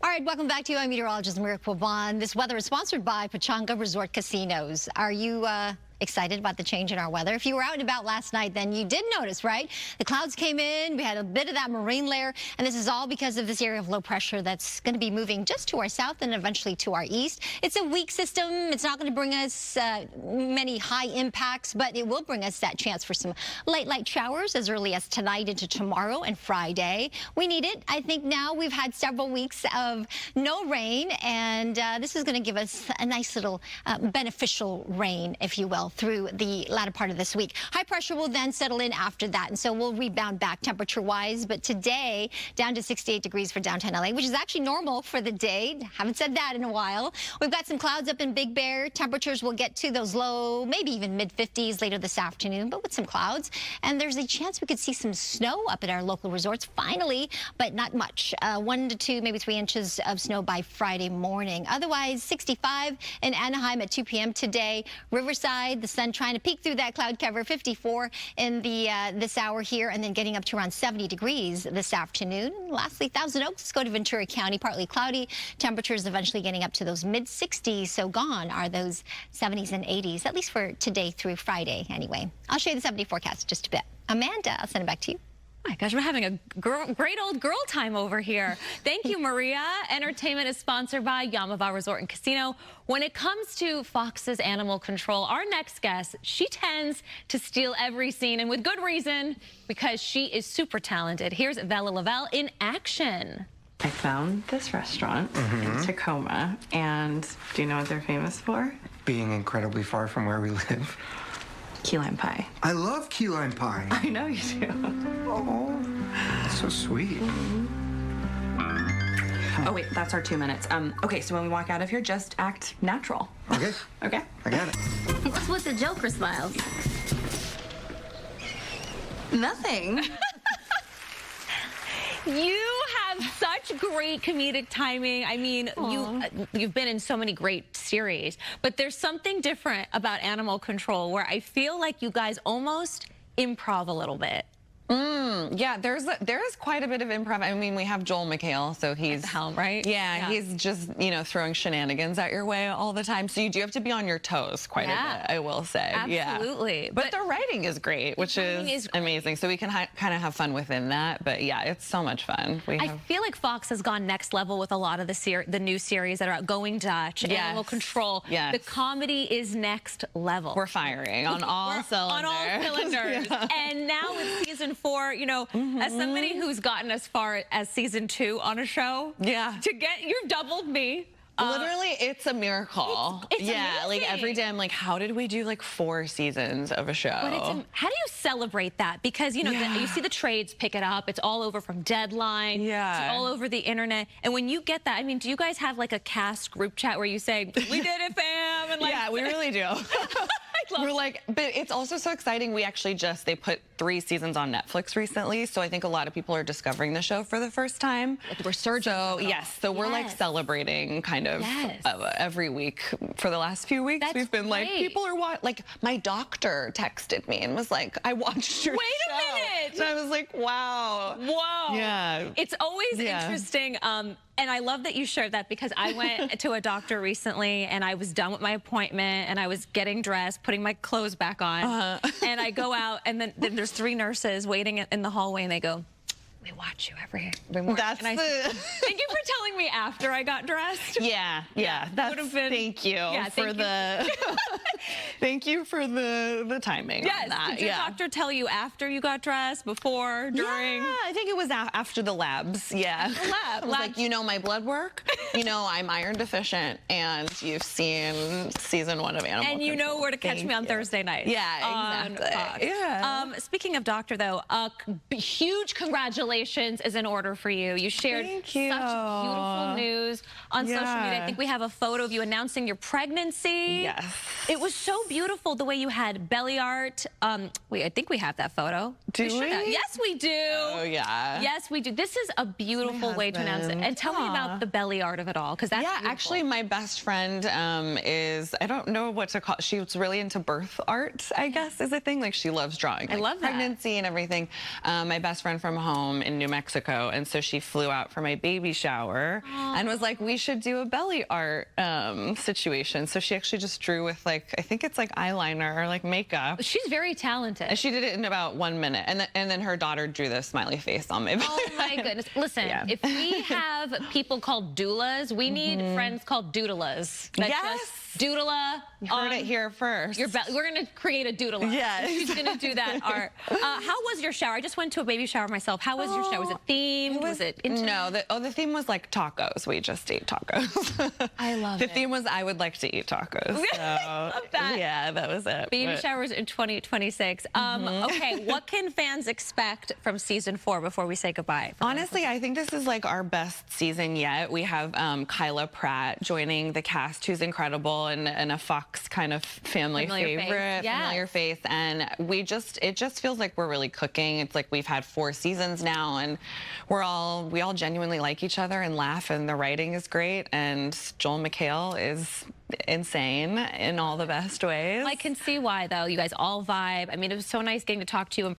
All right, welcome back to you. I'm meteorologist Maria Quaban. This weather is sponsored by Pechanga Resort Casinos. Are you excited about the change in our weather? If you were out and about last night, then you did notice, right? The clouds came in, we had a bit of that marine layer, and this is all because of this area of low pressure that's going to be moving just to our south and eventually to our east. It's a weak system. It's not going to bring us many high impacts, but it will bring us that chance for some light showers as early as tonight into tomorrow and Friday. We need it. I think now we've had several weeks of no rain, and this is going to give us a nice little beneficial rain, if you will, through the latter part of this week. High pressure will then settle in after that, and so we'll rebound back temperature-wise. But today, down to 68 degrees for downtown LA, which is actually normal for the day. Haven't said that in a while. We've got some clouds up in Big Bear. Temperatures will get to those low, maybe even mid-50s later this afternoon, but with some clouds. And there's a chance we could see some snow up at our local resorts finally, but not much. 1 to 2, maybe 3 inches of snow by Friday morning. Otherwise, 65 in Anaheim at 2 p.m. today. Riverside, the sun trying to peek through that cloud cover, 54 in the this hour here, and then getting up to around 70 degrees this afternoon. Lastly, Thousand Oaks, go to Ventura County, partly cloudy. Temperatures eventually getting up to those mid-60s, so gone are those 70s and 80s, at least for today through Friday anyway. I'll show you the 70 forecast in just a bit. Amanda, I'll send it back to you. Oh my gosh, we're having a great old girl time over here. Thank you, Maria. Entertainment is sponsored by Yamava Resort and Casino. When it comes to Fox's animal control, our next guest, she tends to steal every scene, and with good reason, because she is super talented. Here's Vella Lavelle in action. I found this restaurant in Tacoma, and do you know what they're famous for? Being incredibly far from where we live. Key lime pie. I love key lime pie. I know you do. Oh, that's so sweet. Oh, wait, that's our 2 minutes. Okay, so when we walk out of here, just act natural. Okay. Okay? I got it. What's with the Joker smiles? Nothing. You have such great comedic timing. I mean, you've been in so many great series, but there's something different about Animal Control where I feel like you guys almost improv a little bit. Yeah, there is quite a bit of improv. I mean, we have Joel McHale, so he's at the helm, right? Yeah, he's just, you know, throwing shenanigans at your way all the time. So you do have to be on your toes quite a bit, I will say. Absolutely. Yeah. But the writing is great, which is amazing. So we can kind of have fun within that. But yeah, it's so much fun. I feel like Fox has gone next level with a lot of the new series that are out. Going Dutch, Animal Control. Yes. The comedy is next level. We're firing on all cylinders. On all cylinders. And now with season 4, you know, as somebody who's gotten as far as season 2 on a show, you've doubled me. Literally, it's a miracle. It's yeah, amazing. like every day I'm like, how did we do like 4 seasons of a show? But how do you celebrate that? Because, you know, you see the trades pick it up. It's all over from Deadline. Yeah. It's all over the internet. And when you get that, I mean, do you guys have like a cast group chat where you say, we did it, fam? And like, yeah, we really do. We're like, but it's also so exciting. We actually they put 3 seasons on Netflix recently, so I think a lot of people are discovering the show for the first time. Like we're surging. So yes, so we're like celebrating kind of every week for the last few weeks. We've been like, people are like, my doctor texted me and was like, I watched your show. Wait a minute. And I was like, wow. Whoa. Yeah. It's always interesting. And I love that you shared that because I went to a doctor recently and I was done with my appointment and I was getting dressed, putting my clothes back on. And I go out and then there's 3 nurses waiting in the hallway and they go, we watch you every morning. That's thank you for telling me after I got dressed. Yeah. That's, thank you for the thank you for the timing. Yes. On that. Did your doctor tell you after you got dressed, before, during? Yeah, I think it was after the labs. Yeah. The lab. I was like, you know my blood work, you know I'm iron deficient, and you've seen season 1 of Animal Control. And you know where to catch me on Thursday night. Yeah, exactly. Yeah. Speaking of doctor, though, huge congratulations is in order for you. You shared such beautiful news on social media. I think we have a photo of you announcing your pregnancy. Yes. It was so beautiful the way you had belly art. Wait, I think we have that photo. Do we? Yes, we do. Oh, yeah. Yes, we do. This is a beautiful way to announce it. And tell me about the belly art of it all, because that's beautiful. Actually, my best friend is, I don't know what to call it. She was really into birth art, I guess, is a thing. Like, she loves drawing. I love that. Pregnancy and everything. My best friend from home in New Mexico, and so she flew out for my baby shower and was like, we should do a belly art situation. So she actually just drew with, like, I think it's like eyeliner or like makeup. She's very talented. And she did it in about 1 minute, and then her daughter drew the smiley face on my belly. Oh my goodness. Listen, if we have people called doulas, we need friends called doodlas. Yes. Doodla. You heard it here first. We're going to create a doodla. Yes. She's going to do that art. How was your shower? I just went to a baby shower myself. How was your shower? Was it themed? Was it intimate? No, the theme was like tacos. We just ate tacos. I love it. The theme was I would like to eat tacos. So, I love that. Yeah, that was it. Baby showers in 2026. Okay, what can fans expect from season 4 before we say goodbye? Honestly, I think this is like our best season yet. We have Kyla Pratt joining the cast, who's incredible and a Fox kind of family favorite, familiar face, and it just feels like we're really cooking. It's like we've had 4 seasons now, and we all genuinely like each other and laugh, and the writing is great, and Joel McHale is insane in all the best ways. I can see why, though. You guys all vibe. I mean, it was so nice getting to talk to you.